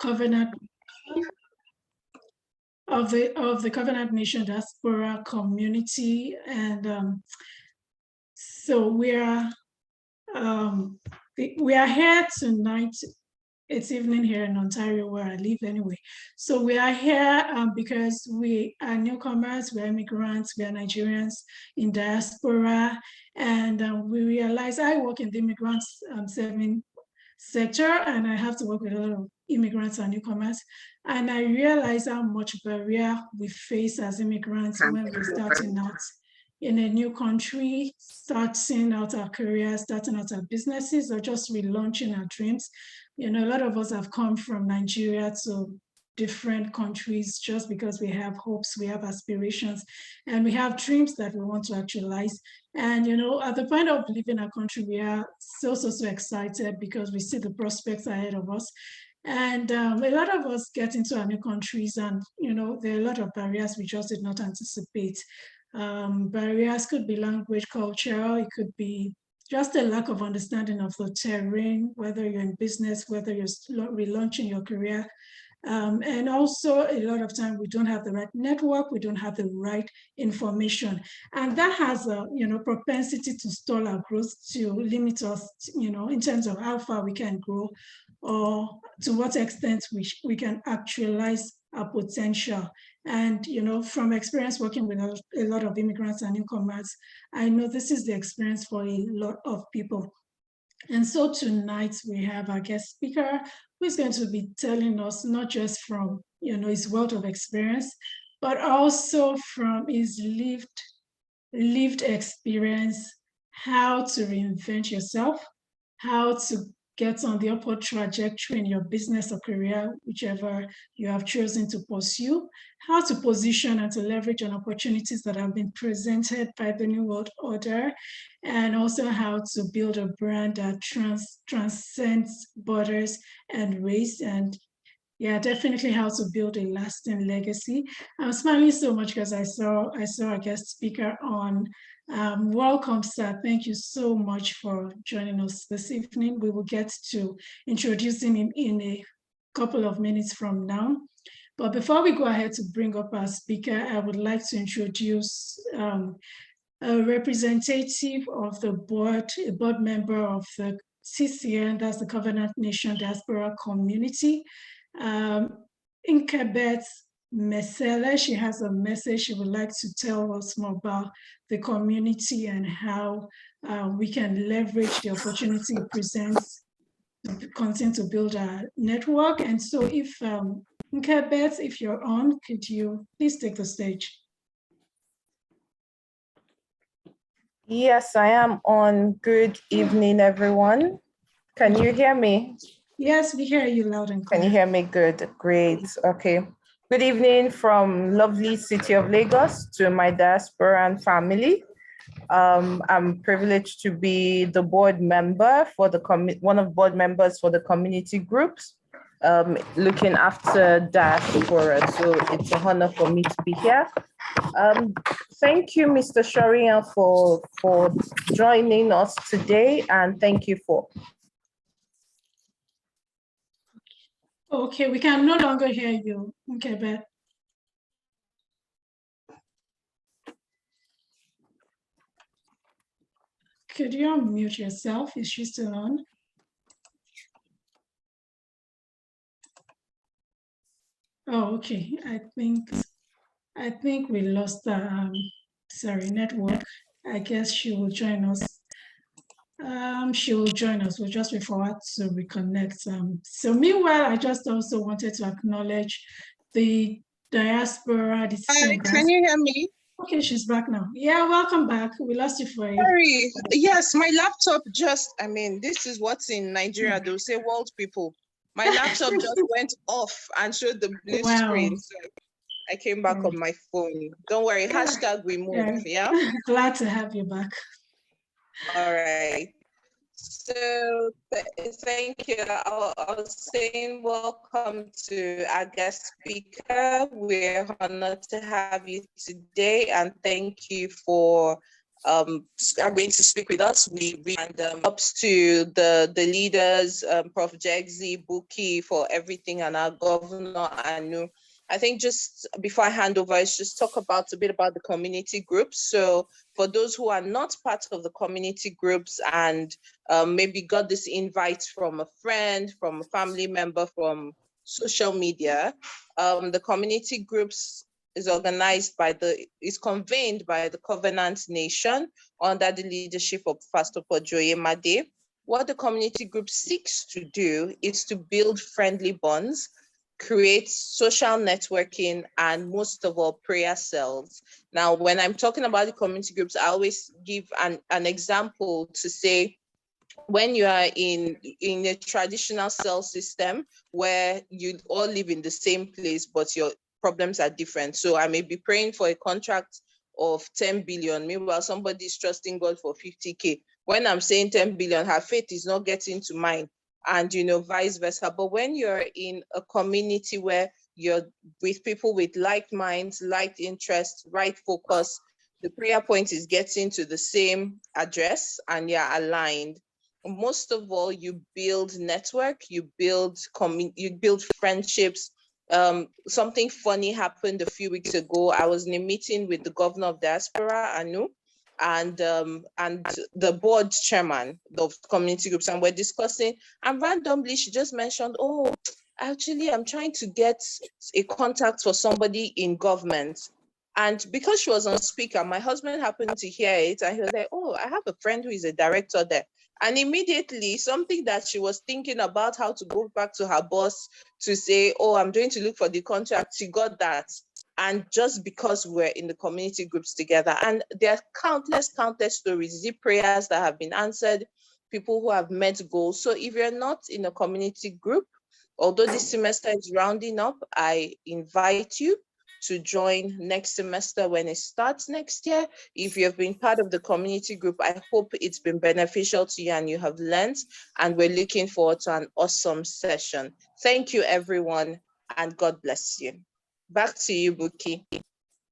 Covenant of the Covenant Nation Diaspora community, and so we are here tonight. It's evening here in Ontario, where I live anyway. So we are here because we are newcomers, we are immigrants, we are Nigerians in diaspora, and we realize I work in the immigrants serving sector, and I have to work with a lot of immigrants and newcomers. And I realize how much barrier we face as immigrants when we're starting out in a new country, starting out our careers, starting out our businesses, or just relaunching our dreams. You know, a lot of us have come from Nigeria to different countries just because we have hopes, we have aspirations, and we have dreams that we want to actualize. And, you know, at the point of leaving our country, we are so excited because we see the prospects ahead of us. And a lot of us get into our new countries, and, you know, there are a lot of barriers we just did not anticipate. Barriers could be language, culture, it could be just a lack of understanding of the terrain, whether you're in business, whether you're relaunching your career. And also a lot of time we don't have the right network, we don't have the right information. And that has a, you know, propensity to stall our growth, to limit us, you know, in terms of how far we can grow or to what extent we can actualize our potential. And, you know, from experience working with a lot of immigrants and newcomers, I know this is the experience for a lot of people. And so tonight we have our guest speaker who is going to be telling us not just from, you know, his wealth of experience, but also from his lived experience, how to reinvent yourself, how to get on the upward trajectory in your business or career, whichever you have chosen to pursue, how to position and to leverage on opportunities that have been presented by the New World Order, and also how to build a brand that transcends borders and race, and yeah, definitely how to build a lasting legacy. I'm smiling so much because I saw a guest speaker on. Welcome, sir. Thank you so much for joining us this evening. We will get to introducing him in a couple of minutes from now. But before we go ahead to bring up our speaker, I would like to introduce a representative of the board, a board member of the CCN, that's the Covenant Nation Diaspora Community. Nkebet Mesele, she has a message she would like to tell us more about the community and how we can leverage the opportunity it presents to continue to build our network. And so if Nkebet, if you're on, could you please take the stage? Yes, I am on. Good evening, everyone. Can you hear me? Yes, we hear you loud and clear. Can you hear me? Good, great. Okay. Good evening from lovely city of Lagos to my diasporan family. I'm privileged to be the board member for the one of board members for the community groups, looking after Diaspora. So it's an honor for me to be here. Thank you, Mr. Soriyan, for joining us today, and thank you for. Okay, we can no longer hear you. Okay, but could you unmute yourself? Is she still on? Oh, okay. I think we lost the network. I guess she will join us. She will join us. We'll just wait for her to reconnect. So meanwhile, I just also wanted to acknowledge the diaspora. Hi, can you hear me? Okay, she's back now. Yeah, welcome back. We lost you for a... Sorry. Yes, my laptop just, I mean, this is what's in Nigeria. They'll say world people. My laptop just went off and showed the blue screen. So I came back on my phone. Don't worry, hashtag we move, yeah? Glad to have you back. All right. So thank you. I was saying welcome to our guest speaker. We're honored to have you today, and thank you for are going to speak with us. And ups to the leaders, Prof. Jegzi, Buki for everything, and our governor, Anu. I think just before I hand over, let's just talk a bit about the community groups. So for those who are not part of the community groups and maybe got this invite from a friend, from a family member, from social media, the community groups is convened by the Covenant Nation under the leadership of Pastor Pojoye Made. What the community group seeks to do is to build friendly bonds, create social networking, and most of all, prayer cells. Now, when I'm talking about the community groups, I always give an example to say, when you are in a traditional cell system where you all live in the same place, but your problems are different. So I may be praying for a contract of 10 billion. Meanwhile, somebody is trusting God for 50K. When I'm saying 10 billion, her faith is not getting to mine, and vice versa. But when you're in a community where you're with people with like minds, like interests, right focus, the prayer point is getting to the same address and you're aligned. Most of all, you build network, you build friendships. Something funny happened a few weeks ago. I was in a meeting with the governor of Diaspora, Anu, and the board chairman of community groups, and we're discussing, and randomly she just mentioned, oh, actually I'm trying to get a contact for somebody in government. And because she was on speaker, my husband happened to hear it, and he was like, oh, I have a friend who is a director there. And immediately, something that she was thinking about how to go back to her boss to say, oh, I'm going to look for the contract, she got that. And just because we're in the community groups together, and there are countless stories, the prayers that have been answered, people who have met goals. So if you're not in a community group, although this semester is rounding up, I invite you to join next semester when it starts next year. If you have been part of the community group, I hope it's been beneficial to you and you have learned, and we're looking forward to an awesome session. Thank you, everyone, and God bless you. Back to you, Buki.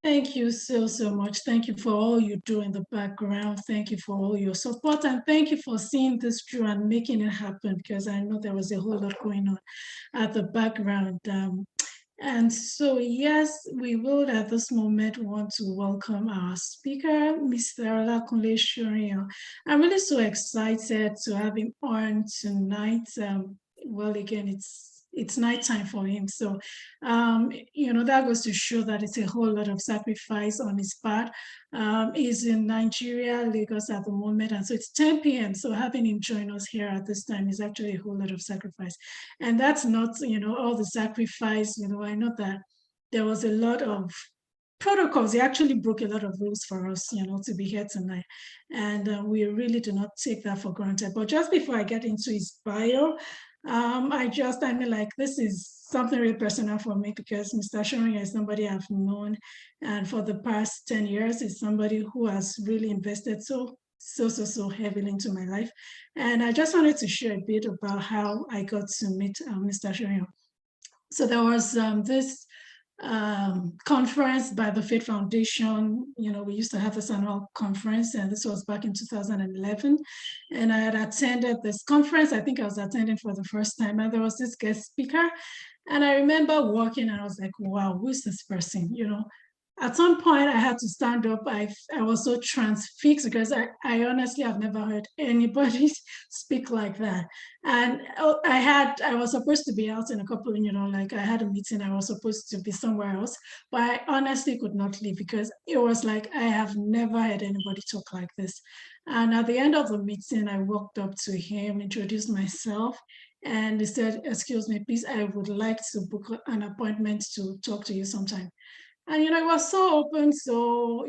Thank you so much. Thank you for all you do in the background. Thank you for all your support, and thank you for seeing this through and making it happen, because I know there was a whole lot going on at the background. And so, yes, we will at this moment want to welcome our speaker, Mr. OlaKunle Soriyan. I'm really so excited to have him on tonight. Well, again, it's nighttime for him. So, that goes to show that it's a whole lot of sacrifice on his part. He's in Nigeria, Lagos at the moment, and so it's 10 p.m. So having him join us here at this time is actually a whole lot of sacrifice. And that's not, all the sacrifice. I know that there was a lot of protocols. He actually broke a lot of rules for us, to be here tonight. And we really do not take that for granted. But just before I get into his bio, this is something really personal for me, because Mr. Soriyan is somebody I've known, and for the past 10 years, is somebody who has really invested so heavily into my life. And I just wanted to share a bit about how I got to meet Mr. Soriyan. So there was this conference by the Faith Foundation. We used to have this annual conference, and this was back in 2011. And I had attended this conference. I think I was attending for the first time, and there was this guest speaker. And I remember walking, and I was like, wow, who is this person? At some point I had to stand up. I was so transfixed, because I honestly have never heard anybody speak like that. And I was supposed to be out in a couple, I had a meeting, I was supposed to be somewhere else, but I honestly could not leave, because it was like, I have never heard anybody talk like this. And at the end of the meeting, I walked up to him, introduced myself, and he said, excuse me, please, I would like to book an appointment to talk to you sometime. And, it was so open, so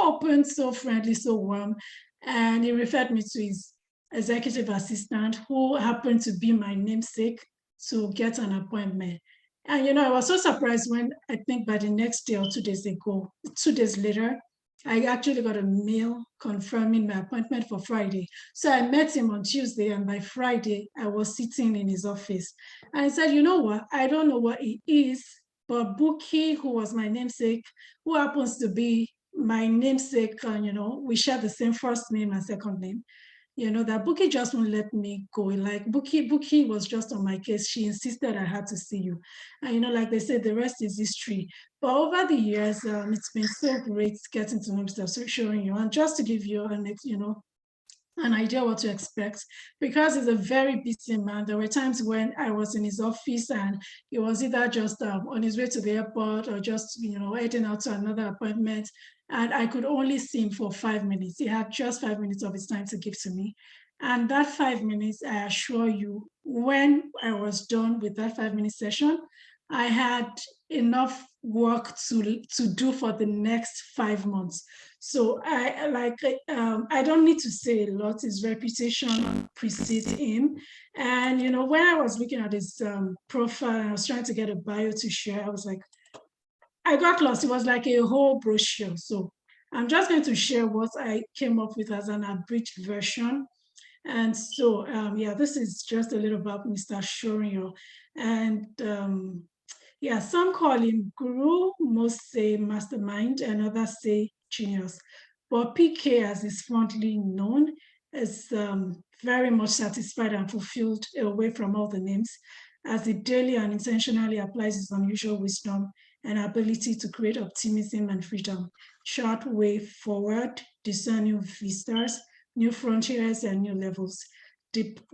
open, so friendly, so warm. And he referred me to his executive assistant, who happened to be my namesake, to get an appointment. And, I was so surprised when, I think by the next day or 2 days later, I actually got a mail confirming my appointment for Friday. So I met him on Tuesday, and by Friday, I was sitting in his office. And he said, you know what, I don't know what it is, but Buki, who was my namesake, who happens to be my namesake, we share the same first name and second name, that Buki just won't let me go. Like Buki was just on my case. She insisted I had to see you. And, like they said, the rest is history. But over the years, it's been so great getting to know Mr. Soriyan. And just to give you an idea what to expect, because he's a very busy man. There were times when I was in his office and he was either just on his way to the airport or just, heading out to another appointment. And I could only see him for 5 minutes. He had just 5 minutes of his time to give to me. And that 5 minutes, I assure you, when I was done with that 5-minute session, I had enough work to do for the next 5 months. So I don't need to say a lot. His reputation precedes him. And, when I was looking at his profile, I was trying to get a bio to share. I was like, I got lost. It was like a whole brochure. So I'm just going to share what I came up with as an abridged version. And so, this is just a little about Mr. Soriyan. And some call him guru, most say mastermind, and others say genius. But PK, as is fondly known, is very much satisfied and fulfilled away from all the names, as he daily and intentionally applies his unusual wisdom and ability to create optimism and freedom, chart way forward, discern new vistas, new frontiers, and new levels,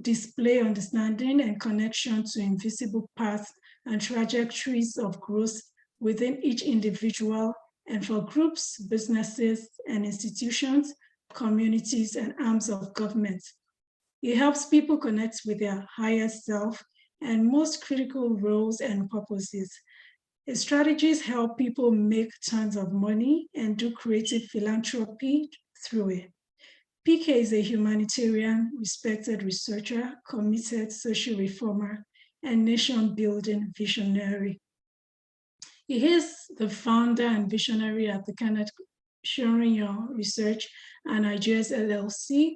display understanding and connection to invisible paths and trajectories of growth within each individual and for groups, businesses, and institutions, communities, and arms of government. It helps people connect with their higher self and most critical roles and purposes. His strategies help people make tons of money and do creative philanthropy through it. PK is a humanitarian, respected researcher, committed social reformer, and nation-building visionary. He is the founder and visionary at the Kenneth Soriyan Research and Ideas LLC,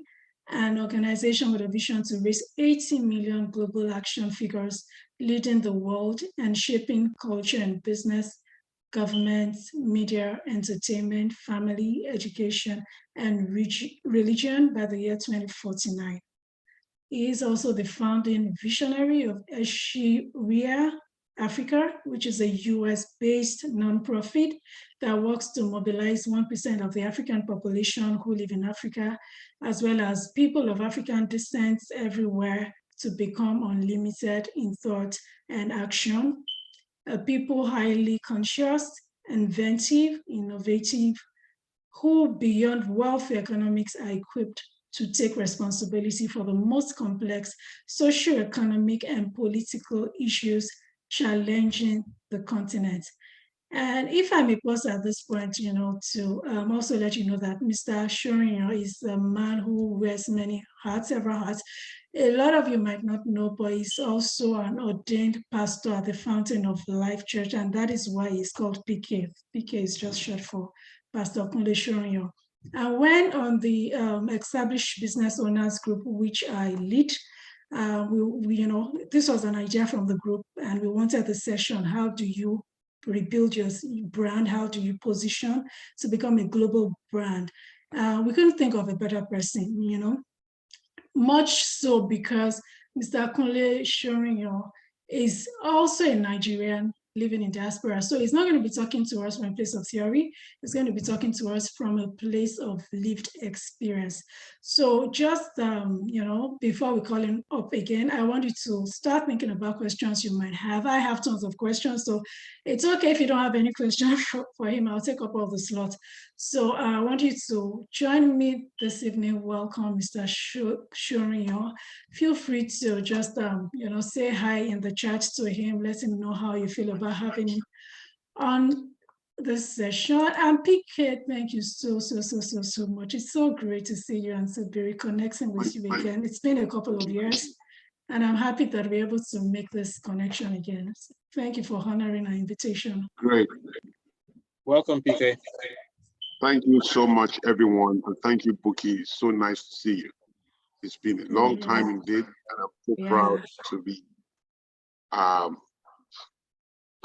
an organization with a vision to raise 80 million global action figures, leading the world and shaping culture and business, government, media, entertainment, family, education, and religion by the year 2049. He is also the founding visionary of Soriyan Africa, which is a US-based nonprofit that works to mobilize 1% of the African population who live in Africa, as well as people of African descent everywhere, to become unlimited in thought and action. People highly conscious, inventive, innovative, who beyond welfare economics are equipped to take responsibility for the most complex socioeconomic and political issues challenging the continent. And if I may pause at this point, to also let you know that Mr. Soriyan is a man who wears many hats, several hats. A lot of you might not know, but he's also an ordained pastor at the Fountain of Life Church, and that is why he's called PK. PK is just short for Pastor OlaKunle Soriyan. And when on the established business owners group, which I lead, this was an idea from the group, and we wanted the session, how do you rebuild your brand? How do you position to become a global brand? We couldn't think of a better person, much so because Mr. OlaKunle Soriyan is also a Nigerian living in diaspora. So he's not going to be talking to us from a place of theory. He's going to be talking to us from a place of lived experience. So just, before we call him up again, I want you to start thinking about questions you might have. I have tons of questions, so it's okay if you don't have any questions for him. I'll take up all the slots. So I want you to join me this evening. Welcome, Mr. Soriyan. Feel free to just, say hi in the chat to him. Let him know how you feel about having him on this session. And PK, thank you so much. It's so great to see you and to be reconnecting with you again. It's been a couple of years, and I'm happy that we're able to make this connection again. So thank you for honoring our invitation. Great. Welcome, PK. Thank you so much, everyone. And thank you, Buki. It's so nice to see you. It's been a long time indeed, and I'm so proud to be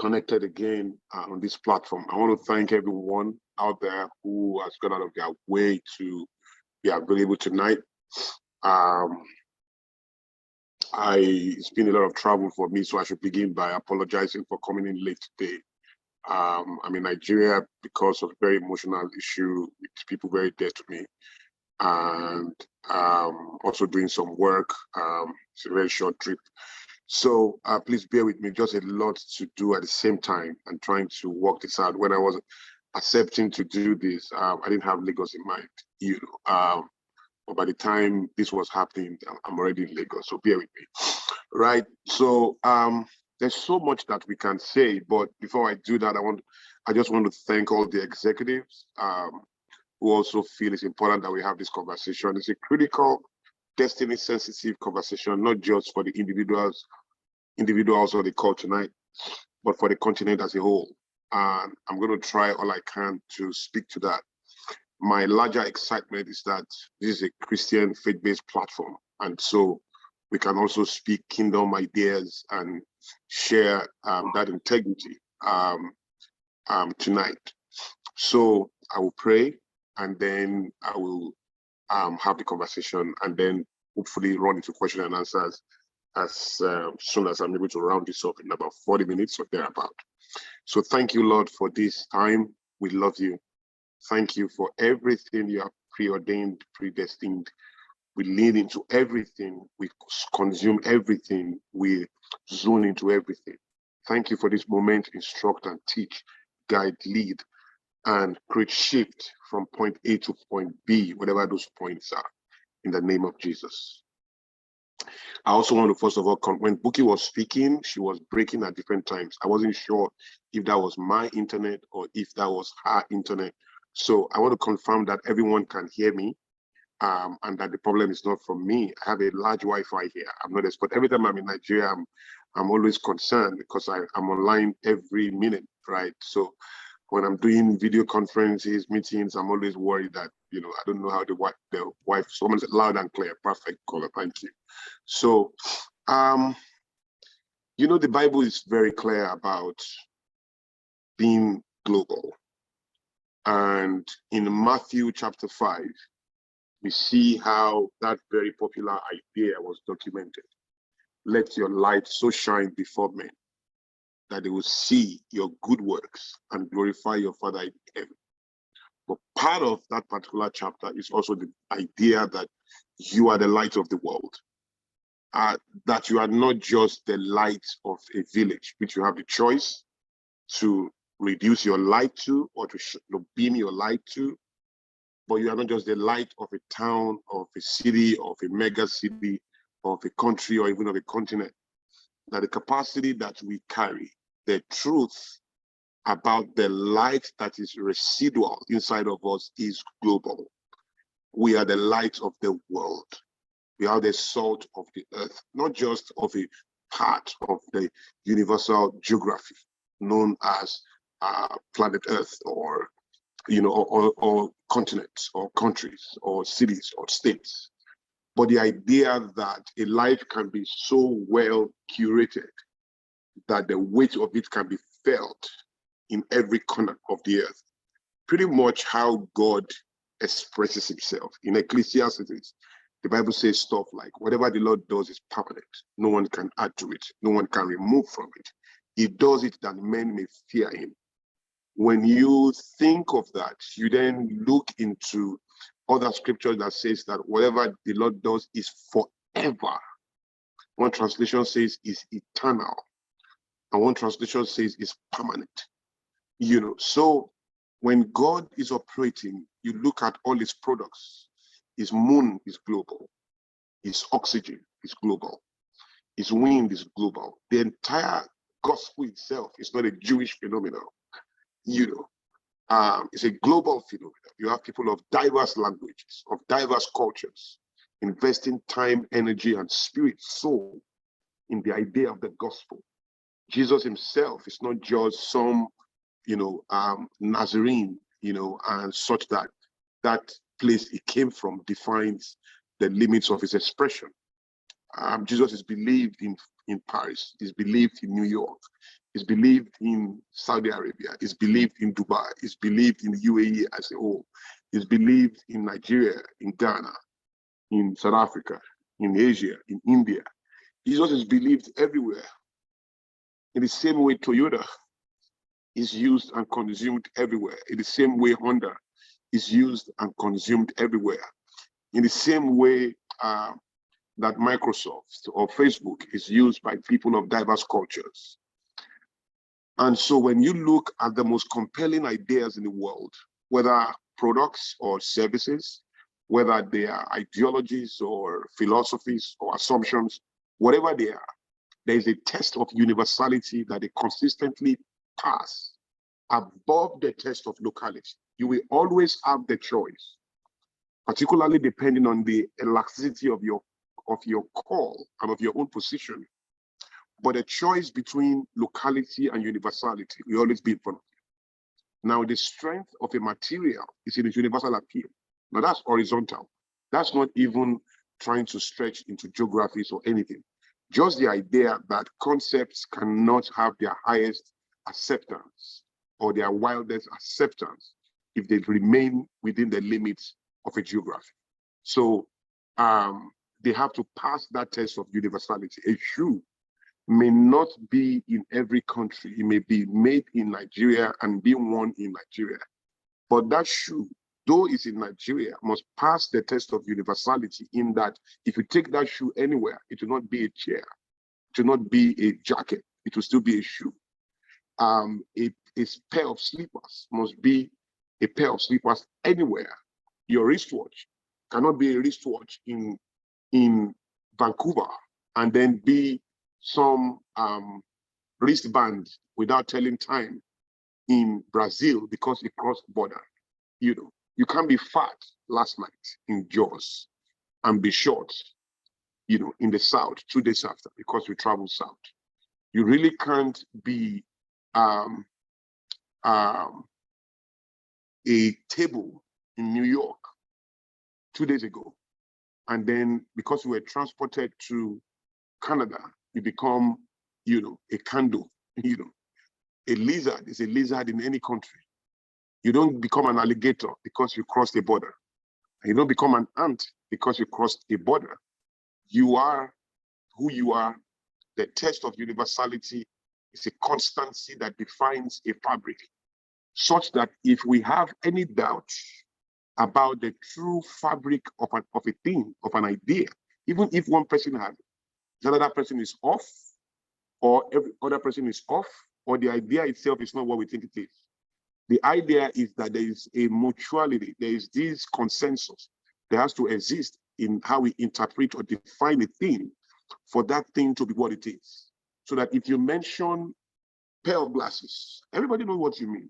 connected again on this platform. I want to thank everyone out there who has gone out of their way to be available tonight. It's been a lot of travel for me, so I should begin by apologizing for coming in late today. I'm in Nigeria because of a very emotional issue with people very dear to me, and also doing some work. It's a very short trip. So please bear with me, just a lot to do at the same time and trying to work this out. When I was accepting to do this, I didn't have Lagos in mind, but by the time this was happening, I'm already in Lagos, so bear with me. Right, so there's so much that we can say, but before I do that, I just want to thank all the executives who also feel it's important that we have this conversation. It's a critical, destiny-sensitive conversation, not just for the individuals of the call tonight, but for the continent as a whole. And I'm going to try all I can to speak to that. My larger excitement is that this is a Christian faith-based platform, and so we can also speak kingdom ideas and share that integrity tonight. So I will pray, and then I will have the conversation, and then hopefully run into questions and answers as soon as I'm able to round this up in about 40 minutes or thereabout. So thank you, Lord, for this time. We love you. Thank you for everything you have preordained, predestined. We lean into everything. We consume everything. We zone into everything. Thank you for this moment. Instruct and teach, guide, lead, and create shift from point A to point B, whatever those points are, in the name of Jesus. I also want to, first of all, when Buki was speaking, she was breaking at different times. I wasn't sure if that was my internet or if that was her internet. So I want to confirm that everyone can hear me and that the problem is not from me. I have a large Wi-Fi here. I'm not but every time I'm in Nigeria, I'm always concerned because I'm online every minute, right? So when I'm doing video conferences, meetings, I'm always worried that, I don't know how the wife, someone said loud and clear, perfect color, thank you. So, the Bible is very clear about being global. And in Matthew chapter 5, we see how that very popular idea was documented. Let your light so shine before men that they will see your good works and glorify your Father in heaven. But part of that particular chapter is also the idea that you are the light of the world. That you are not just the light of a village, which you have the choice to reduce your light to or to beam your light to, but you are not just the light of a town, of a city, of a mega city, of a country, or even of a continent. That the capacity that we carry, the truth about the light that is residual inside of us is global. We are the light of the world. We are the salt of the earth, not just of a part of the universal geography known as planet Earth, or or continents, or countries, or cities, or states. But the idea that a life can be so well curated that the weight of it can be felt in every corner of the earth. Pretty much how God expresses himself. In Ecclesiastes, the Bible says stuff like, whatever the Lord does is permanent. No one can add to it. No one can remove from it. He does it that men may fear him. When you think of that, you then look into other scriptures that says that whatever the Lord does is forever. One translation says is eternal. And one translation says is permanent. So when God is operating, you look at all his products. His moon is global. His oxygen is global. His wind is global. The entire gospel itself is not a Jewish phenomenon. It's a global phenomenon. You have people of diverse languages, of diverse cultures, investing time, energy, and spirit, soul in the idea of the gospel. Jesus himself is not just some, Nazarene, and such that place he came from defines the limits of his expression. Jesus is believed in Paris, is believed in New York, It's believed in Saudi Arabia. It's believed in Dubai. It's believed in the UAE as a whole. It's believed in Nigeria, in Ghana, in South Africa, in Asia, in India. Jesus is believed everywhere. In the same way, Toyota is used and consumed everywhere. In the same way, Honda is used and consumed everywhere. In the same way that Microsoft or Facebook is used by people of diverse cultures. And so when you look at the most compelling ideas in the world, whether products or services, whether they are ideologies or philosophies or assumptions, whatever they are, there is a test of universality that they consistently pass above the test of locality. You will always have the choice, particularly depending on the elasticity of your call and of your own position. But a choice between locality and universality will always be in front of you. Now, the strength of a material is in its universal appeal. Now, that's horizontal. That's not even trying to stretch into geographies or anything. Just the idea that concepts cannot have their highest acceptance or their wildest acceptance if they remain within the limits of a geography. So they have to pass that test of universality. A shoe may not be in every country. It may be made in Nigeria and be worn in Nigeria. But that shoe, though it's in Nigeria, must pass the test of universality in that if you take that shoe anywhere, it will not be a chair, it will not be a jacket, it will still be a shoe. A pair of slippers must be a pair of slippers anywhere. Your wristwatch cannot be a wristwatch in Vancouver and then be some wristband without telling time in Brazil because it crossed border. You know, you can't be fat last night in Jaws and be short, you know, in the South 2 days after because you travel south. You really can't be a table in New York 2 days ago, and then because we were transported to Canada, you become, you know, a candle. You know, a lizard is a lizard in any country. You don't become an alligator because you crossed a border. You don't become an ant because you crossed a border. You are who you are. The test of universality is a constancy that defines a fabric, such that if we have any doubt about the true fabric of a thing, of an idea, even if one person has it, the other person is off, or every other person is off, or the idea itself is not what we think it is. The idea is that there is a mutuality, there is this consensus that has to exist in how we interpret or define a thing for that thing to be what it is. So that if you mention pair of glasses, everybody knows what you mean.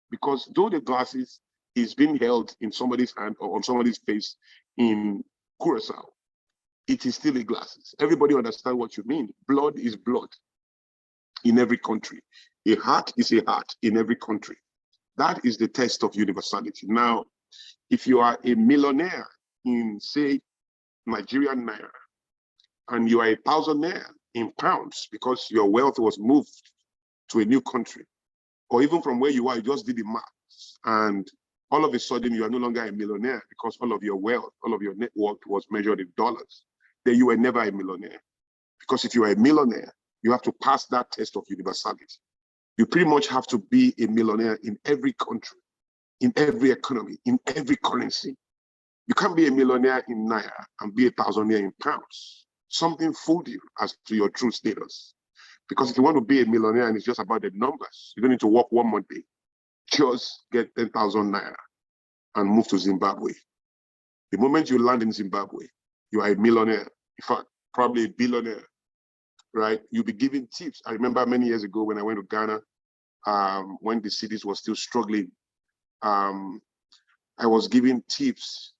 Because though the glasses is being held in somebody's hand or on somebody's face in Curacao, it is still a glasses. Everybody understands what you mean. Blood is blood in every country. A heart is a heart in every country. That is the test of universality. Now, if you are a millionaire in, say, Nigerian naira, and you are a thousandaire in pounds because your wealth was moved to a new country, or even from where you are, you just did the math, and all of a sudden you are no longer a millionaire because all of your wealth, all of your net worth was measured in dollars, then you were never a millionaire. Because if you are a millionaire, you have to pass that test of universality. You pretty much have to be a millionaire in every country, in every economy, in every currency. You can't be a millionaire in naira and be a thousandaire in pounds. Something fooled you as to your true status. Because if you want to be a millionaire and it's just about the numbers, you don't need to work 1 month day. Just get 10,000 naira and move to Zimbabwe. The moment you land in Zimbabwe, you are a millionaire. In fact, probably a billionaire, right? You'll be giving tips. I remember many years ago when I went to Ghana, when the cities were still struggling, I was giving tips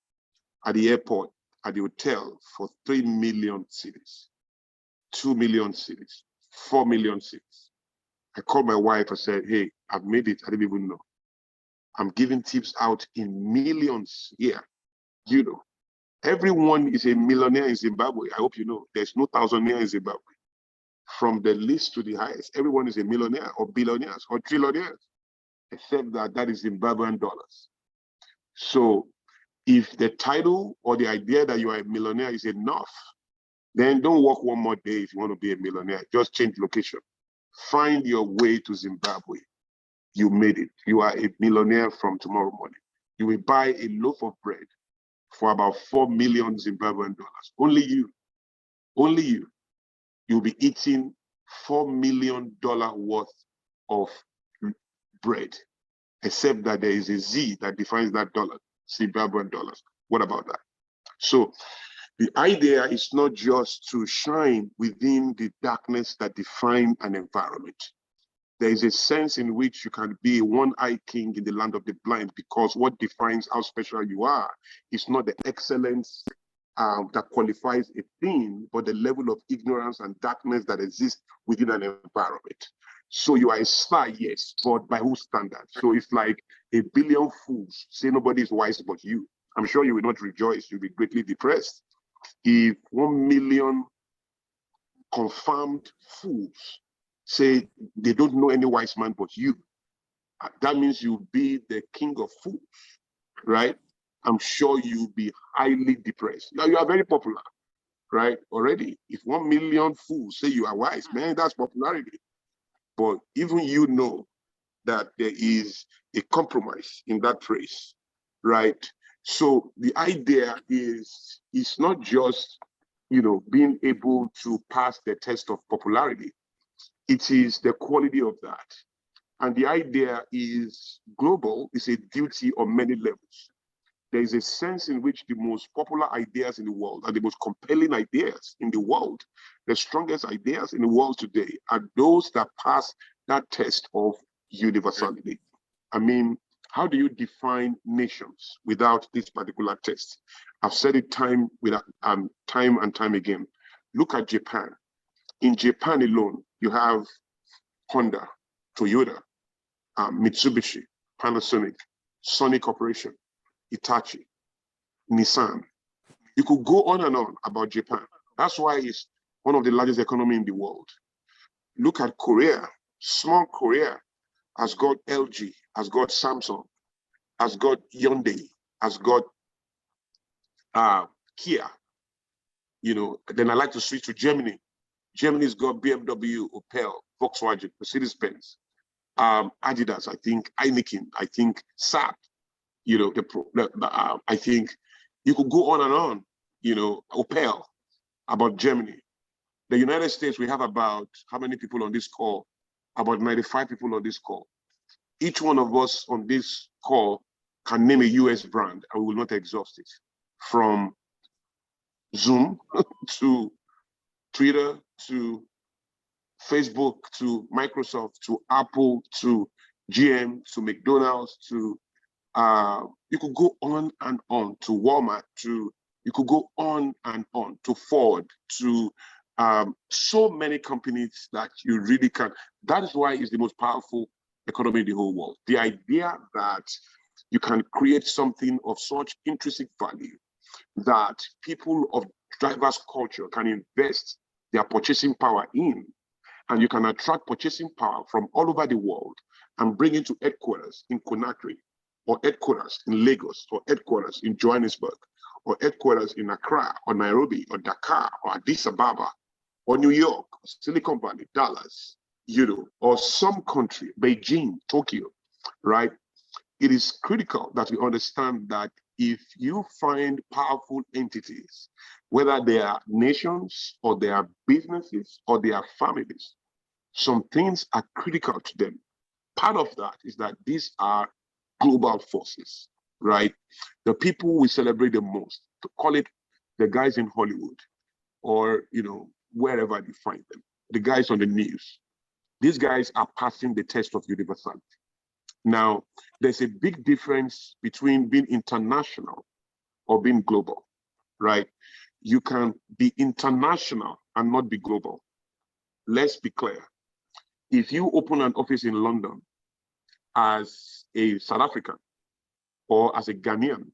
at the airport, at the hotel for 3 million cities, 2 million cities, 4 million cities. I called my wife and said, hey, I've made it. I didn't even know. I'm giving tips out in millions here. You know, everyone is a millionaire in Zimbabwe. I hope you know. There's no thousandaire in Zimbabwe. from the least to the highest, everyone is a millionaire or billionaires or trillionaires, except that that is Zimbabwean dollars. So if the title or the idea that you are a millionaire is enough, then don't work one more day if you want to be a millionaire. Just change location. Find your way to Zimbabwe. You made it. You are a millionaire from tomorrow morning. You will buy a loaf of bread for about 4 million Zimbabwean dollars. Only you. Only you. You'll be eating $4 million worth of bread, except that there is a Z that defines that dollar, Zimbabwean dollars. What about that? So the idea is not just to shine within the darkness that defines an environment. There is a sense in which you can be a one-eyed king in the land of the blind, because what defines how special you are is not the excellence that qualifies a thing, but the level of ignorance and darkness that exists within an environment. So you are a star, yes, but by whose standard? So it's like a billion fools say nobody is wise but you. I'm sure you will not rejoice. You'll be greatly depressed if 1 million confirmed fools say they don't know any wise man but you. That means you'll be the king of fools, right? I'm sure you'll be highly depressed. Now you are very popular, right? Already, if 1 million fools say you are wise, man, that's popularity. But even you know that there is a compromise in that praise, right? So the idea is not just, being able to pass the test of popularity. It is the quality of that. And the idea is global, is a duty on many levels. There is a sense in which the most popular ideas in the world are the most compelling ideas in the world. The strongest ideas in the world today are those that pass that test of universality. I mean, how do you define nations without this particular test? I've said it time and time again. Look at Japan. In Japan alone, you have Honda, Toyota, Mitsubishi, Panasonic, Sony Corporation, Hitachi, Nissan. You could go on and on about Japan. That's why it's one of the largest economies in the world. Look at Korea. Small Korea has got LG, has got Samsung, has got Hyundai, has got Kia. Then I like to switch to Germany. Germany's got BMW, Opel, Volkswagen, Mercedes-Benz, Adidas, I think, Heineken, I think, SAP. I think you could go on and on, Opel, about Germany. The United States, we have about, how many people on this call? About 95 people on this call. Each one of us on this call can name a US brand, and we will not exhaust it. From Zoom to Twitter to Facebook to Microsoft to Apple to GM to McDonald's to you could go on and on to Walmart, you could go on and on to Ford, to so many companies that you really can. That is why it's the most powerful economy in the whole world. The idea that you can create something of such intrinsic value that people of diverse culture can invest their purchasing power in, and you can attract purchasing power from all over the world and bring it to headquarters in Conakry, or headquarters in Lagos, or headquarters in Johannesburg, or headquarters in Accra, or Nairobi, or Dakar, or Addis Ababa, or New York, or Silicon Valley, Dallas, or some country, Beijing, Tokyo, right? It is critical that we understand that if you find powerful entities, whether they are nations, or they are businesses, or they are families, some things are critical to them. Part of that is that these are global forces, right? The people we celebrate the most, to call it the guys in Hollywood, or wherever you find them, the guys on the news. These guys are passing the test of universality. Now, there's a big difference between being international or being global, right? You can be international and not be global. Let's be clear. If you open an office in London as a South African or as a Ghanaian,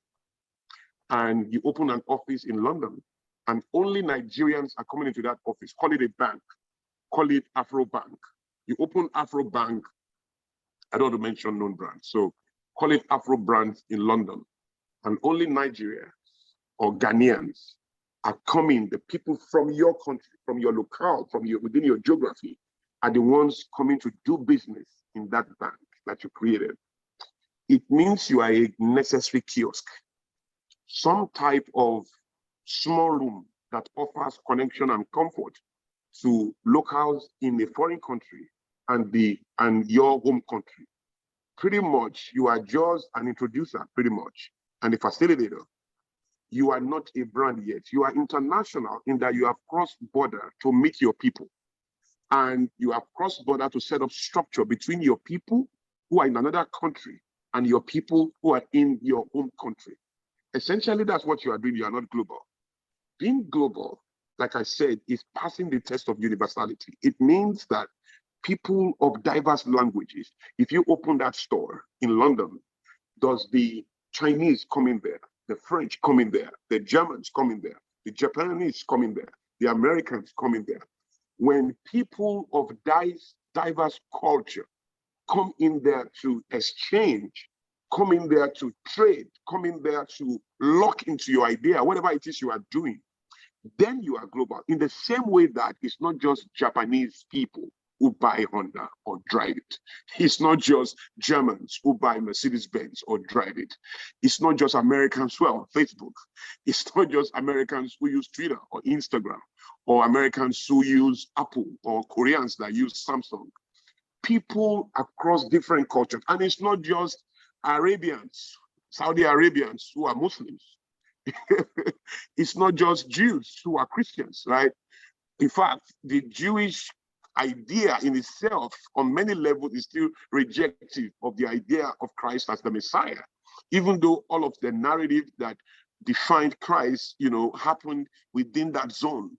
and you open an office in London and only Nigerians are coming into that office, call it a bank, call it Afro Bank. You open Afro Bank, I don't want to mention known brands, so call it Afro Brand in London, and only Nigeria or Ghanaians are coming, the people from your country, from your locale, within your geography, are the ones coming to do business in that bank that you created. It means you are a necessary kiosk, some type of small room that offers connection and comfort to locals in a foreign country and your home country. Pretty much, you are just an introducer, pretty much, and a facilitator. You are not a brand yet. You are international in that you have crossed border to meet your people. And you have crossed border to set up structure between your people who are in another country and your people who are in your home country. Essentially, that's what you are doing. You are not global. Being global, like I said, is passing the test of universality. It means that people of diverse languages, if you open that store in London, does the Chinese come in there, the French come in there, the Germans come in there, the Japanese come in there, the Americans come in there. When people of diverse culture come in there to exchange, come in there to trade, come in there to lock into your idea, whatever it is you are doing, then you are global. In the same way that it's not just Japanese people who buy Honda or drive it. It's not just Germans who buy Mercedes-Benz or drive it. It's not just Americans who are on Facebook. It's not just Americans who use Twitter or Instagram, or Americans who use Apple, or Koreans that use Samsung. People across different cultures. And it's not just Arabians, Saudi Arabians who are Muslims. It's not just Jews who are Christians, right? In fact, the Jewish idea in itself, on many levels, is still rejective of the idea of Christ as the Messiah, even though all of the narrative that defined Christ, happened within that zone.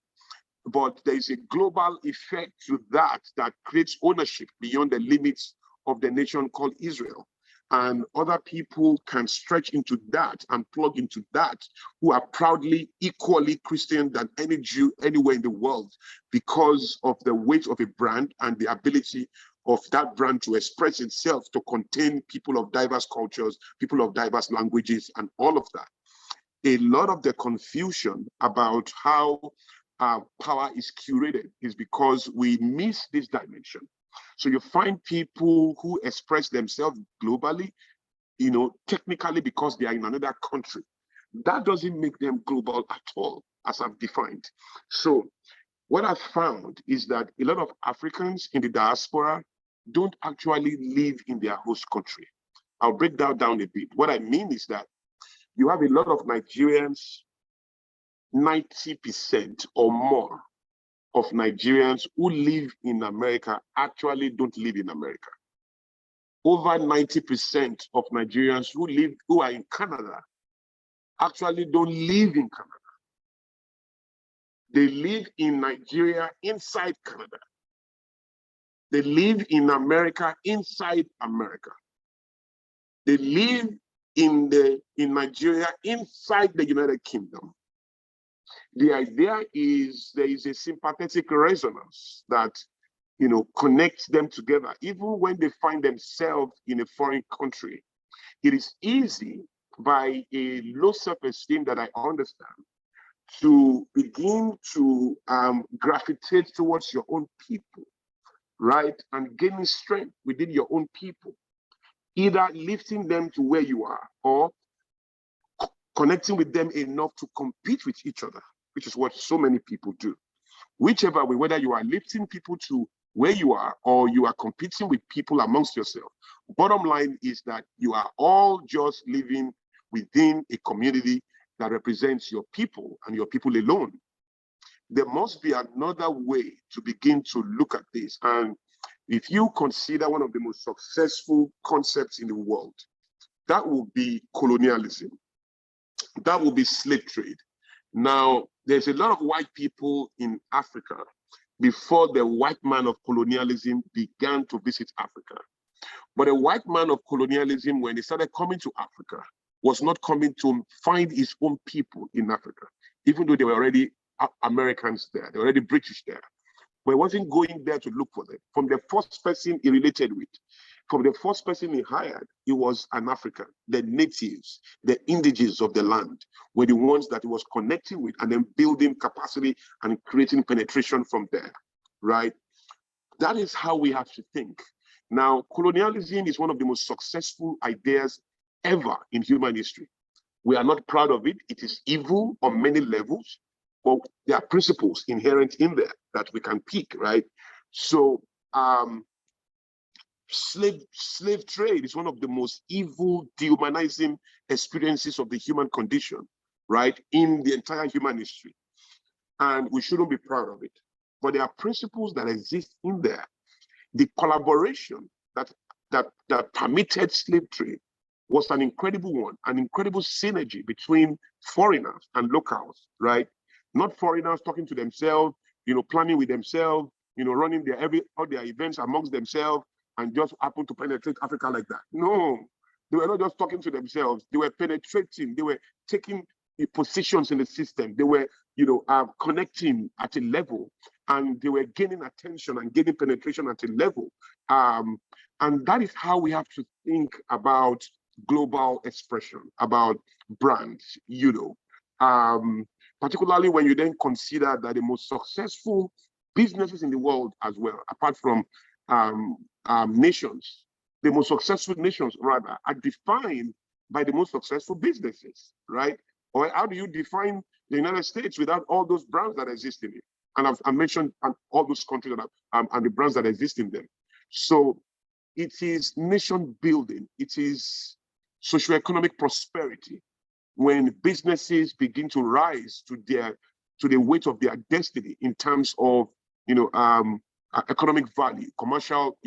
But there is a global effect to that creates ownership beyond the limits of the nation called Israel. And other people can stretch into that and plug into that, who are proudly equally Christian than any Jew anywhere in the world, because of the weight of a brand and the ability of that brand to express itself, to contain people of diverse cultures, people of diverse languages, and all of that. A lot of the confusion about how power is curated is because we miss this dimension. So you find people who express themselves globally, technically because they are in another country. That doesn't make them global at all, as I've defined. So what I've found is that a lot of Africans in the diaspora don't actually live in their host country. I'll break that down a bit. What I mean is that you have a lot of Nigerians, 90% or more of Nigerians who live in America actually don't live in America. Over 90% of Nigerians who are in Canada actually don't live in Canada. They live in Nigeria inside Canada. They live in America inside America. They live in Nigeria inside the United Kingdom. The idea is there is a sympathetic resonance that connects them together. Even when they find themselves in a foreign country, it is easy, by a low self-esteem that I understand, to begin to gravitate towards your own people, right? And gaining strength within your own people, either lifting them to where you are or connecting with them enough to compete with each other, which is what so many people do. Whichever way, whether you are lifting people to where you are or you are competing with people amongst yourself, bottom line is that you are all just living within a community that represents your people and your people alone. There must be another way to begin to look at this. And if you consider one of the most successful concepts in the world, that will be colonialism. That will be slave trade. Now, there's a lot of white people in Africa before the white man of colonialism began to visit Africa. But a white man of colonialism, when he started coming to Africa, was not coming to find his own people in Africa, even though they were already Americans there, they were already British there. but he wasn't going there to look for them. From the first person he related with, from the first person he hired, he was an African. The natives, the indigenous of the land, were the ones that he was connecting with and then building capacity and creating penetration from there, right? That is how we have to think. Now, colonialism is one of the most successful ideas ever in human history. We are not proud of it. It is evil on many levels, but there are principles inherent in there that we can pick, right? So slave trade is one of the most evil, dehumanizing experiences of the human condition, right, in the entire human history. And we shouldn't be proud of it. But there are principles that exist in there. The collaboration that permitted slave trade was an incredible one, an incredible synergy between foreigners and locals, right? Not foreigners talking to themselves, planning with themselves, running all their events amongst themselves and just happen to penetrate Africa like that. No, they were not just talking to themselves. They were penetrating. They were taking positions in the system. They were, connecting at a level, and they were gaining attention and gaining penetration at a level. And that is how we have to think about global expression, about brands, particularly when you then consider that the most successful businesses in the world as well, apart from nations, the most successful nations rather, are defined by the most successful businesses, right? Or how do you define the United States without all those brands that exist in it? And I've mentioned all those countries that and the brands that exist in them. So it is nation building. It is socioeconomic prosperity when businesses begin to rise to the weight of their destiny in terms of economic value, commercial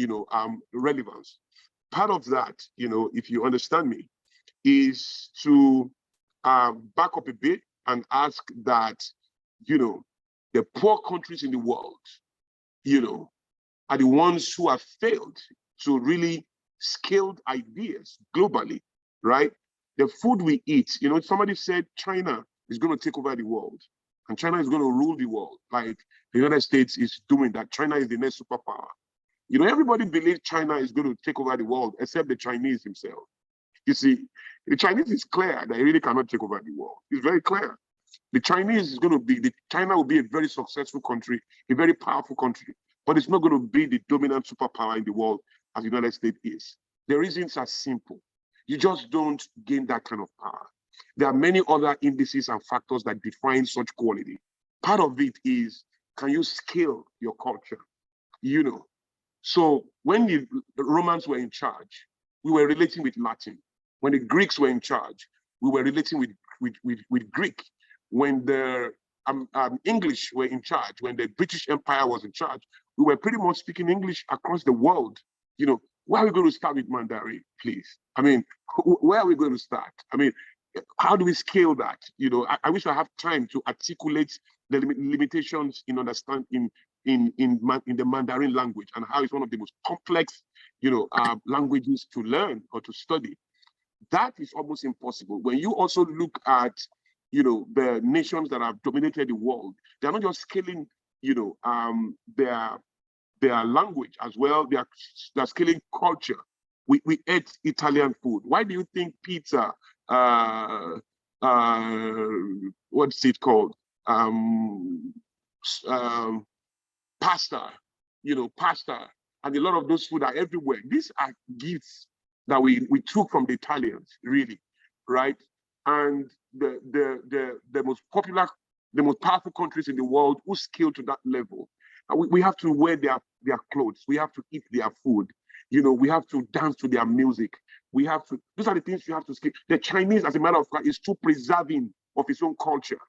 relevance. Part of that, if you understand me, is to back up a bit and ask that the poor countries in the world are the ones who have failed to really scale ideas globally, right? The food we eat, somebody said China is going to take over the world and China is going to rule the world, like the United States is doing that. China is the next superpower. Everybody believes China is going to take over the world except the Chinese themselves. You see, the Chinese is clear that they really cannot take over the world. It's very clear. The Chinese is going to be, China will be a very successful country, a very powerful country, but it's not going to be the dominant superpower in the world as the United States is. The reasons are simple. You just don't gain that kind of power. There are many other indices and factors that define such quality. Part of it is, can you scale your culture? So when the Romans were in charge, we were relating with Latin. When the Greeks were in charge, we were relating with Greek. When the English were in charge, when the British Empire was in charge, we were pretty much speaking English across the world. Why are we going to start with Mandarin, please? I mean, where are we going to start? I mean, how do we scale that? I wish I have time to articulate the limitations in understanding in the Mandarin language and how it's one of the most complex, languages to learn or to study. That is almost impossible. When you also look at, the nations that have dominated the world, they're not just scaling, their language as well. They're scaling culture. We ate Italian food. Why do you think pizza? What's it called? Pasta. Pasta, and a lot of those food are everywhere. These are gifts that we took from the Italians, really, right? And the most popular, the most powerful countries in the world who scale to that level. We have to wear their clothes. We have to eat their food. We have to dance to their music. We have to, those are the things you have to scale. The Chinese, as a matter of fact, is too preserving of its own culture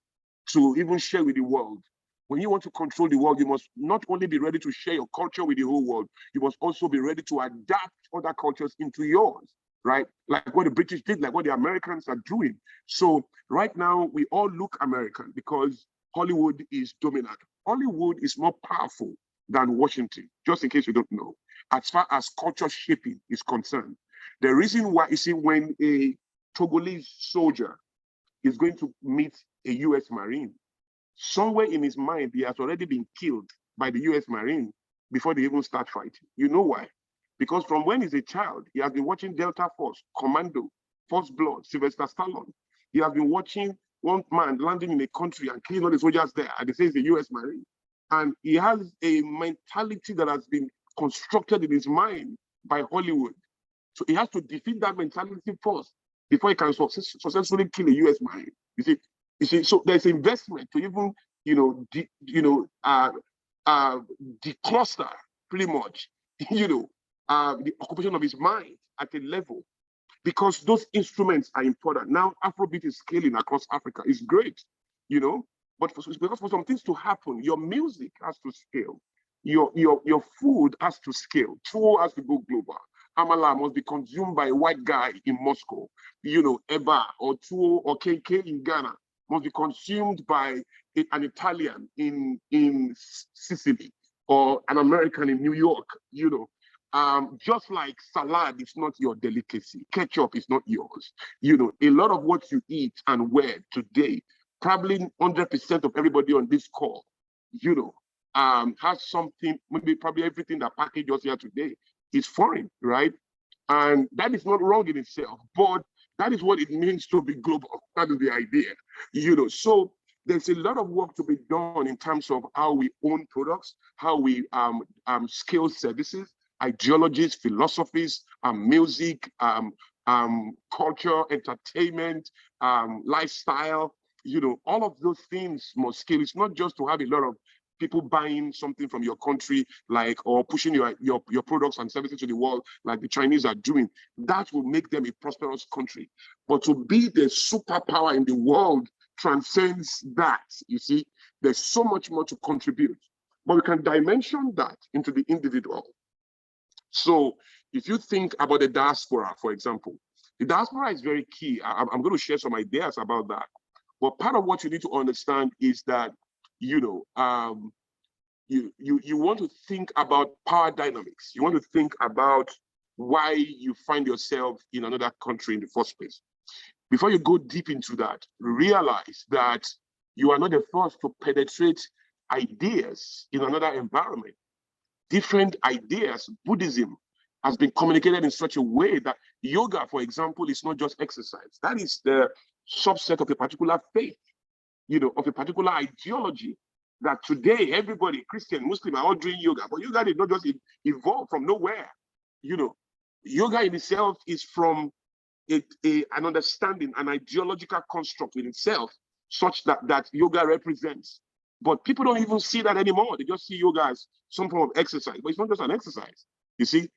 to even share with the world. When you want to control the world, you must not only be ready to share your culture with the whole world, you must also be ready to adapt other cultures into yours, right? Like what the British did, like what the Americans are doing. So right now, we all look American because Hollywood is dominant. Hollywood is more powerful than Washington, just in case you don't know, as far as culture shaping is concerned. The reason why, you see, when a Togolese soldier is going to meet a US Marine, somewhere in his mind, he has already been killed by the US Marine before they even start fighting. You know why? Because from when he's a child, he has been watching Delta Force, Commando, First Blood, Sylvester Stallone. He has been watching one man landing in a country and killing all the soldiers there, and they say it's the US Marine. And he has a mentality that has been constructed in his mind by Hollywood. So he has to defeat that mentality first before he can successfully kill a US Marine. You see, so there's investment to even, decluster pretty much, the occupation of his mind at a level, because those instruments are important. Now, Afrobeat is scaling across Africa. It's great, but because for some things to happen, your music has to scale. Your food has to scale. Tuwo has to go global. Amala must be consumed by a white guy in Moscow. Eba or Tuwo or KK in Ghana must be consumed by an Italian in Sicily or an American in New York. Just like salad is not your delicacy, ketchup is not yours. A lot of what you eat and wear today, probably 100% of everybody on this call, has something, probably everything that packaged us here today is foreign, right? And that is not wrong in itself, but that is what it means to be global. That is the idea, So there's a lot of work to be done in terms of how we own products, how we scale services, ideologies, philosophies, music, culture, entertainment, lifestyle. All of those things must scale. It's not just to have a lot of people buying something from your country, or pushing your products and services to the world like the Chinese are doing. That will make them a prosperous country. But to be the superpower in the world transcends that. You see, there's so much more to contribute. But we can dimension that into the individual. So if you think about the diaspora, for example, the diaspora is very key. I'm going to share some ideas about that. But part of what you need to understand is that, you want to think about power dynamics. You want to think about why you find yourself in another country in the first place. Before you go deep into that, realize that you are not the first to penetrate ideas in another environment. Different ideas. Buddhism has been communicated in such a way that yoga, for example, is not just exercise. That is the subset of a particular faith, of a particular ideology, that today everybody, Christian, Muslim, are all doing yoga. But yoga did not just evolve from nowhere. Yoga in itself is from an understanding, an ideological construct in itself, such that yoga represents. But people don't even see that anymore. They just see yoga as some form of exercise. But it's not just an exercise. You see,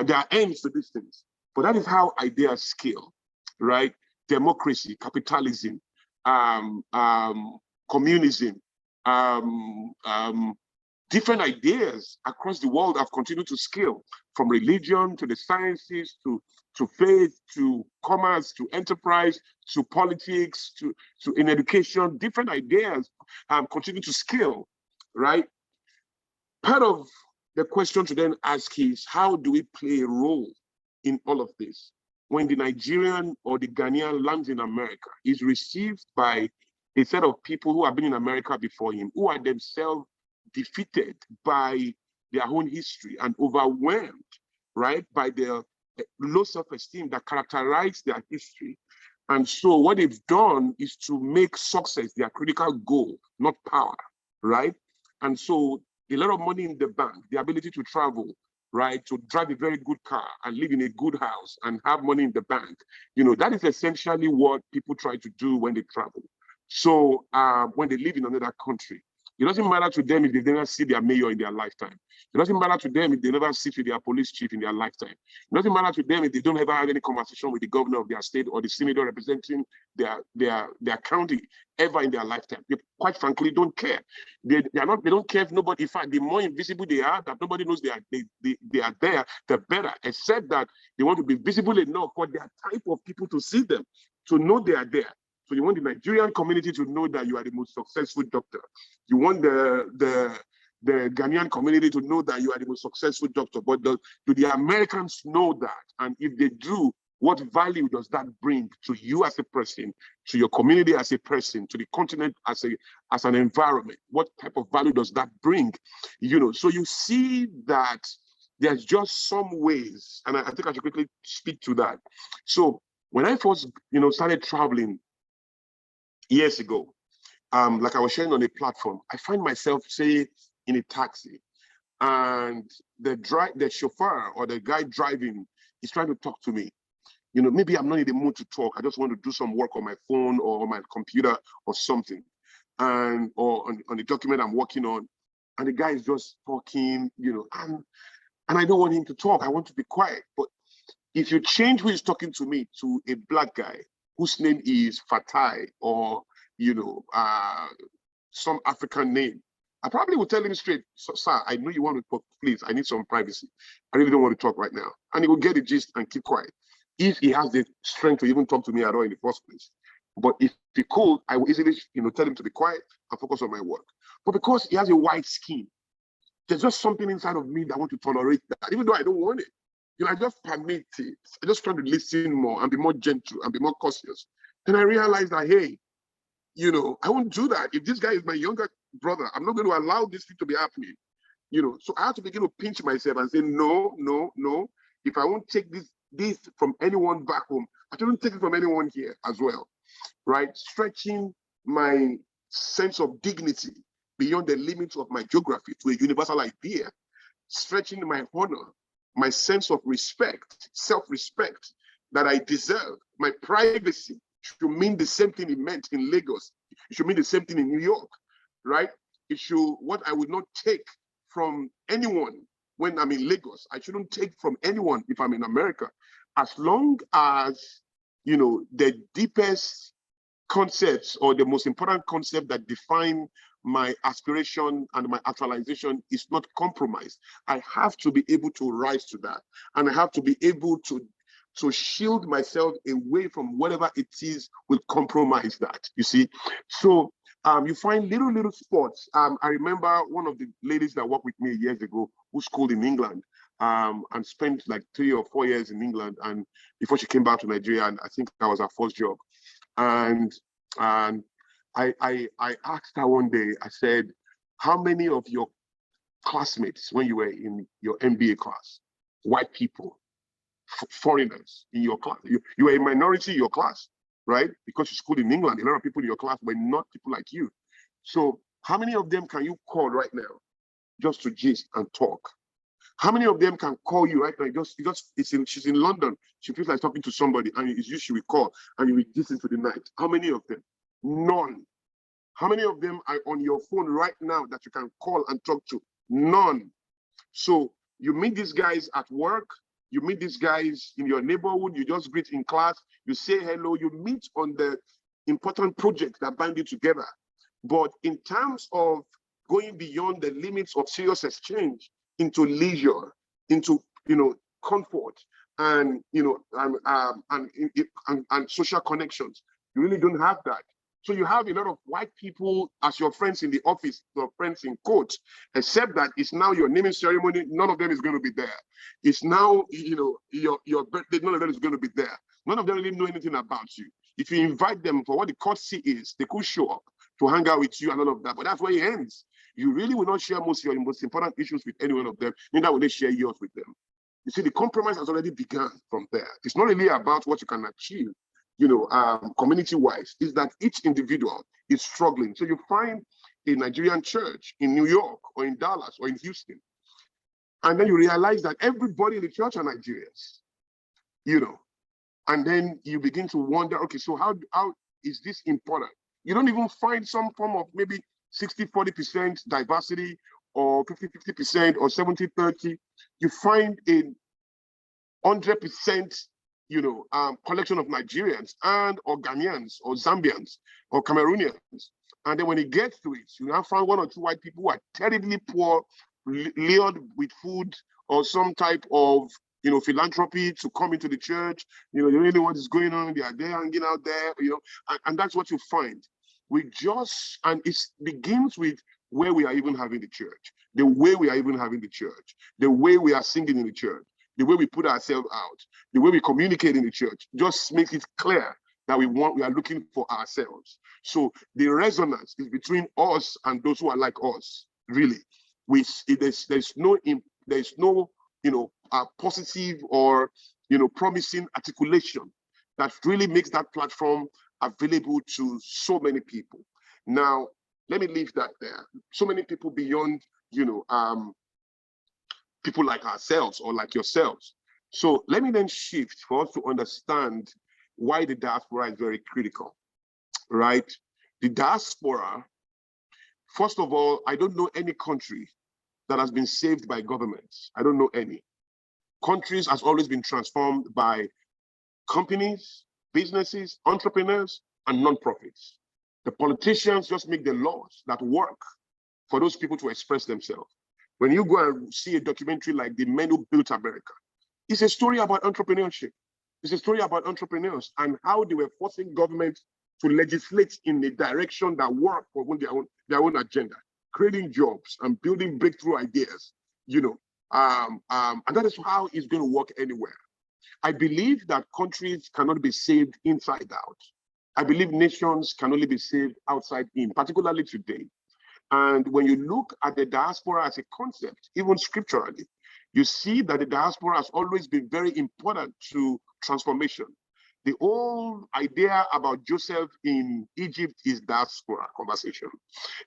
there are ends to these things. But that is how ideas scale, right? Democracy, capitalism, communism, different ideas across the world have continued to scale, from religion to the sciences to faith to commerce to enterprise to politics to in education. Different ideas continue to scale, right? Part of the question to then ask is, how do we play a role in all of this? When the Nigerian or the Ghanaian lands in America, is received by a set of people who have been in America before him, who are themselves defeated by their own history and overwhelmed, right, by their low self-esteem that characterize their history. And so what they've done is to make success their critical goal, not power, right? And so a lot of money in the bank, the ability to travel, right, to drive a very good car and live in a good house and have money in the bank, that is essentially what people try to do when they travel. So when they live in another country, it doesn't matter to them if they never see their mayor in their lifetime. It doesn't matter to them if they never sit with their police chief in their lifetime. It doesn't matter to them if they don't ever have any conversation with the governor of their state or the senator representing their county ever in their lifetime. They quite frankly don't care. They don't care if nobody, in fact, the more invisible they are, that nobody knows they are there, the better, except that they want to be visible enough for their type of people to see them, to know they are there. So you want the Nigerian community to know that you are the most successful doctor. You want the Ghanaian community to know that you are the most successful doctor. But do the Americans know that? And if they do, What value does that bring to you as a person, to your community as a person, to the continent as an environment? What type of value does that bring? So you see that there's just some ways, and I think I should quickly speak to that. So when I first, started traveling years ago, like I was sharing on a platform, I find myself, say, in a taxi, and the chauffeur or the guy driving is trying to talk to me. Maybe I'm not in the mood to talk. I just want to do some work on my phone or on my computer or something, or on the document I'm working on, and the guy is just talking, and I don't want him to talk. I want to be quiet. But if you change who is talking to me to a black guy whose name is Fatai, or some African name, I probably would tell him straight, sir, I know you want to talk, please, I need some privacy. I really don't want to talk right now. And he will get the gist and keep quiet, if he has the strength to even talk to me at all in the first place. But if he could, I will easily, tell him to be quiet and focus on my work. But because he has a white skin, there's just something inside of me that I want to tolerate that, even though I don't want it. I just permit it. I just try to listen more and be more gentle and be more cautious. Then I realized that, hey, I won't do that. If this guy is my younger brother, I'm not going to allow this thing to be happening. So I have to begin to pinch myself and say, no, no, no. If I won't take this from anyone back home, I shouldn't take it from anyone here as well, right? Stretching my sense of dignity beyond the limits of my geography to a universal idea, stretching my honor, my sense of respect, self-respect that I deserve, my privacy should mean the same thing it meant in Lagos. It should mean the same thing in New York, right? It should, what I would not take from anyone when I'm in Lagos, I shouldn't take from anyone if I'm in America. As long as, the deepest concepts or the most important concept that define my aspiration and my actualization is not compromised, I have to be able to rise to that. And I have to be able to shield myself away from whatever it is will compromise that, you see. So you find little spots. I remember one of the ladies that worked with me years ago who schooled in England and spent like 3 or 4 years in England, and before she came back to Nigeria, and I think that was her first job. And I asked her one day, I said, how many of your classmates when you were in your MBA class, white people, foreigners in your class, you were a minority in your class, right? Because you schooled in England, a lot of people in your class were not people like you. So how many of them can you call right now just to gist and talk? How many of them can call you right now? She's in London, she feels like talking to somebody, and it's you she will call and you will listen to the night. How many of them? None. How many of them are on your phone right now that you can call and talk to? None. So you meet these guys at work, you meet these guys in your neighborhood, you just greet in class, you say hello, you meet on the important projects that bind you together. But in terms of going beyond the limits of serious exchange into leisure, into comfort, and and social connections, you really don't have that. So you have a lot of white people as your friends in the office, your friends in court, except that it's now your naming ceremony, none of them is going to be there. It's now, your birthday, none of them is going to be there. None of them really know anything about you. If you invite them for what the courtesy is, they could show up to hang out with you and all of that, but that's where it ends. You really will not share most of your most important issues with any one of them, neither will they share yours with them. You see, the compromise has already begun from there. It's not really about what you can achieve, community-wise, is that each individual is struggling. So you find a Nigerian church in New York or in Dallas or in Houston, and then you realize that everybody in the church are Nigerians, and then you begin to wonder, okay, so how is this important? You don't even find some form of maybe 60-40% diversity or 50-50% or 70-30. You find a 100% collection of Nigerians and or Ghanaians or Zambians or Cameroonians. And then when it gets to it, you now find 1 or 2 white people who are terribly poor, lured with food or some type of philanthropy to come into the church. They really know what is going on. They are there hanging out there, and that's what you find. And it begins with where we are even having the church, the way we are even having the church, the way we are singing in the church, the way we put ourselves out, the way we communicate in the church, just makes it clear that we are looking for ourselves. So the resonance is between us and those who are like us, really. There's no positive or promising articulation that really makes that platform available to so many people. Now, let me leave that there. So many people beyond, people like ourselves or like yourselves. So let me then shift for us to understand why the diaspora is very critical, right? The diaspora, first of all, I don't know any country that has been saved by governments. I don't know any. Countries has always been transformed by companies, businesses, entrepreneurs, and non-profits. The politicians just make the laws that work for those people to express themselves. When you go and see a documentary like The Men Who Built America, it's a story about entrepreneurship. It's a story about entrepreneurs and how they were forcing government to legislate in a direction that worked for their own agenda, creating jobs and building breakthrough ideas, and that is how it's going to work anywhere. I believe that countries cannot be saved inside out. I believe nations can only be saved outside in, particularly today. And when you look at the diaspora as a concept, even scripturally, you see that the diaspora has always been very important to transformation. The whole idea about Joseph in Egypt is diaspora conversation.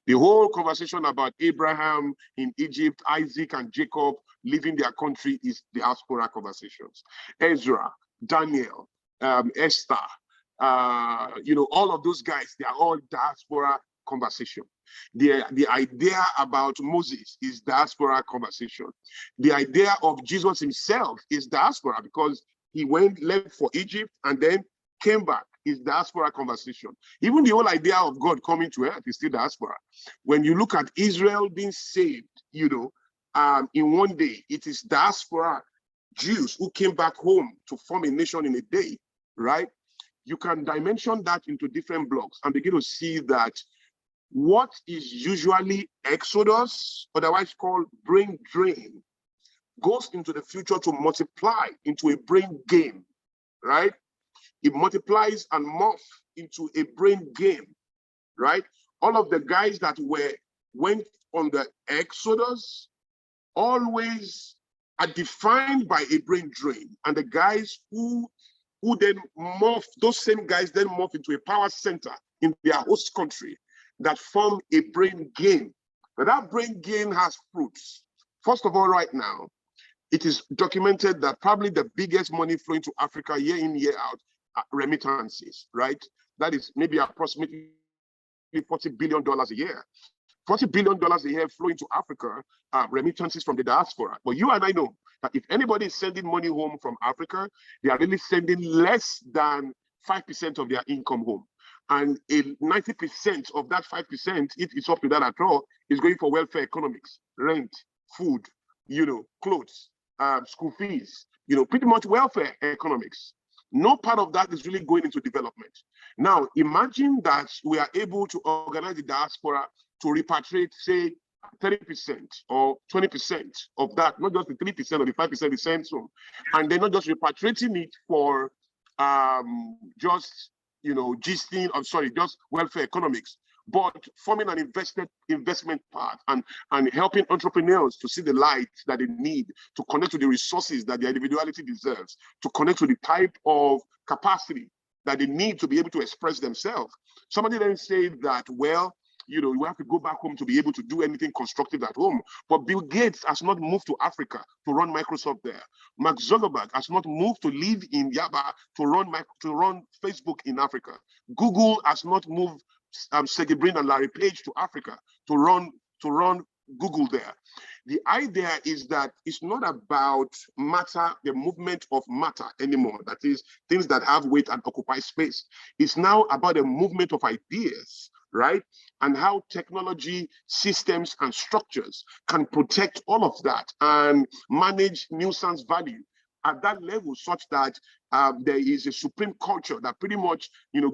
The whole conversation about Abraham in Egypt, Isaac and Jacob leaving their country is diaspora conversations. Ezra, Daniel, Esther, all of those guys, they are all diaspora conversation. The idea about Moses is diaspora conversation. The idea of Jesus himself is diaspora because he left for Egypt and then came back. Is diaspora conversation. Even the whole idea of God coming to earth is still diaspora. When you look at Israel being saved, in one day, it is diaspora Jews who came back home to form a nation in a day, right? You can dimension that into different blocks and begin to see that what is usually exodus, otherwise called brain drain, goes into the future to multiply into a brain gain, right? It multiplies and morphs into a brain game, right? All of the guys that went on the exodus always are defined by a brain drain. And the guys who then morph, those same guys then morph into a power center in their host country that form a brain gain. Now that brain gain has fruits. First of all, right now, it is documented that probably the biggest money flowing to Africa year in, year out are remittances, right? That is maybe approximately $40 billion a year. $40 billion a year flowing to Africa, remittances from the diaspora. But you and I know that if anybody is sending money home from Africa, they are really sending less than 5% of their income home. And 90% of that 5%, if it's up to that at all, is going for welfare economics, rent, food, clothes, school fees, pretty much welfare economics. No part of that is really going into development. Now, imagine that we are able to organize the diaspora to repatriate, say, 30% or 20% of that, not just the 3% or the 5% is sent home, and they're not just repatriating it for just welfare economics, but forming an investment path and helping entrepreneurs to see the light that they need to connect to the resources that their individuality deserves, to connect to the type of capacity that they need to be able to express themselves. Somebody then said that, well, you have to go back home to be able to do anything constructive at home. But Bill Gates has not moved to Africa to run Microsoft there. Mark Zuckerberg has not moved to live in Yaba to run Facebook in Africa. Google has not moved Sergey Brin and Larry Page to Africa to run Google there. The idea is that it's not about matter, the movement of matter anymore. That is, things that have weight and occupy space. It's now about the movement of ideas, right? And how technology, systems, and structures can protect all of that and manage nuisance value at that level such that there is a supreme culture that pretty much,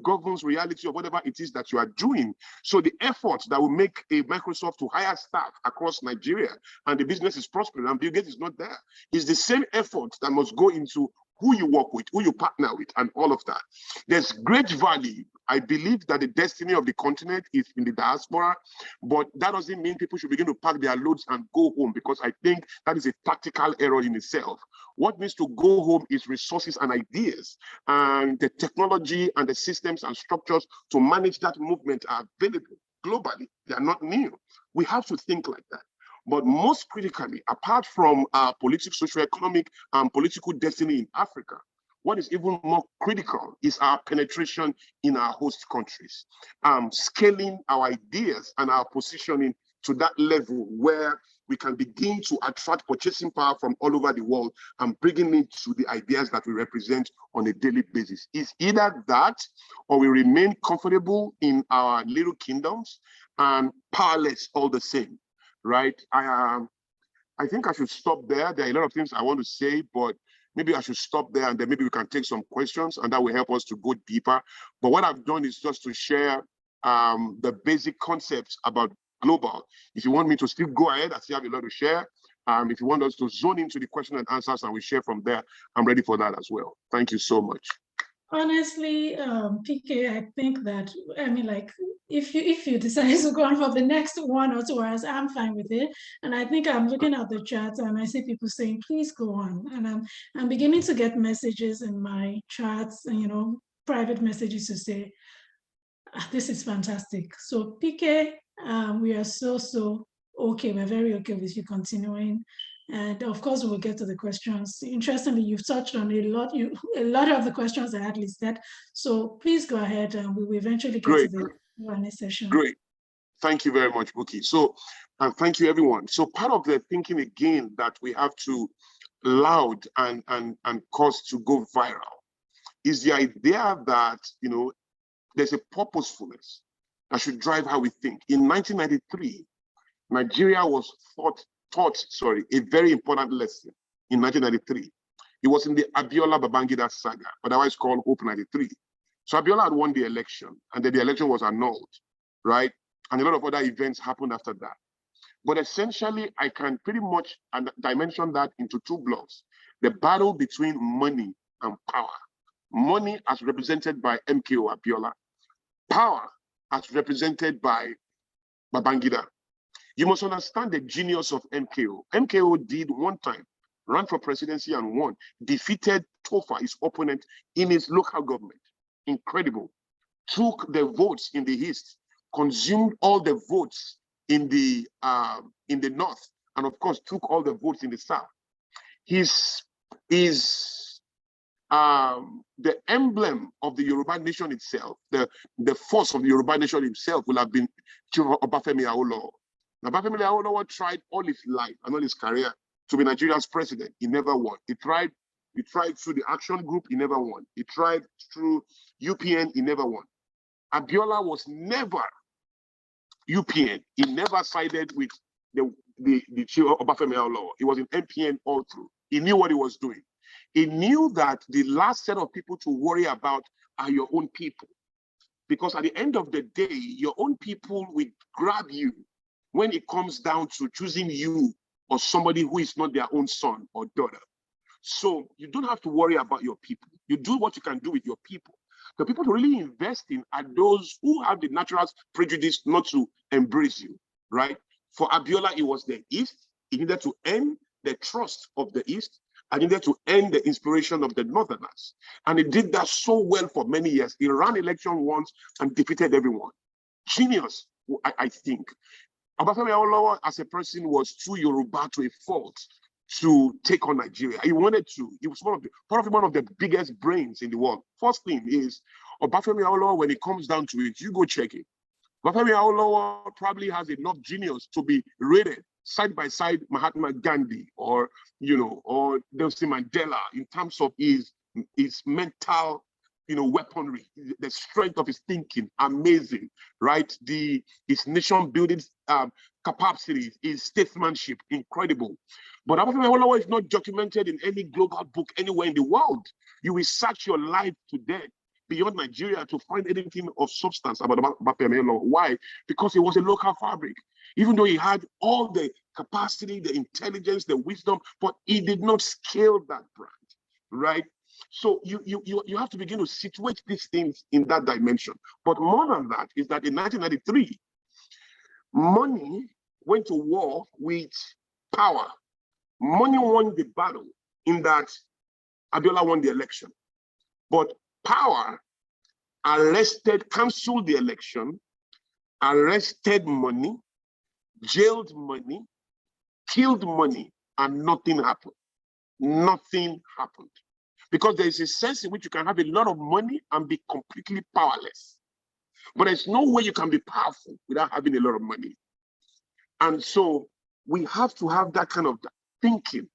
governs reality of whatever it is that you are doing. So the efforts that will make a Microsoft to hire staff across Nigeria and the business is prospering and Bill Gates is not there, is the same effort that must go into who you work with, who you partner with, and all of that. There's great value. I believe that the destiny of the continent is in the diaspora, but that doesn't mean people should begin to pack their loads and go home, because I think that is a tactical error in itself. What needs to go home is resources and ideas, and the technology and the systems and structures to manage that movement are available globally. They are not new. We have to think like that. But most critically, apart from our political, socio-economic, and political destiny in Africa, what is even more critical is our penetration in our host countries, scaling our ideas and our positioning to that level where we can begin to attract purchasing power from all over the world and bringing it to the ideas that we represent on a daily basis. It's either that or we remain comfortable in our little kingdoms and powerless all the same. Right? I think I should stop there. There are a lot of things I want to say, but maybe I should stop there and then maybe we can take some questions and that will help us to go deeper. But what I've done is just to share the basic concepts about global. If you want me to still go ahead, I still have a lot to share. If you want us to zone into the question and answers and we share from there, I'm ready for that as well. Thank you so much. Honestly, PK, I think that, if you decide to go on for the next 1 or 2 hours, I'm fine with it. And I think I'm looking at the chat and I see people saying, please go on. And I'm beginning to get messages in my chats and, private messages to say, this is fantastic. So PK, we are so okay. We're very okay with you continuing. And of course, we'll get to the questions. Interestingly, you've touched on a lot of the questions I had listed. So please go ahead and we will eventually get to the Q&A session. Great. Thank you very much, Buki. So, and thank you, everyone. So part of the thinking again that we have to loud and cause to go viral is the idea that, there's a purposefulness that should drive how we think. In 1993, Nigeria was taught a very important lesson in 1993. It was in the Abiola Babangida saga, otherwise called Hope 93. So Abiola had won the election, and then the election was annulled, right? And a lot of other events happened after that. But essentially, I can pretty much dimension that into 2 blocks. The battle between money and power. Money as represented by MKO Abiola. Power as represented by Babangida. You must understand the genius of MKO. MKO did one time, ran for presidency and won, defeated Tofa, his opponent, in his local government. Incredible. Took the votes in the East, consumed all the votes in the North, and of course, took all the votes in the South. The emblem of the Yoruba nation itself, the force of the Yoruba nation itself will have been Obafemi Awolowo. Now, Obafemi Awolowo tried all his life and all his career to be Nigeria's president. He never won. He tried through the Action Group. He never won. He tried through UPN. He never won. Abiola was never UPN. He never sided with the Obafemi Awolowo. He was in MPN all through. He knew what he was doing. He knew that the last set of people to worry about are your own people. Because at the end of the day, your own people will grab you when it comes down to choosing you or somebody who is not their own son or daughter. So you don't have to worry about your people. You do what you can do with your people. The people to really invest in are those who have the natural prejudice not to embrace you, right? For Abiola, it was the East. He needed to earn the trust of the East. I needed to end the inspiration of the Northerners. And he did that so well for many years. He ran election once and defeated everyone. Genius, I think. Obafemi Awolowo as a person was too Yoruba to a fault to take on Nigeria. He wanted to. He was one of the biggest brains in the world. First thing is, Obafemi Awolowo, when it comes down to it, you go check it. Obafemi Awolowo probably has enough genius to be rated side by side Mahatma Gandhi or Nelson Mandela in terms of his mental weaponry, the strength of his thinking, amazing, right? His nation building capacities, his statesmanship, incredible. But Obafemi Awolowo is not documented in any global book anywhere in the world. You will search your life today beyond Nigeria to find anything of substance about Obafemi Awolowo. Why? Because he was a local fabric. Even though he had all the capacity, the intelligence, the wisdom, but he did not scale that brand, right? So you have to begin to situate these things in that dimension. But more than that is that in 1993, money went to war with power. Money won the battle in that Abiola won the election. But power cancelled the election, arrested money, jailed money, killed money, and nothing happened. Nothing happened. Because there is a sense in which you can have a lot of money and be completely powerless. But there's no way you can be powerful without having a lot of money. And so we have to have that kind of thinking.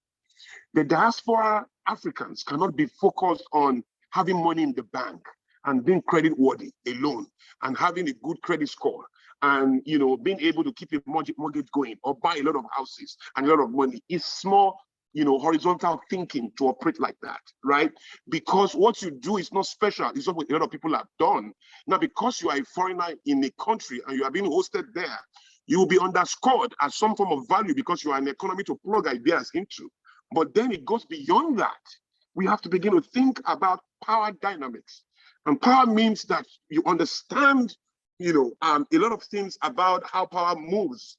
The diaspora Africans cannot be focused on having money in the bank and being credit worthy alone and having a good credit score and being able to keep a mortgage going or buy a lot of houses and a lot of money. It's more horizontal thinking to operate like that, right? Because what you do is not special. It's not what a lot of people have done. Now, because you are a foreigner in a country and you are being hosted there, you will be underscored as some form of value because you are an economy to plug ideas into. But then it goes beyond that. We have to begin to think about power dynamics. And power means that you understand, a lot of things about how power moves.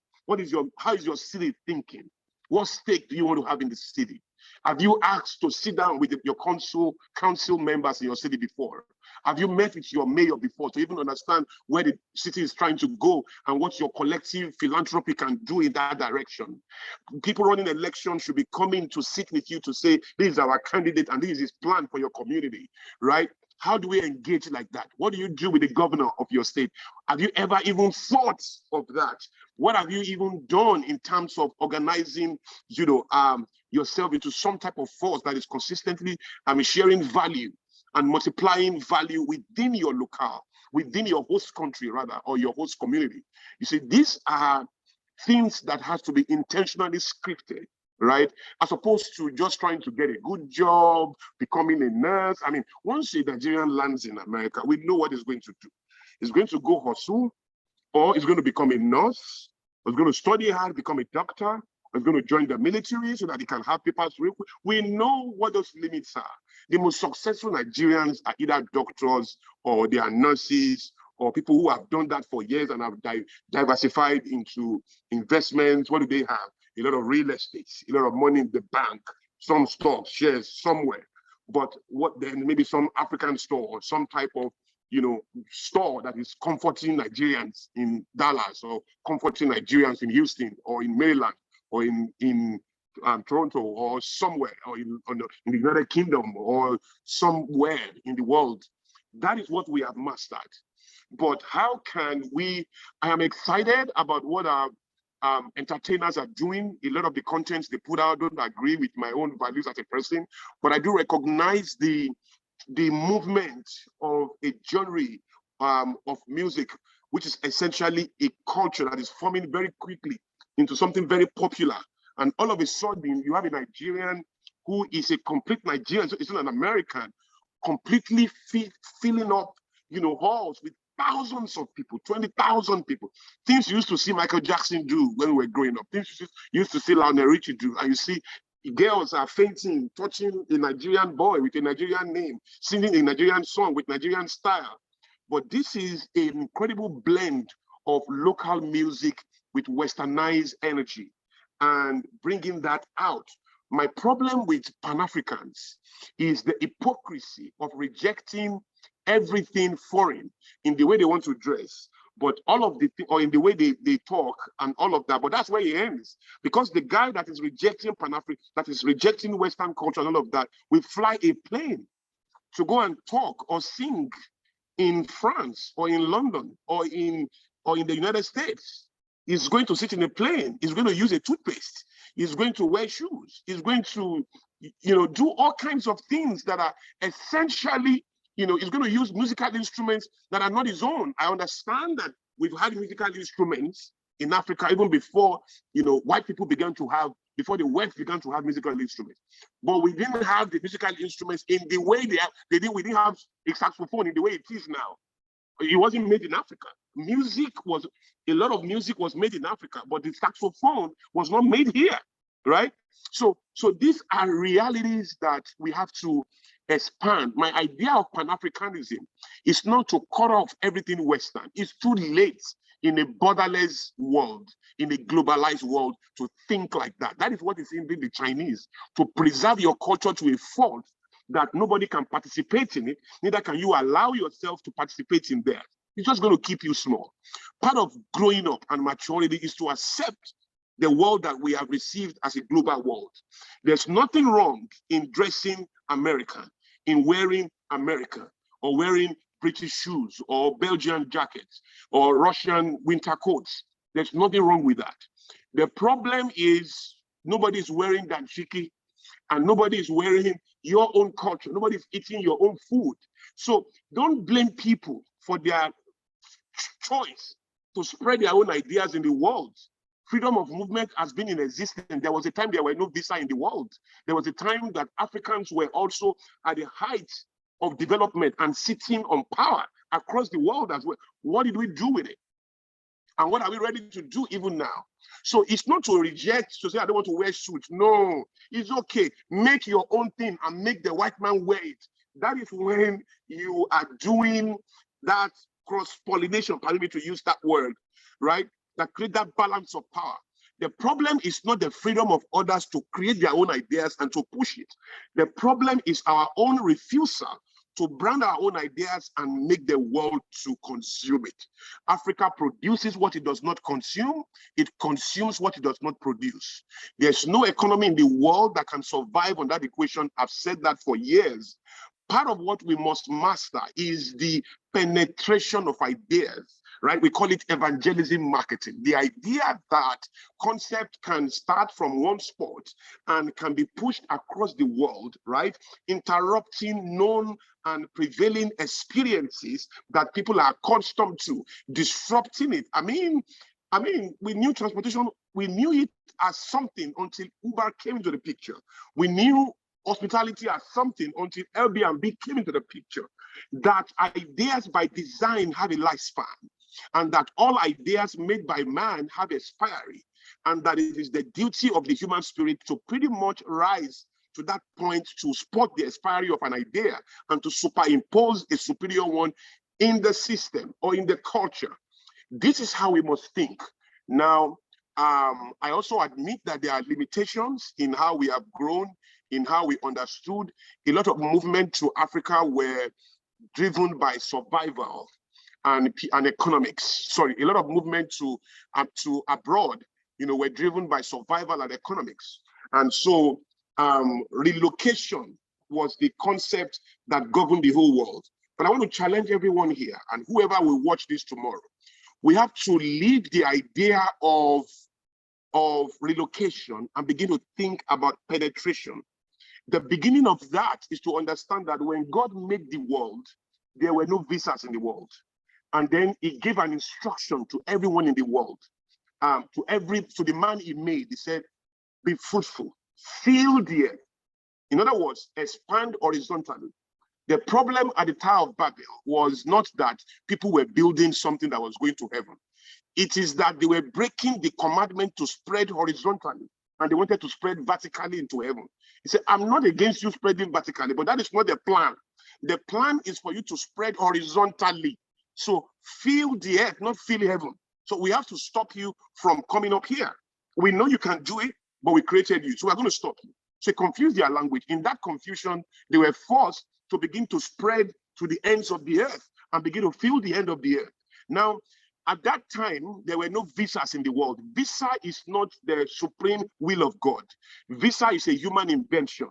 How is your city thinking? What stake do you want to have in the city? Have you asked to sit down with your council members in your city before? Have you met with your mayor before to even understand where the city is trying to go and what your collective philanthropy can do in that direction? People running elections should be coming to sit with you to say, this is our candidate and this is his plan for your community, right? How do we engage like that? What do you do with the governor of your state? Have you ever even thought of that? What have you even done in terms of organizing, yourself into some type of force that is consistently sharing value and multiplying value within your locale, within your host country rather, or your host community? You see, these are things that has to be intentionally scripted, right? As opposed to just trying to get a good job, becoming a nurse. I mean, once a Nigerian lands in America, we know what he's going to do. He's going to go hustle, or he's going to become a nurse, or he's going to study hard, become a doctor, or he's going to join the military so that he can have papers. We know what those limits are. The most successful Nigerians are either doctors or they are nurses or people who have done that for years and have diversified into investments. What do they have? A lot of real estate, a lot of money in the bank, some stocks, shares somewhere. But what then? Maybe some African store or some type of store that is comforting Nigerians in Dallas or comforting Nigerians in Houston or in Maryland or in Toronto or somewhere or in the United Kingdom or somewhere in the world. That is what we have mastered. But how can we? I am excited about what our entertainers are doing. A lot of the contents they put out don't agree with my own values as a person, but I do recognize the movement of a genre of music, which is essentially a culture that is forming very quickly into something very popular. And all of a sudden, you have a Nigerian who is a complete Nigerian, so it's not an American, completely filling up, halls with thousands of people, 20,000 people. Things you used to see Michael Jackson do when we were growing up. Things you used to see Lionel Richie do. And you see girls are fainting, touching a Nigerian boy with a Nigerian name, singing a Nigerian song with Nigerian style. But this is an incredible blend of local music with westernized energy and bringing that out. My problem with Pan-Africans is the hypocrisy of rejecting everything foreign in the way they want to dress, but all of the or in the way they talk and all of that. But that's where it ends, because the guy that is rejecting Pan-African, that is rejecting Western culture and all of that, will fly a plane to go and talk or sing in France or in London or in the United States. He's going to sit in a plane. He's going to use a toothpaste. He's going to wear shoes. He's going to, do all kinds of things that are essentially, He's going to use musical instruments that are not his own. I understand that we've had musical instruments in Africa even before, white people began to have, before the West began to have musical instruments. But we didn't have the musical instruments in the way they did. We didn't have a saxophone in the way it is now. It wasn't made in Africa. A lot of music was made in Africa, but the saxophone was not made here, right? So these are realities that we have to expand. My idea of Pan-Africanism is not to cut off everything Western. It's too late in a borderless world, in a globalized world, to think like that. That is what is in the Chinese, to preserve your culture to a fault that nobody can participate in it, neither can you allow yourself to participate in there. It's just going to keep you small. Part of growing up and maturity is to accept the world that we have received as a global world. There's nothing wrong in dressing American, in wearing American, or wearing British shoes, or Belgian jackets, or Russian winter coats. There's nothing wrong with that. The problem is nobody's wearing dashiki, and nobody is wearing your own culture. Nobody's eating your own food. So don't blame people for their choice to spread their own ideas in the world. Freedom of movement has been in existence. There was a time there were no visa in the world. There was a time that Africans were also at the height of development and sitting on power across the world as well. What did we do with it? And what are we ready to do even now? So it's not to reject, to say, I don't want to wear suits. No, it's okay. Make your own thing and make the white man wear it. That is when you are doing that cross-pollination, permit me to use that word, right? That create that balance of power. The problem is not the freedom of others to create their own ideas and to push it. The problem is our own refusal to brand our own ideas and make the world to consume it. Africa produces what it does not consume. It consumes what it does not produce. There's no economy in the world that can survive on that equation. I've said that for years. Part of what we must master is the penetration of ideas, right? We call it evangelism marketing. The idea that concept can start from one spot and can be pushed across the world, right? Interrupting known and prevailing experiences that people are accustomed to, disrupting it. I mean, we knew transportation, we knew it as something until Uber came into the picture. We knew hospitality as something until Airbnb came into the picture. That ideas by design have a lifespan, and that all ideas made by man have expiry, and that it is the duty of the human spirit to pretty much rise to that point to spot the expiry of an idea and to superimpose a superior one in the system or in the culture. This is how we must think. Now, I also admit that there are limitations in how we have grown, in how we understood. A lot of movement to Africa were driven by survival and economics. Sorry, a lot of movement to abroad, were driven by survival and economics. And so relocation was the concept that governed the whole world. But I want to challenge everyone here, and whoever will watch this tomorrow, we have to leave the idea of relocation and begin to think about penetration. The beginning of that is to understand that when God made the world, there were no visas in the world. And then he gave an instruction to everyone in the world, to the man he made. He said, be fruitful, fill the earth. In other words, expand horizontally. The problem at the Tower of Babel was not that people were building something that was going to heaven. It is that they were breaking the commandment to spread horizontally, and they wanted to spread vertically into heaven. He said, I'm not against you spreading vertically, but that is not the plan. The plan is for you to spread horizontally. So fill the earth, not fill heaven. So we have to stop you from coming up here. We know you can do it, but we created you. So we're going to stop you. So confuse their language. In that confusion, they were forced to begin to spread to the ends of the earth and begin to fill the end of the earth. Now, at that time, there were no visas in the world. Visa is not the supreme will of God. Visa is a human invention.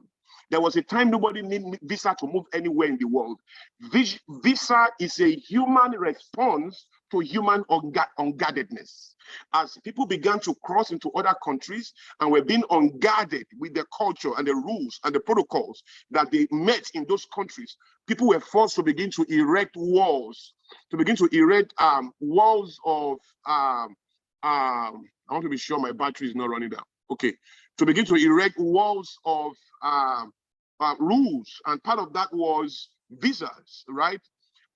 There was a time nobody needed visa to move anywhere in the world. Visa is a human response to human unguardedness. As people began to cross into other countries and were being unguarded with the culture and the rules and the protocols that they met in those countries, people were forced to begin to erect walls, walls of, I want to be sure my battery is not running down. Okay, to begin to erect walls of rules, and part of that was visas, right?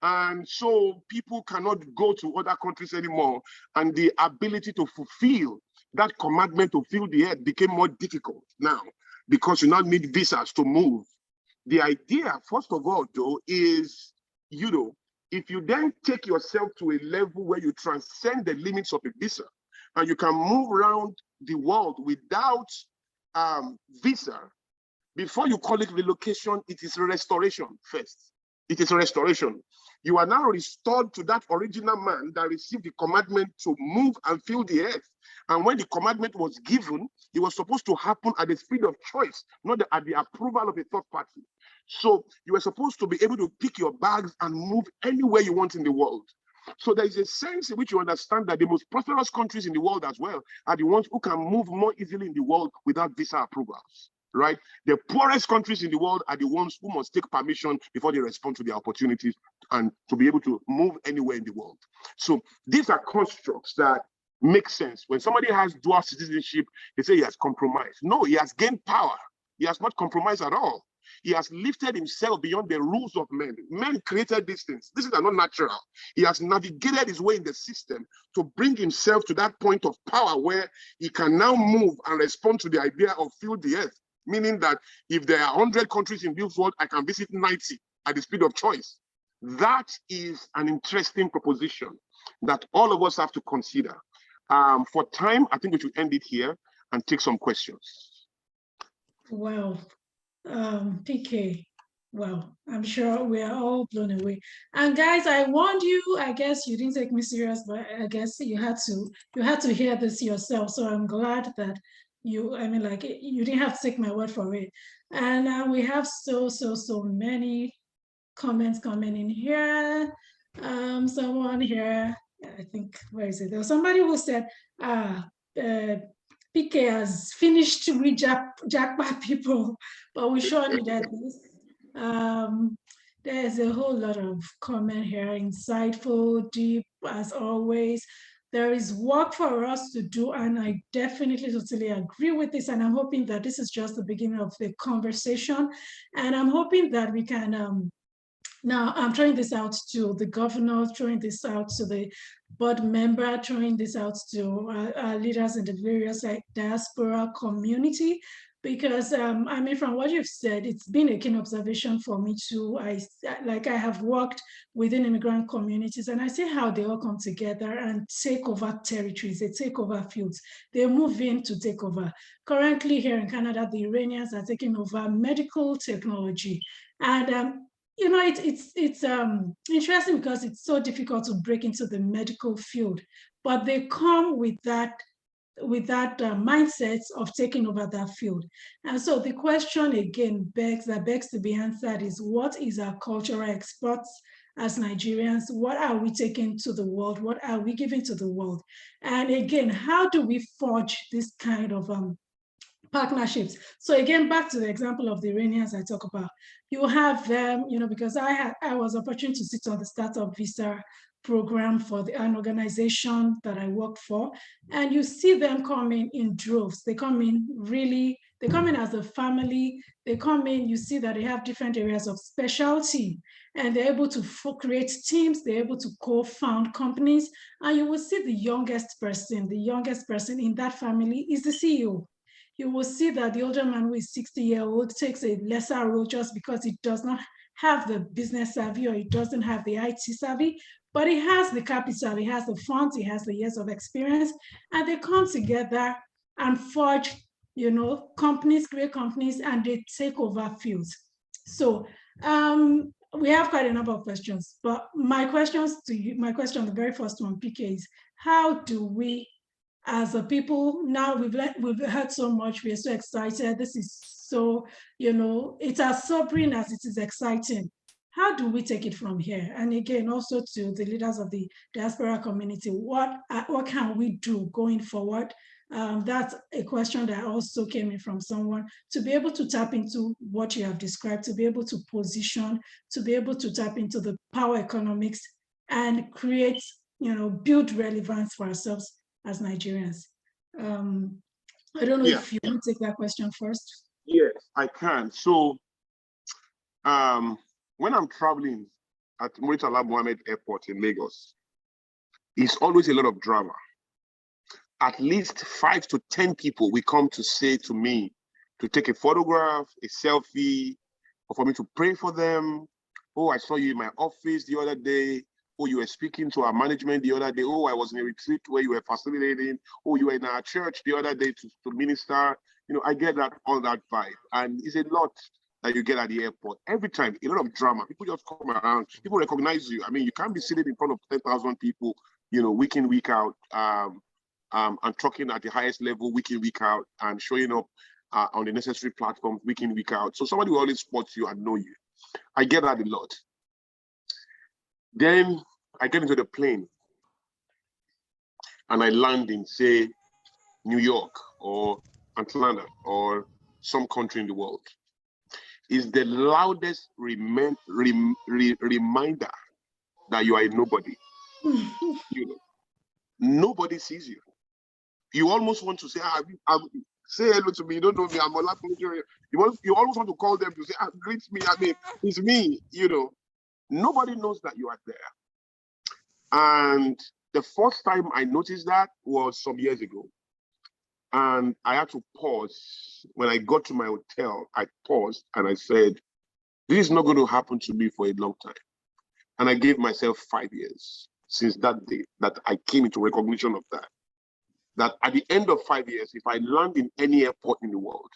And so people cannot go to other countries anymore, and the ability to fulfill that commandment to fill the earth became more difficult now, because you now need visas to move. The idea, first of all, though, is, you know, if you then take yourself to a level where you transcend the limits of a visa, and you can move around the world without visa, before you call it relocation, it is restoration first. It is restoration. You are now restored to that original man that received the commandment to move and fill the earth. And when the commandment was given, it was supposed to happen at the speed of choice, not at the approval of a third party. So you were supposed to be able to pick your bags and move anywhere you want in the world. So there is a sense in which you understand that the most prosperous countries in the world as well are the ones who can move more easily in the world without visa approvals, right? The poorest countries in the world are the ones who must take permission before they respond to the opportunities and to be able to move anywhere in the world. So these are constructs that make sense. When somebody has dual citizenship, they say he has compromised. No, he has gained power. He has not compromised at all. He has lifted himself beyond the rules of men. Men created these things. These are not natural. He has navigated his way in the system to bring himself to that point of power where he can now move and respond to the idea of fill the earth. Meaning that if there are 100 countries in this world, I can visit 90 at the speed of choice. That is an interesting proposition that all of us have to consider. For time, I think we should end it here and take some questions. Wow. PK, well, I'm sure we are all blown away. And guys, I warned you. I guess you didn't take me serious, but I guess you had to hear this yourself. So I'm glad that you didn't have to take my word for it. And we have so many comments coming in here. Someone here, I think, where is it? There was somebody who said, PK has finished with jackpot people, but we surely did this. There's a whole lot of comment here, insightful, deep, as always. There is work for us to do, and I definitely totally agree with this, and I'm hoping that this is just the beginning of the conversation, and I'm hoping that we can now, I'm throwing this out to the governor, throwing this out to the board member, throwing this out to our leaders in the various diaspora community, because I mean, from what you've said, it's been a keen observation for me too. I have worked within immigrant communities, and I see how they all come together and take over territories, they take over fields, they move in to take over. Currently here in Canada, the Iranians are taking over medical technology. And you know, it's interesting because it's so difficult to break into the medical field, but they come with that mindset of taking over that field. And so the question again begs to be answered is, what is our cultural exports as Nigerians? What are we taking to the world? What are we giving to the world? And again, how do we forge this kind of partnerships? So again, back to the example of the Iranians I talk about, you have them, you know, because I was opportune to sit on the startup visa program for an organization that I work for, and you see them coming in droves. They come in as a family. They come in, you see that they have different areas of specialty, and they're able to create teams, they're able to co-found companies, and you will see the youngest person in that family is the CEO. You will see that the older man who is 60-year-old takes a lesser role just because he does not have the business savvy or he doesn't have the IT savvy, but he has the capital, he has the funds, he has the years of experience, and they come together and forge, you know, companies, great companies, and they take over fields. So we have quite a number of questions, but my question, the very first one, PK, is how do we, as a people, now we've heard so much, we're so excited, this is So, you know, it's as sobering as it is exciting. How do we take it from here? And again, also to the leaders of the diaspora community, what can we do going forward? That's a question that also came in from someone, to be able to tap into what you have described, to be able to position, to be able to tap into the power economics and create, you know, build relevance for ourselves as Nigerians. I don't know if you want to take that question first. Yes, I can. So when I'm traveling at Murtala Mohammed Airport in Lagos, it's always a lot of drama. At least 5 to 10 people will come to say to me to take a photograph, a selfie, or for me to pray for them. Oh, I saw you in my office the other day. Oh, you were speaking to our management the other day. Oh, I was in a retreat where you were facilitating. Oh, you were in our church the other day to minister. You know, I get that, all that vibe. And it's a lot that you get at the airport. Every time, a lot of drama. People just come around. People recognize you. I mean, you can't be sitting in front of 10,000 people, you know, week in, week out, and talking at the highest level week in, week out, and showing up on the necessary platforms week in, week out. So somebody will always spot you and know you. I get that a lot. Then I get into the plane and I land in, say, New York or Atlanta or some country in the world. Is the loudest reminder that you are a nobody. You know, nobody sees you. You almost want to say, say hello to me. You don't know me. I'm OlaKunle. You almost want to call them to say, greet me. I mean, it's me. You know, nobody knows that you are there. And the first time I noticed that was some years ago. And I had to pause. When I got to my hotel, I paused and I said, this is not going to happen to me for a long time. And I gave myself 5 years since that day that I came into recognition of that. That at the end of 5 years, if I land in any airport in the world,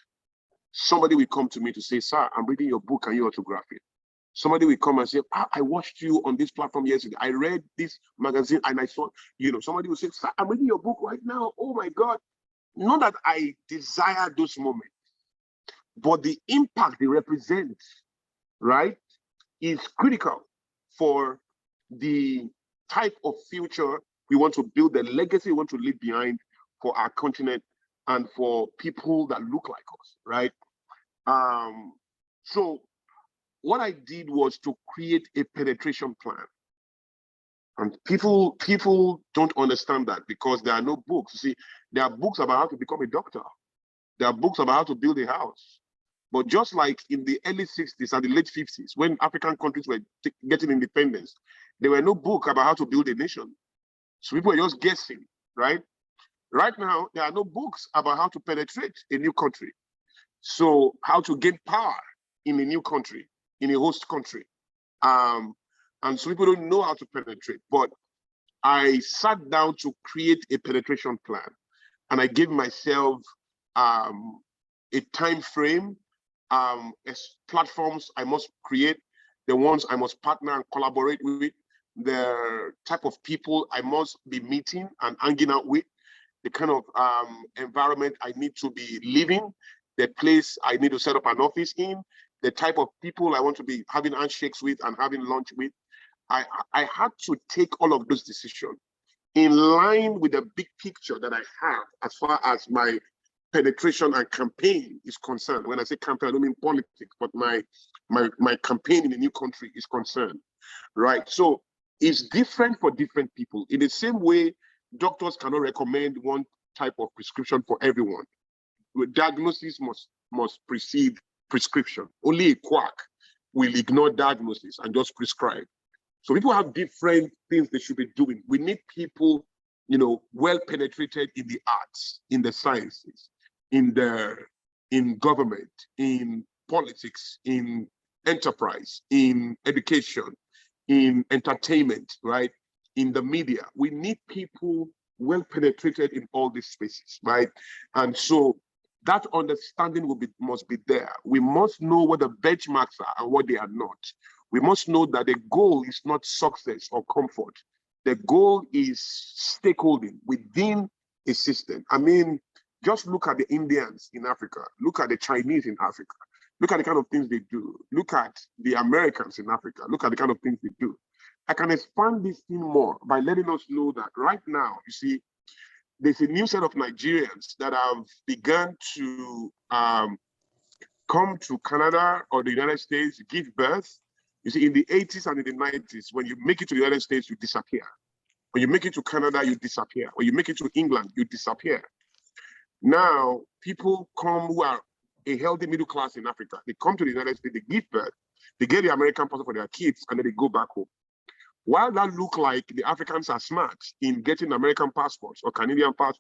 somebody will come to me to say, sir, I'm reading your book, can you autograph it? Somebody will come and say, I watched you on this platform yesterday. I read this magazine and I saw, you know, somebody will say, sir, I'm reading your book right now. Oh my God. Not that I desire those moments, but the impact they represent, right, is critical for the type of future we want to build, the legacy we want to leave behind for our continent and for people that look like us, right? So what I did was to create a penetration plan. And people don't understand that because there are no books. You see, there are books about how to become a doctor. There are books about how to build a house. But just like in the early 60s and the late 50s, when African countries were getting independence, there were no book about how to build a nation. So people were just guessing, right? Right now, there are no books about how to penetrate a new country. So how to gain power in a new country, in a host country. And so people don't know how to penetrate. But I sat down to create a penetration plan. And I gave myself a time frame, as platforms I must create, the ones I must partner and collaborate with, the type of people I must be meeting and hanging out with, the kind of environment I need to be living, the place I need to set up an office in, the type of people I want to be having handshakes with and having lunch with. I had to take all of those decisions in line with the big picture that I have as far as my penetration and campaign is concerned. When I say campaign, I don't mean politics, but my campaign in a new country is concerned, right? So it's different for different people. In the same way, doctors cannot recommend one type of prescription for everyone. Diagnosis must precede prescription. Only a quack will ignore diagnosis and just prescribe. So people have different things they should be doing. We need people, you know, well penetrated in the arts, in the sciences, in government, in politics, in enterprise, in education, in entertainment, right? In the media. We need people well penetrated in all these spaces, right? And so that understanding must be there. We must know what the benchmarks are and what they are not. We must know that the goal is not success or comfort. The goal is stakeholding within a system. I mean, Just look at the Indians in Africa. Look at the Chinese in Africa. Look at the kind of things they do. Look at the Americans in Africa. Look at the kind of things they do. I can expand this thing more by letting us know that right now, you see, there's a new set of Nigerians that have begun to come to Canada or the United States, give birth. You see, in the 80s and in the 90s, when you make it to the United States, you disappear. When you make it to Canada, you disappear. When you make it to England, you disappear. Now, people come who are a healthy middle class in Africa. They come to the United States, they give birth, they get the American passport for their kids, and then they go back home. While that look like the Africans are smart in getting American passports or Canadian passports,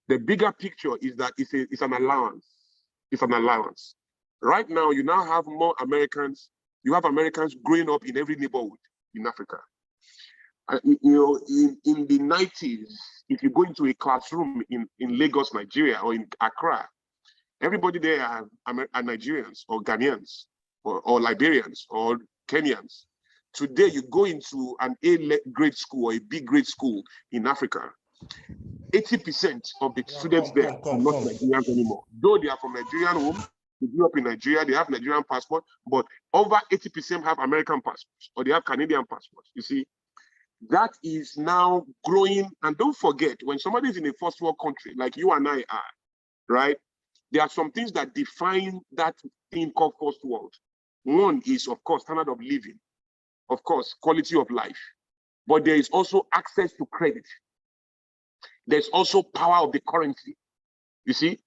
the bigger picture is that it's an allowance. It's an allowance. Right now, you now have more Americans. You have Americans growing up in every neighborhood in Africa. You know, in the 90s, if you go into a classroom in Lagos, Nigeria, or in Accra, everybody there are Nigerians or Ghanaians or Liberians or Kenyans. Today, you go into an A grade school or a B grade school in Africa, 80% of the students there are not Nigerians anymore. Though they are from Nigerian home, they grew up in Nigeria, they have Nigerian passport, but over 80% have American passports or they have Canadian passports. You see, that is now growing. And don't forget, when somebody is in a first world country, like you and I are, right? There are some things that define that thing called first world. One is, of course, standard of living. Of course, quality of life, but there is also access to credit. There's also power of the currency. You see,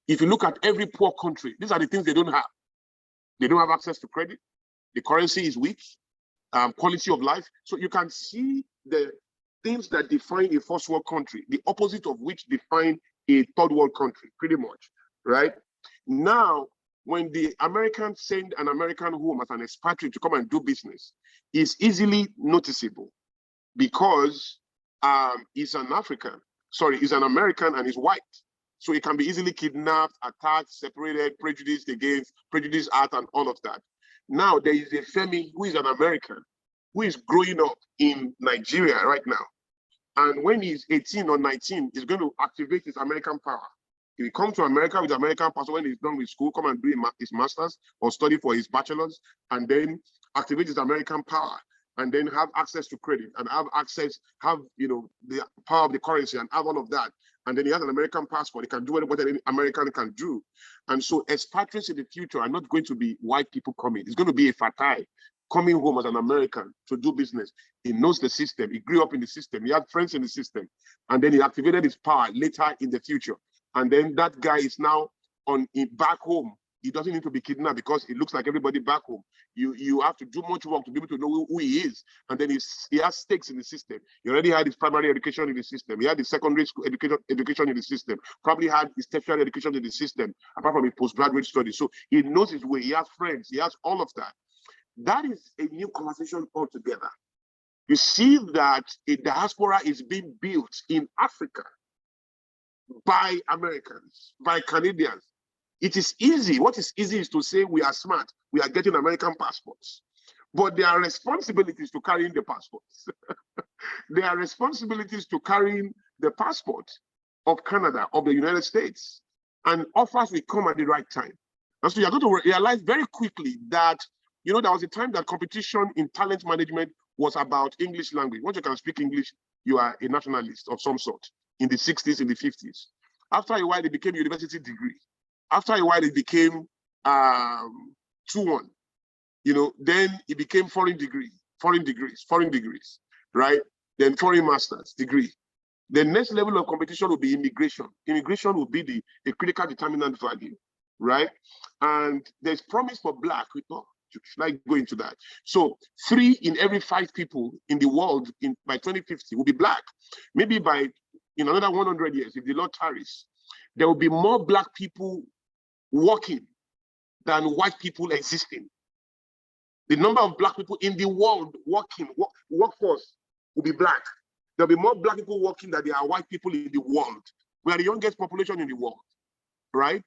if you look at every poor country, these are the things they don't have. They don't have access to credit. The currency is weak, quality of life. So you can see the things that define a first world country, the opposite of which define a third world country, pretty much, right? Now, when the Americans send an American home as an expatriate to come and do business, is easily noticeable because he's an African, sorry, he's an American and he's white. So he can be easily kidnapped, attacked, separated, prejudiced against, prejudiced at, and all of that. Now there is a Femi who is an American, who is growing up in Nigeria right now. And when he's 18 or 19, he's going to activate his American power. He will come to America with American passport when he's done with school, come and do his master's or study for his bachelor's, and then activate his American power, and then have access to credit and have access, have, you know, the power of the currency and have all of that. And then he has an American passport. He can do what any American can do. And so expatriates in the future are not going to be white people coming. It's going to be a Fatai coming home as an American to do business. He knows the system. He grew up in the system. He had friends in the system. And then he activated his power later in the future. And then that guy is now back home. He doesn't need to be kidnapped because it looks like everybody back home. You have to do much work to be able to know who he is. And then he has stakes in the system. He already had his primary education in the system. He had his secondary school education in the system. Probably had his tertiary education in the system, apart from his postgraduate studies. So he knows his way. He has friends. He has all of that. That is a new conversation altogether. You see that a diaspora is being built in Africa by Americans, by Canadians. It is easy. What is easy is to say we are smart. We are getting American passports. But there are responsibilities to carrying the passports. There are responsibilities to carrying the passport of Canada, of the United States. And offers will come at the right time. And so you're going to realize very quickly that, you know, there was a time that competition in talent management was about English language. Once you can speak English, you are a nationalist of some sort. In the 60s, in the 50s. After a while, it became university degree. After a while, it became 2-1. You know, then it became foreign degrees, right? Then foreign master's degree. The next level of competition will be immigration. Immigration will be a critical determinant value, right? And there's promise for Black people. Should I go into that? So 3 in every 5 people in the world by 2050 will be Black. Maybe in another 100 years, if the Lord tarries, there will be more Black people working than white people existing. The number of Black people in the world working, workforce will be Black. There'll be more Black people working than there are white people in the world. We are the youngest population in the world, right?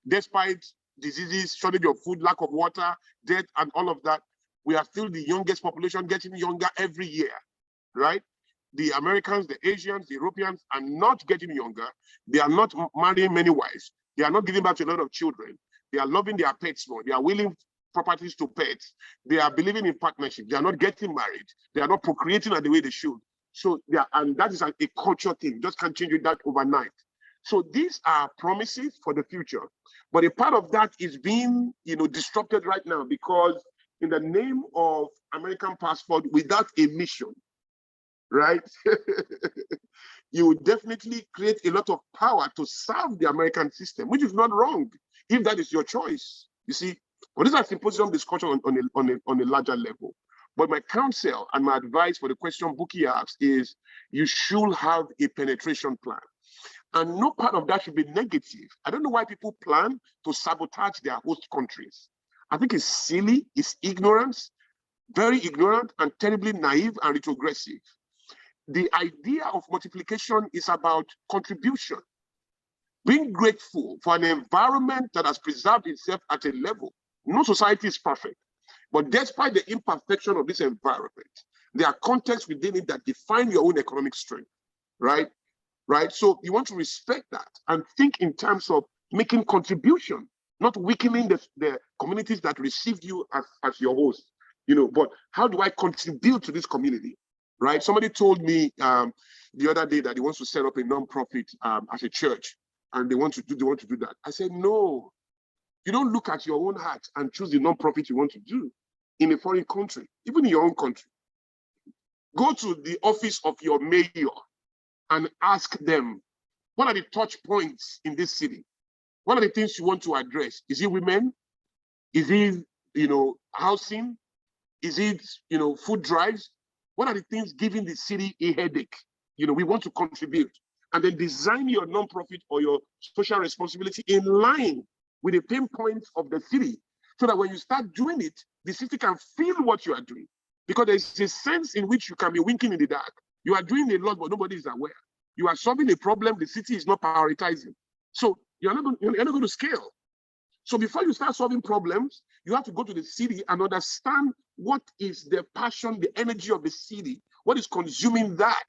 Despite diseases, shortage of food, lack of water, death, and all of that, we are still the youngest population, getting younger every year, right? the Americans, the Asians, the Europeans are not getting younger. They are not marrying many wives. They are not giving back to a lot of children. They are loving their pets more. They are willing properties to pets. They are believing in partnership. They are not getting married. They are not procreating at the way they should. So and that is a culture thing. You just can't change that overnight. So these are promises for the future. But a part of that is being, disrupted right now because in the name of American passport without a mission, right? You would definitely create a lot of power to serve the American system, which is not wrong if that is your choice. You see, well, this is a symposium discussion on a larger level. But my counsel and my advice for the question Buki asks is you should have a penetration plan. And no part of that should be negative. I don't know why people plan to sabotage their host countries. I think it's silly, it's ignorance, very ignorant and terribly naive and retrogressive. The idea of multiplication is about contribution. Being grateful for an environment that has preserved itself at a level. No society is perfect, but despite the imperfection of this environment, there are contexts within it that define your own economic strength, right? So you want to respect that and think in terms of making contribution, not weakening the communities that received you as your host, but how do I contribute to this community, right? Somebody told me the other day that he wants to set up a nonprofit as a church and they want to do that. I said, no, you don't look at your own heart and choose the nonprofit you want to do in a foreign country, even in your own country. Go to the office of your mayor and ask them, what are the touch points in this city? What are the things you want to address? Is it women? Is it, housing? Is it, food drives? What are the things giving the city a headache? We want to contribute. And then design your nonprofit or your social responsibility in line with the pain points of the city, so that when you start doing it, the city can feel what you are doing. Because there's a sense in which you can be winking in the dark. You are doing a lot, but nobody is aware. You are solving a problem the city is not prioritizing. So you're not going to scale. So before you start solving problems, you have to go to the city and understand what is the passion, the energy of the city, what is consuming that.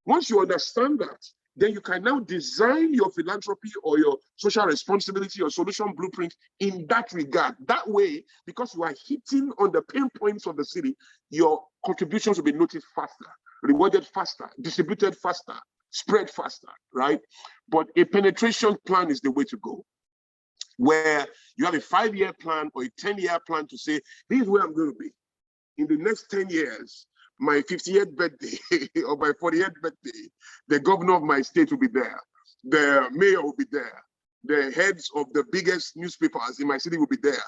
Once you understand that, then you can now design your philanthropy or your social responsibility or solution blueprint in that regard. That way, because you are hitting on the pain points of the city, your contributions will be noticed faster, rewarded faster, distributed faster, spread faster, right? But a penetration plan is the way to go, where you have a 5-year plan or a 10-year plan to say, this is where I'm going to be. In the next 10 years, my 50th birthday or my 40th birthday, the governor of my state will be there. The mayor will be there. The heads of the biggest newspapers in my city will be there.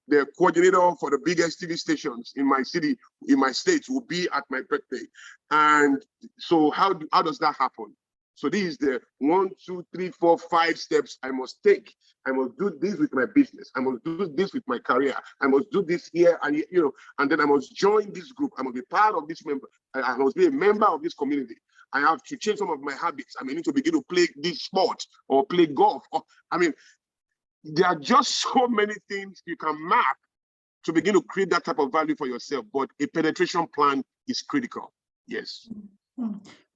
The coordinator for the biggest TV stations in my city, in my state, will be at my birthday. And so how does that happen? So this is the 1, 2, 3, 4, 5 steps I must take. I must do this with my business. I must do this with my career. I must do this here and and then I must join this group. I must be part of this member. I must be a member of this community. I have to change some of my habits. I may need to begin to play this sport or play golf. There are just so many things you can map to begin to create that type of value for yourself. But a penetration plan is critical. Yes.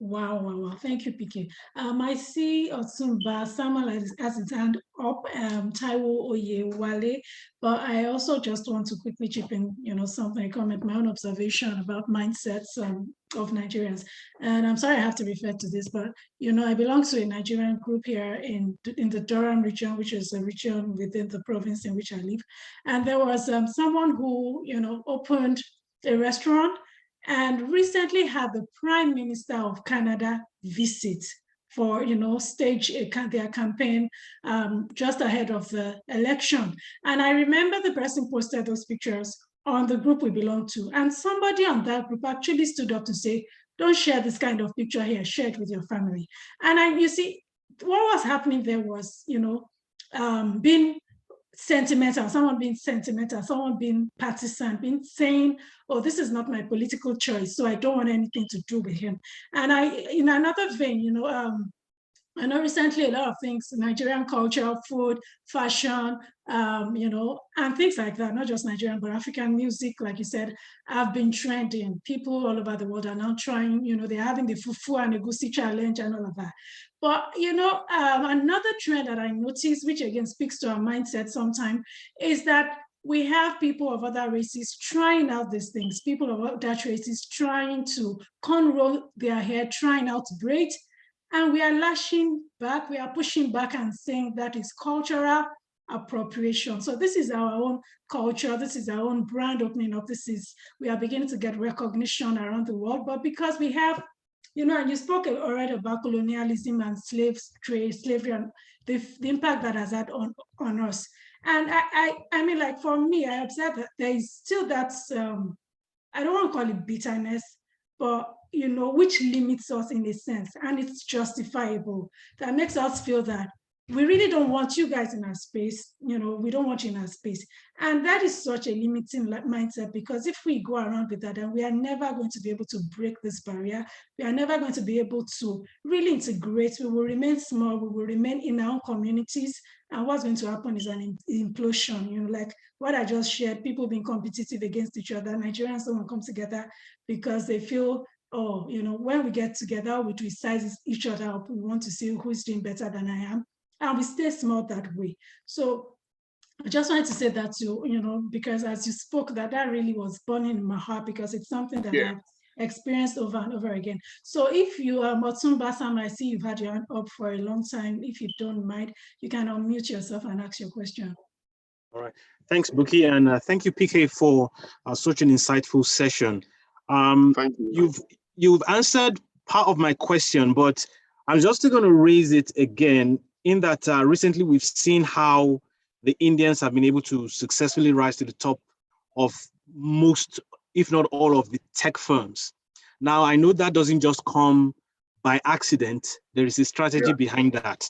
Wow. Thank you, PK. I see Otumba Samuel has his hand up, Taiwo Oyewale, but I also just want to quickly chip in, something, comment, my own observation about mindsets of Nigerians. And I'm sorry I have to refer to this, but, I belong to a Nigerian group here in the Durham region, which is a region within the province in which I live. And there was someone who, opened a restaurant and recently had the Prime Minister of Canada visit for, stage their campaign just ahead of the election. And I remember the person posted those pictures on the group we belong to. And somebody on that group actually stood up to say, don't share this kind of picture here, share it with your family. And you see, what was happening there was, being sentimental, someone being partisan, being saying, oh, this is not my political choice, so I don't want anything to do with him. And in another vein, I know recently a lot of things, Nigerian culture, food, fashion, and things like that, not just Nigerian, but African music, like you said, have been trending. People all over the world are now trying, they're having the fufu and egusi challenge and all of that. But, another trend that I noticed, which again speaks to our mindset sometimes, is that we have people of other races trying out these things, people of other races trying to cornrow their hair, trying out braids, and we are lashing back, we are pushing back and saying that is cultural appropriation. So this is our own culture, this is our own brand opening up, we are beginning to get recognition around the world, but because we have, and you spoke already about colonialism and slavery and the impact that has had on us. And I mean, like for me, I observe that there is still that, I don't want to call it bitterness, but which limits us in a sense, and it's justifiable. That makes us feel that we really don't want you guys in our space. We don't want you in our space, and that is such a limiting mindset, because if we go around with that, then we are never going to be able to break this barrier. We are never going to be able to really integrate. We will remain small. We will remain in our own communities, and what's going to happen is an implosion. Like what I just shared, people being competitive against each other. Nigerians don't want to come together because they feel, oh, when we get together, we size each other up. We want to see who's doing better than I am. And we stay small that way. So I just wanted to say that too, because as you spoke, that really was burning in my heart, because it's something that I've experienced over and over again. So if you are Motumba Sam, I see you've had your hand up for a long time. If you don't mind, you can unmute yourself and ask your question. All right. Thanks, Buki, and thank you, PK, for such an insightful session. Thank you. You've answered part of my question, but I'm just going to raise it again, in that recently we've seen how the Indians have been able to successfully rise to the top of most, if not all, of the tech firms. Now, I know that doesn't just come by accident. There is a strategy behind that.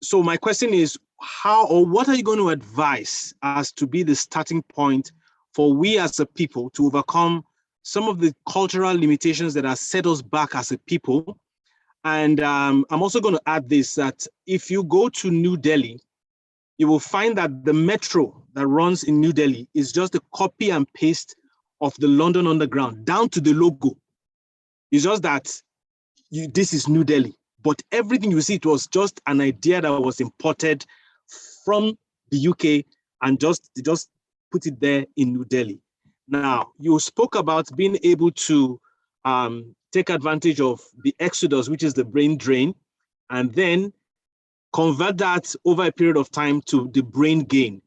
So my question is, how or what are you going to advise as to be the starting point for we as a people to overcome some of the cultural limitations that have set us back as a people? And I'm also going to add this, that if you go to New Delhi, you will find that the metro that runs in New Delhi is just a copy and paste of the London Underground, down to the logo. It's just that this is New Delhi, but everything you see, it was just an idea that was imported from the UK and just put it there in New Delhi. Now, you spoke about being able to take advantage of the exodus, which is the brain drain, and then convert that over a period of time to the brain gain.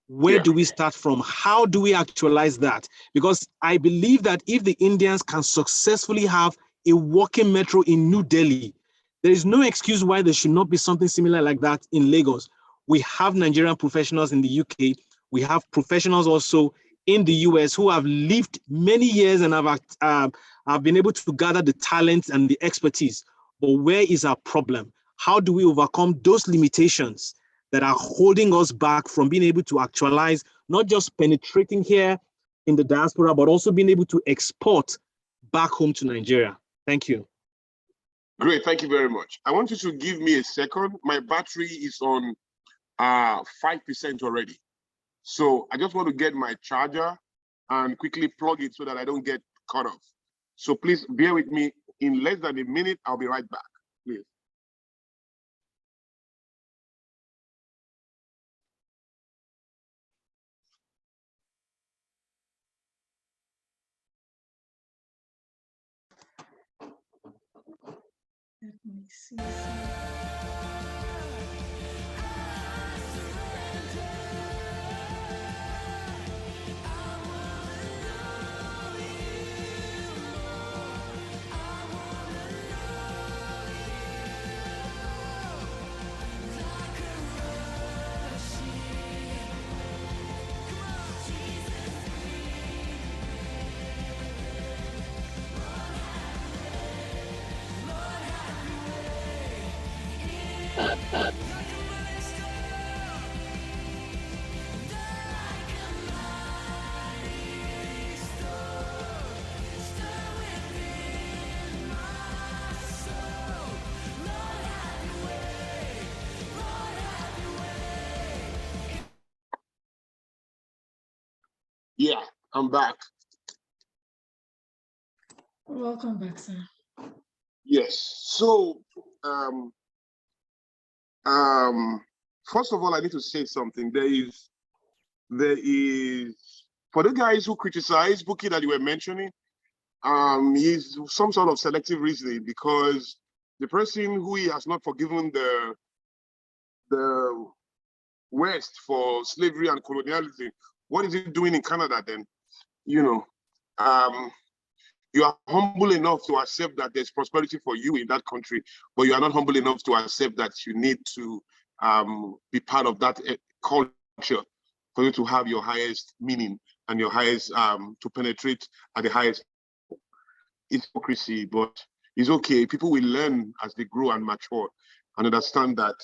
Where do we start from? How do we actualize that? Because I believe that if the Indians can successfully have a walking metro in New Delhi, there is no excuse why there should not be something similar like that in Lagos. We have Nigerian professionals in the UK. We have professionals also in the US who have lived many years and have been able to gather the talent and the expertise. But where is our problem? How do we overcome those limitations that are holding us back from being able to actualize, not just penetrating here in the diaspora, but also being able to export back home to Nigeria? Thank you. Great, thank you very much. I want you to give me a second. My battery is on 5% already. So I just want to get my charger and quickly plug it so that I don't get cut off. So please bear with me. In less than a minute, I'll be right back, please. Let me see. Yeah, I'm back. Welcome back, sir. Yes. So, first of all, I need to say something. There is, for the guys who criticize Buki that you were mentioning, he's some sort of selective reasoning, because the person who he has not forgiven the West for slavery and colonialism, what is he doing in Canada then? You know, you are humble enough to accept that there's prosperity for you in that country, but you are not humble enough to accept that you need to be part of that culture for you to have your highest meaning and your highest, to penetrate at the highest. It's hypocrisy, but it's okay. People will learn as they grow and mature and understand that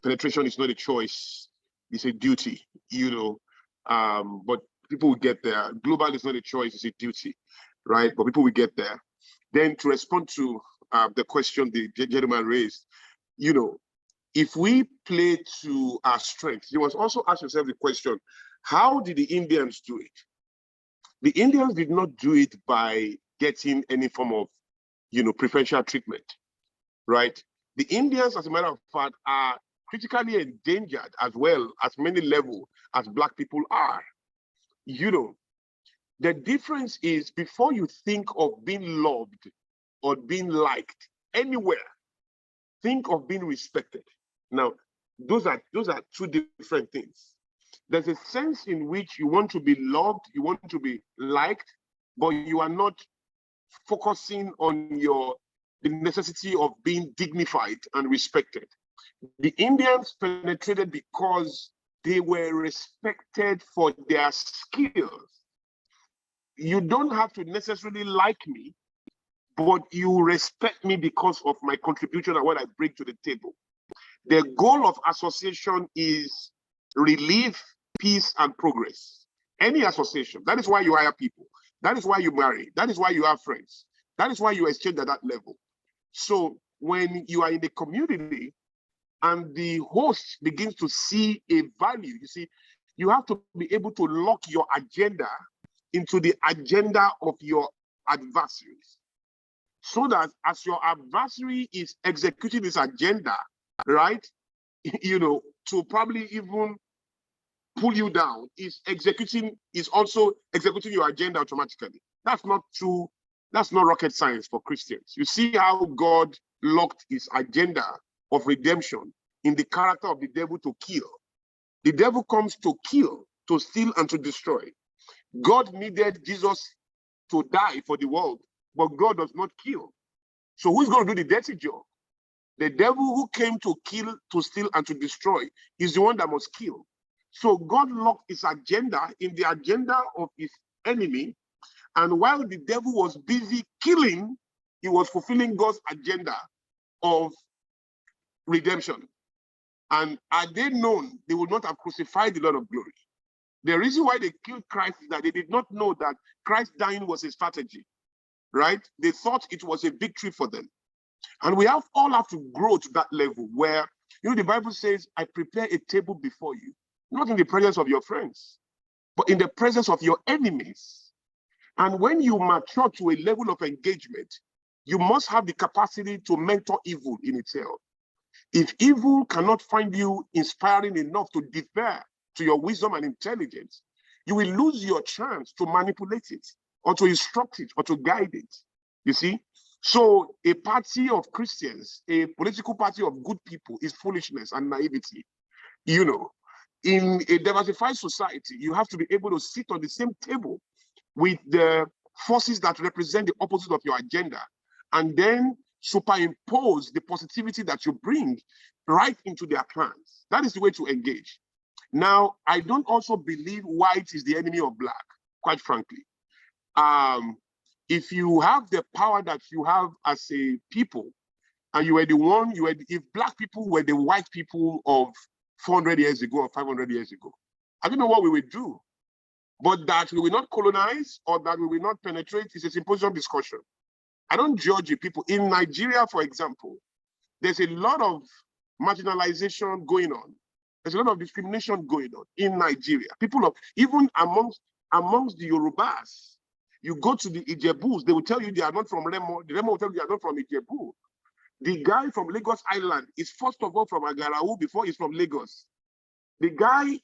penetration is not a choice, it's a duty, you know. But people will get there. Global is not a choice, it's a duty, right? But people will get there. Then to respond to the question the gentleman raised, you know, if we play to our strengths, you must also ask yourself the question, how did the Indians do it? The Indians did not do it by getting any form of, you know, preferential treatment, right? The Indians, as a matter of fact, are critically endangered as well as many levels as Black people are. You know, the difference is, before you think of being loved or being liked anywhere, think of being respected. Now, those are two different things. There's a sense in which you want to be loved, you want to be liked, but you are not focusing on the necessity of being dignified and respected. The Indians penetrated because they were respected for their skills. You don't have to necessarily like me, but you respect me because of my contribution and what I bring to the table. The goal of association is relief, peace, and progress. Any association. That is why you hire people. That is why you marry. That is why you have friends. That is why you exchange at that level. So when you are in the community and the host begins to see a value, you see, you have to be able to lock your agenda into the agenda of your adversaries, so that as your adversary is executing this agenda, right, you know, to probably even pull you down, is also executing your agenda automatically. That's not true. That's not rocket science for Christians. You see how God locked his agenda of redemption in the character of the devil to kill. The devil comes to kill, to steal, and to destroy. God needed Jesus to die for the world, but God does not kill. So who's going to do the dirty job? The devil, who came to kill, to steal, and to destroy, is the one that must kill. So God locked his agenda in the agenda of his enemy. And while the devil was busy killing, he was fulfilling God's agenda of redemption. And had they known, they would not have crucified the Lord of glory. The reason why they killed Christ is that they did not know that Christ dying was a strategy, right? They thought it was a victory for them. And we all have to grow to that level where, you know, the Bible says, I prepare a table before you, not in the presence of your friends, but in the presence of your enemies. And when you mature to a level of engagement, you must have the capacity to mentor evil in itself. If evil cannot find you inspiring enough to defer to your wisdom and intelligence, you will lose your chance to manipulate it, or to instruct it, or to guide it. You see? So a party of Christians, a political party of good people, is foolishness and naivety. You know, in a diversified society, you have to be able to sit on the same table with the forces that represent the opposite of your agenda, and then superimpose the positivity that you bring right into their plans. That is the way to engage. Now, I don't also believe white is the enemy of black, quite frankly. If you have the power that you have as a people, and you were the one, if black people were the white people of 400 years ago or 500 years ago, I don't know what we would do. But that we will not colonize or that we will not penetrate is a symposium discussion. I don't judge people. In Nigeria, for example, there's a lot of marginalization going on. There's a lot of discrimination going on in Nigeria. People even amongst amongst the Yorubas. You go to the Ijebus, they will tell you they are not from Remo. The Remo will tell you they are not from Ijebu. The guy from Lagos Island is first of all from Agarawu before he's from Lagos. The guy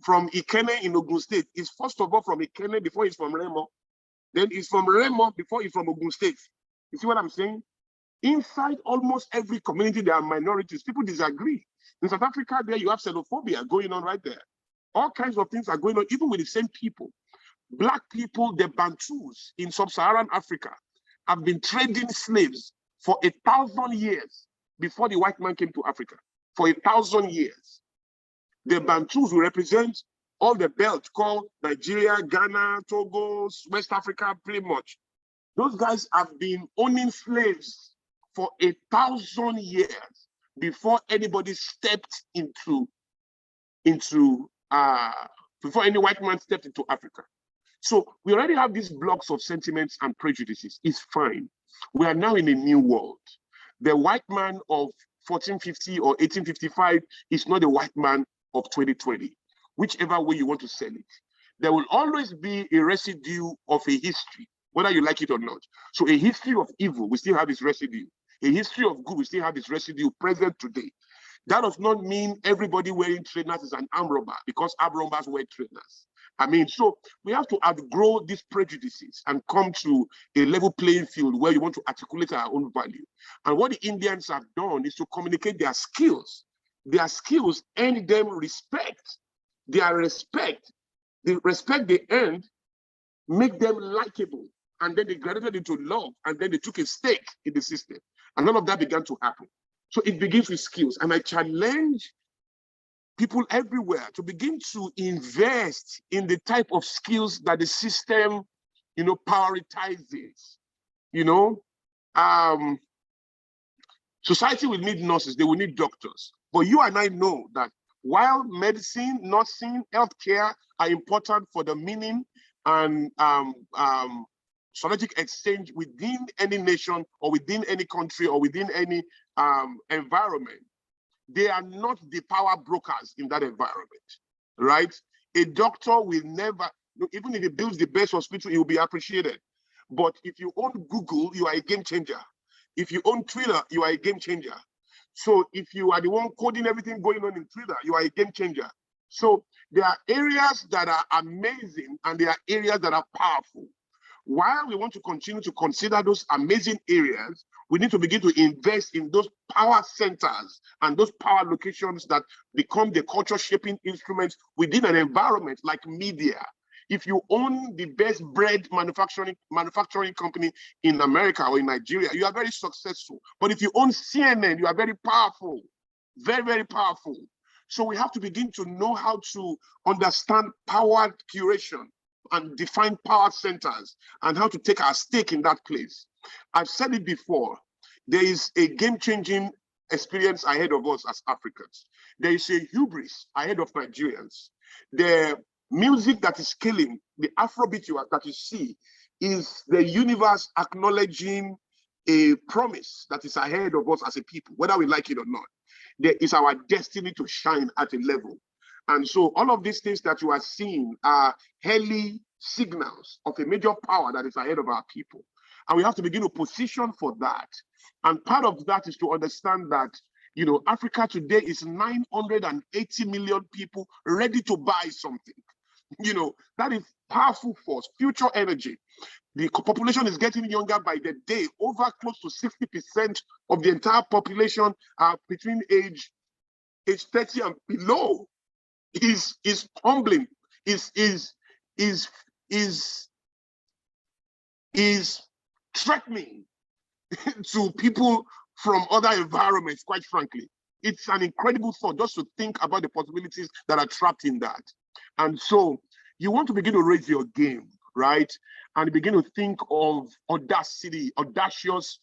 from Ikene in Ogun State is first of all from Ikene before he's from Remo. Then he's from Remo before he's from Ogun State. You see what I'm saying? Inside almost every community, there are minorities. People disagree. In South Africa, there you have xenophobia going on right there. All kinds of things are going on, even with the same people. Black people, the Bantus in sub-Saharan Africa, have been trading slaves for 1,000 years before the white man came to Africa. For 1,000 years. The Bantus will represent all the belt called Nigeria, Ghana, Togo, West Africa, pretty much. Those guys have been owning slaves for 1,000 years before anybody stepped before any white man stepped into Africa. So we already have these blocks of sentiments and prejudices. It's fine. We are now in a new world. The white man of 1450 or 1855 is not the white man of 2020, whichever way you want to sell it. There will always be a residue of a history, whether you like it or not. So a history of evil, we still have its residue. A history of good, we still have its residue present today. That does not mean everybody wearing trainers is an arm robber, because arm robbers wear trainers. I mean, so we have to outgrow these prejudices and come to a level playing field where you want to articulate our own value. And what the Indians have done is to communicate their skills. Their skills earn them respect. Their respect, the respect they earned, make them likable. And then they graduated into love, and then they took a stake in the system. And none of that began to happen. So it begins with skills. And I challenge people everywhere to begin to invest in the type of skills that the system, prioritizes. Society will need nurses, they will need doctors. But you and I know that while medicine, nursing, healthcare are important for the meaning and strategic exchange within any nation or within any country or within any environment, they are not the power brokers in that environment, right? A doctor will never, even if he builds the best hospital, he will be appreciated. But if you own Google, you are a game changer. If you own Twitter, you are a game changer. So if you are the one coding everything going on in Twitter, you are a game changer. So there are areas that are amazing and there are areas that are powerful. While we want to continue to consider those amazing areas, we need to begin to invest in those power centers and those power locations that become the culture shaping instruments within an environment like media. If you own the best bread manufacturing company in America or in Nigeria, you are very successful. But if you own CNN, you are very powerful, very, very powerful. So we have to begin to know how to understand power curation and define power centers and how to take our stake in that place. I've said it before, there is a game-changing experience ahead of us as Africans. There is a hubris ahead of Nigerians. The music that is killing, the Afrobeat that you see, is the universe acknowledging a promise that is ahead of us as a people, whether we like it or not. There is our destiny to shine at a level. And so all of these things that you are seeing are early signals of a major power that is ahead of our people. And we have to begin to position for that. And part of that is to understand that, Africa today is 980 million people ready to buy something. That is powerful force, future energy. The population is getting younger by the day. Over close to 60% of the entire population are between age 30 and below. Is humbling, is threatening to people from other environments, quite frankly. It's an incredible thought just to think about the possibilities that are trapped in that. And so you want to begin to raise your game, right? And begin to think of audacious,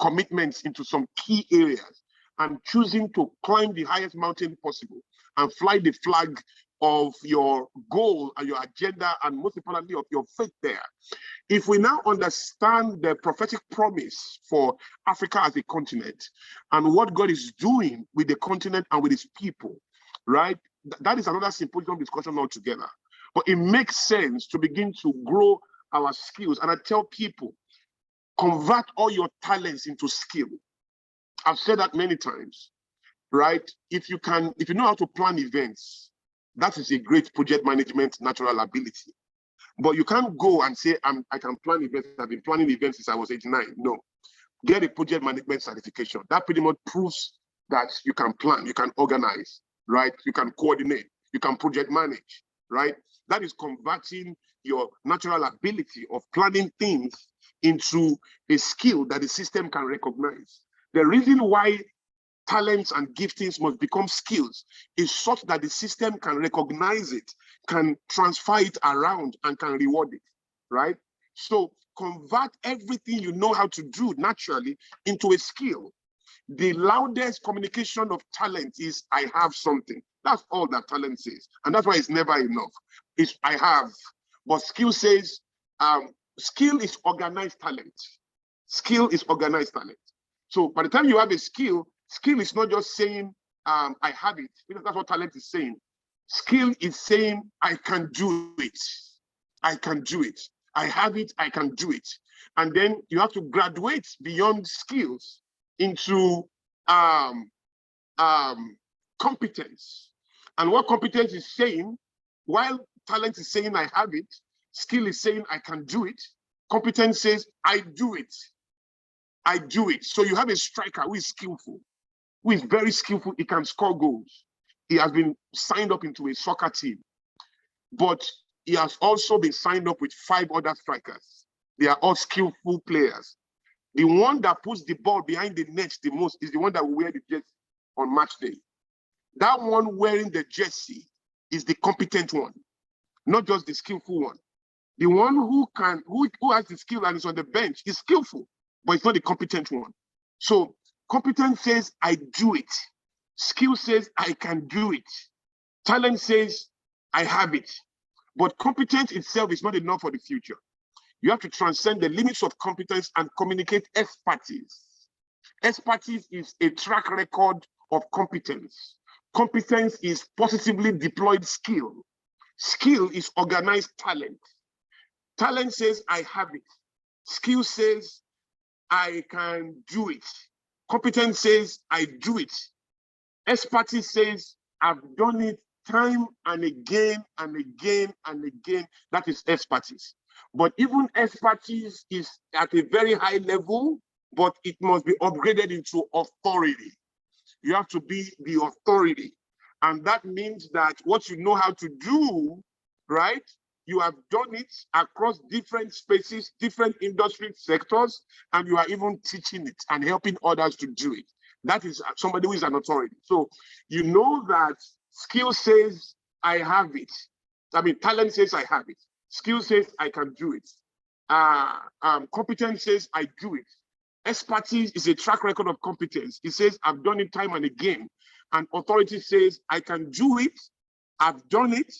commitments into some key areas and choosing to climb the highest mountain possible and fly the flag of your goal and your agenda, and most importantly, of your faith there. If we now understand the prophetic promise for Africa as a continent and what God is doing with the continent and with his people, right? That is another symposium discussion altogether. But it makes sense to begin to grow our skills. And I tell people, convert all your talents into skill. I've said that many times, right? If you know how to plan events, that is a great project management natural ability. But you can't go and say, I can plan events. I've been planning events since I was 89. No. Get a project management certification. That pretty much proves that you can plan, you can organize, right? You can coordinate, you can project manage, right? That is converting your natural ability of planning things into a skill that the system can recognize. The reason why talents and giftings must become skills is such that the system can recognize it, can transfer it around, and can reward it, right? So convert everything you know how to do naturally into a skill. The loudest communication of talent is, I have something. That's all that talent says. And that's why it's never enough. It's, I have. But skill says, skill is organized talent. Skill is organized talent. So by the time you have a skill is not just saying, I have it. Because that's what talent is saying. Skill is saying, I can do it. I can do it. I have it, I can do it. And then you have to graduate beyond skills into competence. And what competence is saying, while talent is saying, I have it, skill is saying, I can do it. Competence says, I do it. I do it. So you have a striker who is skillful, who is very skillful. He can score goals. He has been signed up into a soccer team, but he has also been signed up with 5 other strikers. They are all skillful players. The one that puts the ball behind the net the most is the one that will wear the jersey on match day. That one wearing the jersey is the competent one, not just the skillful one. The one who has the skill and is on the bench is skillful, but it's not the competent one. So competence says, I do it. Skill says, I can do it. Talent says, I have it. But competence itself is not enough for the future. You have to transcend the limits of competence and communicate expertise. Expertise is a track record of competence. Competence is positively deployed skill. Skill is organized talent. Talent says, I have it. Skill says, I can do it. Competence says, I do it. Expertise says, I've done it time and again and again and again. That is expertise. But even expertise is at a very high level, but it must be upgraded into authority. You have to be the authority. And that means that what you know how to do, right? You have done it across different spaces, different industry sectors, and you are even teaching it and helping others to do it. That is somebody who is an authority. So you know that skill says, I have it. I mean, talent says, I have it. Skill says, I can do it. Competence says, I do it. Expertise is a track record of competence. It says, I've done it time and again. And authority says, I can do it. I've done it.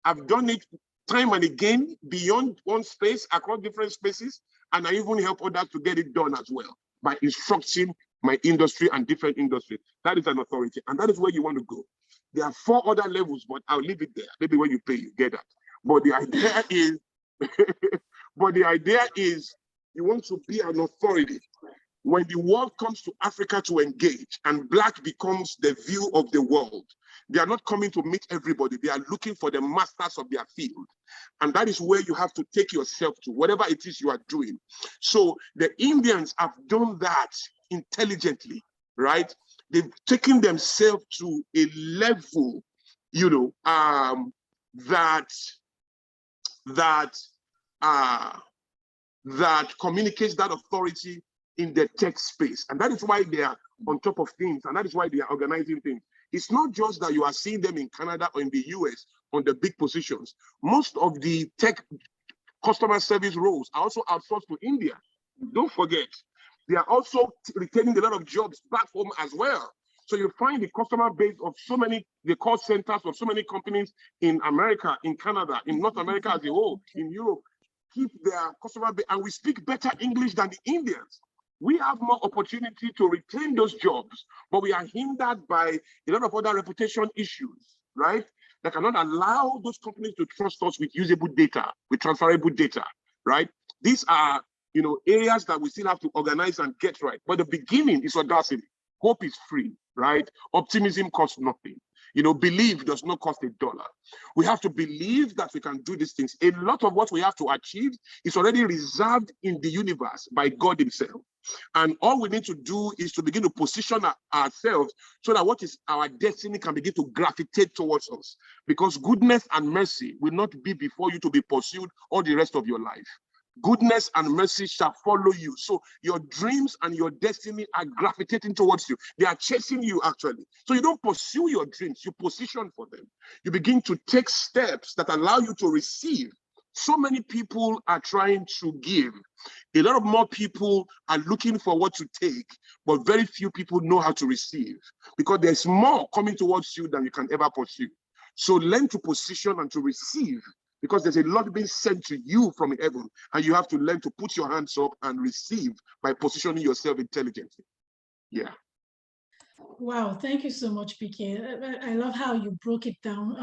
I've done it time and again, beyond one space, across different spaces. And I even help others to get it done as well by instructing my industry and different industries. That is an authority. And that is where you want to go. There are 4 other levels, but I'll leave it there. Maybe when you pay, you get that. But the idea is, you want to be an authority. When the world comes to Africa to engage and Black becomes the view of the world, they are not coming to meet everybody. They are looking for the masters of their field. And that is where you have to take yourself to, whatever it is you are doing. So the Indians have done that intelligently, right? They've taken themselves to a level, you know, that communicates that authority in the tech space. And that is why they are on top of things, and that is why they are organizing things. It's not just that you are seeing them in Canada or in the US on the big positions. Most of the tech customer service roles are also outsourced to India. Don't forget, they are also retaining a lot of jobs back home as well. So you find the customer base of so many, the call centers of so many companies in America, in Canada, in North America as a whole, in Europe, keep their customer base, and we speak better English than the Indians. We have more opportunity to retain those jobs, but we are hindered by a lot of other reputation issues, right? that cannot allow those companies to trust us with usable data, with transferable data, right? These are, areas that we still have to organize and get right. But the beginning is audacity. Hope is free, right? Optimism costs nothing. Belief does not cost $1. We have to believe that we can do these things. A lot of what we have to achieve is already reserved in the universe by God himself. And all we need to do is to begin to position ourselves so that what is our destiny can begin to gravitate towards us. Because goodness and mercy will not be before you to be pursued all the rest of your life. Goodness and mercy shall follow you. So your dreams and your destiny are gravitating towards you. They are chasing you, actually. So you don't pursue your dreams, you position for them. You begin to take steps that allow you to receive. So many people are trying to give. A lot of more people are looking for what to take, but very few people know how to receive, because there's more coming towards you than you can ever pursue. So learn to position and to receive, because there's a lot being sent to you from heaven, and you have to learn to put your hands up and receive by positioning yourself intelligently. Yeah. Wow, thank you so much, PK. I love how you broke it down,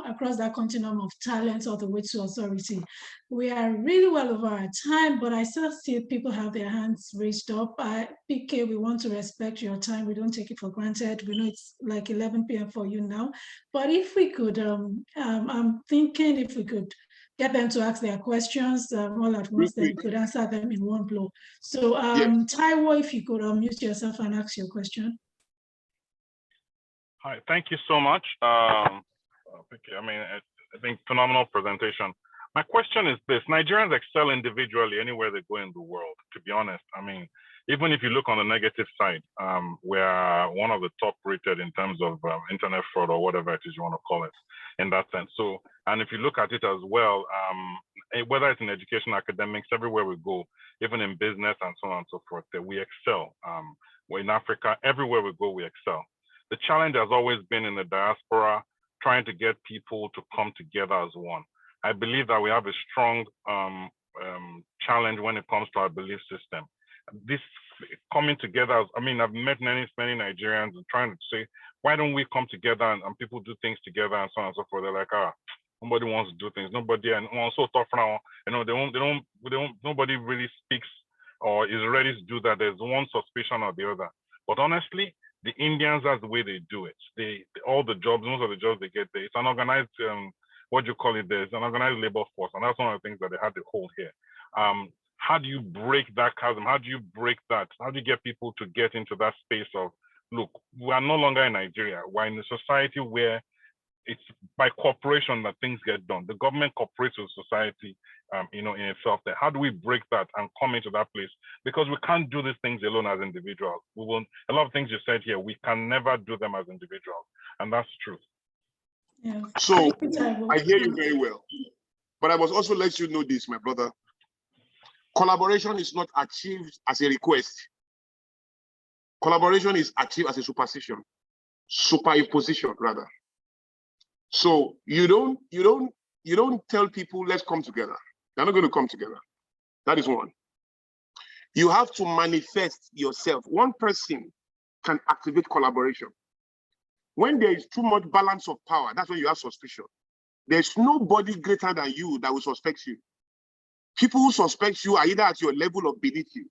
across that continuum of talent all the way to authority. We are really well over our time, but I still see people have their hands raised up. PK, we want to respect your time. We don't take it for granted. We know it's like 11 p.m. for you now, but if we could, I'm thinking if we could get them to ask their questions all at once, then we could answer them in one blow. So, Taiwo, if you could unmute yourself and ask your question. Hi, thank you so much. I think phenomenal presentation. My question is this: Nigerians excel individually anywhere they go in the world, to be honest. Even if you look on the negative side, we're one of the top rated in terms of internet fraud or whatever it is you want to call it in that sense. So, and if you look at it as well, whether it's in education, academics, everywhere we go, even in business and so on and so forth, that we excel. We're in Africa, everywhere we go, we excel. The challenge has always been in the diaspora, trying to get people to come together as one. I believe that we have a strong challenge when it comes to our belief system. This coming together, I've met many Nigerians and trying to say, why don't we come together and people do things together and so on and so forth. They're like, nobody wants to do things. Nobody, and also tough now, nobody really speaks or is ready to do that. There's one suspicion or the other. But honestly, the Indians, that's the way they do it. All the jobs, most of the jobs they get there, it's an organized, there's an organized labor force. And that's one of the things that they had to hold here. How do you break that chasm? How do you break that? How do you get people to get into that space of, look, we are no longer in Nigeria. We're in a society where it's by cooperation that things get done. The government cooperates with society, in itself. There. How do we break that and come into that place? Because we can't do these things alone as individuals. A lot of things you said here, we can never do them as individuals, and that's true. Yeah. So I hear you very well, but I must also let you know this, my brother. Collaboration is not achieved as a request. Collaboration is achieved as a superimposition, rather. So you don't tell people, let's come together. They're not going to come together. That is one. You have to manifest yourself. One person can activate collaboration. When there is too much balance of power, that's when you have suspicion. There's nobody greater than you that will suspect you. People who suspect you are either at your level or beneath you.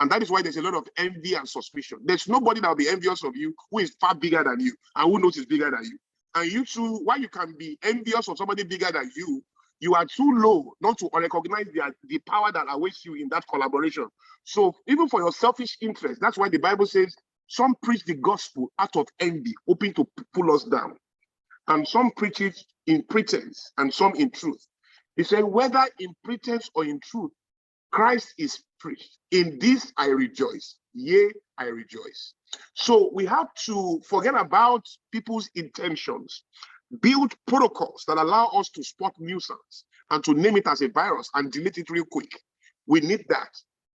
And that is why there's a lot of envy and suspicion. There's nobody that will be envious of you who is far bigger than you and who knows is bigger than you. And you too, while you can be envious of somebody bigger than you, you are too low not to recognize the power that awaits you in that collaboration. So even for your selfish interest, that's why the Bible says, some preach the gospel out of envy, hoping to pull us down. And some preach it in pretense and some in truth. He said, whether in pretense or in truth, Christ is preached. In this I rejoice. Yea, I rejoice. So we have to forget about people's intentions, build protocols that allow us to spot nuisance and to name it as a virus and delete it real quick. We need that.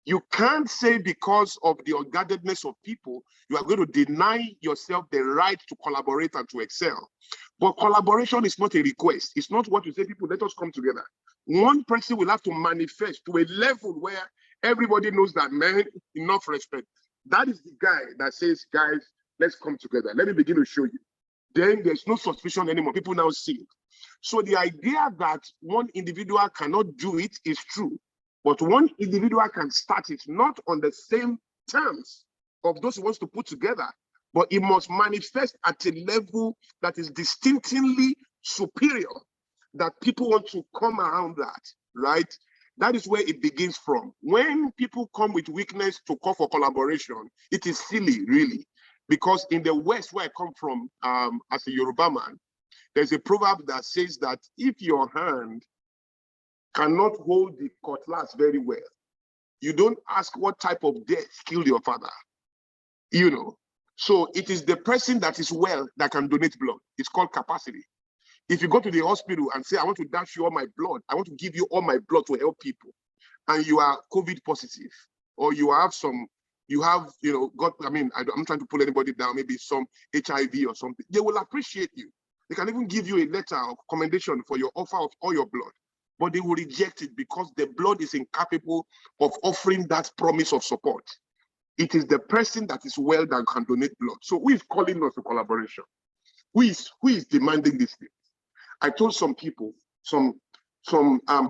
You can't say because of the unguardedness of people, you are going to deny yourself the right to collaborate and to excel. But collaboration is not a request. It's not what you say, people, let us come together. One person will have to manifest to a level where everybody knows that, man, enough respect. That is the guy that says, guys, let's come together. Let me begin to show you. then there's no suspicion anymore. People now see it. So the idea that one individual cannot do it is true, but one individual can start it not on the same terms of those who wants to put together, but it must manifest at a level that is distinctly superior, that people want to come around that, right? That is where it begins from. When people come with weakness to call for collaboration, it is silly, really, because in the West, where I come from, as a Yoruba man, there's a proverb that says that if your hand cannot hold the cutlass very well, you don't ask what type of death killed your father, you know. So it is the person that is well that can donate blood. It's called capacity. If you go to the hospital and say, I want to dash you all my blood, I want to give you all my blood to help people, and you are COVID positive, or you have, you know, God, I mean, I'm trying to pull anybody down, maybe some HIV or something, they will appreciate you. They can even give you a letter of commendation for your offer of all your blood, but they will reject it because the blood is incapable of offering that promise of support. It is the person that is well that can donate blood. So who is calling us to collaboration? Who is demanding this thing? I told some people, some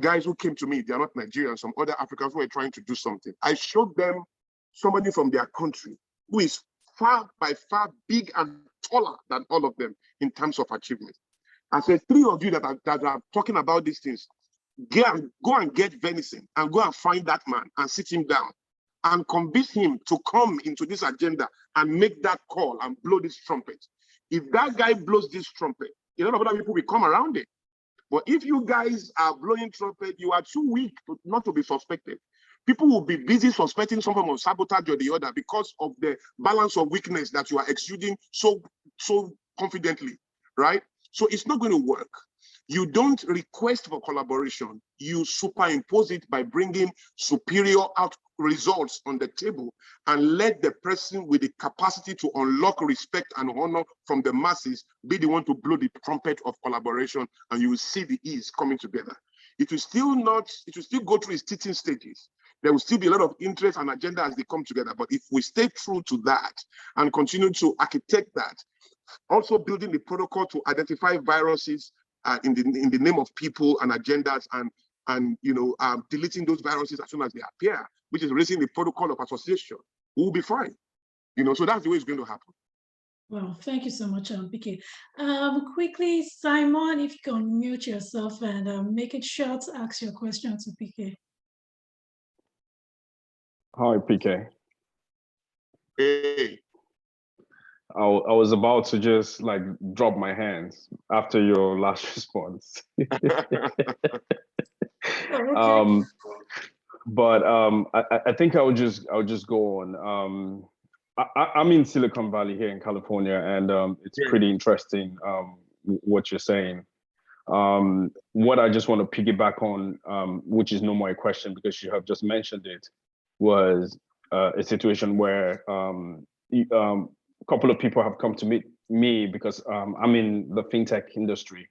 guys who came to me, they are not Nigerians, some other Africans who are trying to do something. I showed them somebody from their country who is by far big and taller than all of them in terms of achievement. I said, 3 of you that are talking about these things, go and get venison and go and find that man and sit him down and convince him to come into this agenda and make that call and blow this trumpet. If that guy blows this trumpet, a lot of other people will come around it. But if you guys are blowing trumpet, you are too weak not to be suspected. People will be busy suspecting some form of sabotage or the other because of the balance of weakness that you are exuding so confidently, right? So it's not going to work. You don't request for collaboration. You superimpose it by bringing superior results on the table and let the person with the capacity to unlock respect and honor from the masses be the one to blow the trumpet of collaboration, and you will see the ease coming together. It will still go through its teaching stages. There will still be a lot of interest and agenda as they come together. But if we stay true to that and continue to architect that, also building the protocol to identify viruses in the name of people and agendas, and deleting those viruses as soon as they appear, which is raising the protocol of association, we'll be fine. So that's the way it's going to happen. Well, thank you so much, PK. Quickly, Simon, if you can mute yourself and make it short, ask your question to PK. Hi, PK. Hey. I was about to just drop my hands after your last response. Okay. But I think I would just go on. I'm in Silicon Valley here in California, and it's pretty interesting what you're saying. What I just want to piggyback on, which is no more a question because you have just mentioned it, was a situation where a couple of people have come to meet me because I'm in the fintech industry,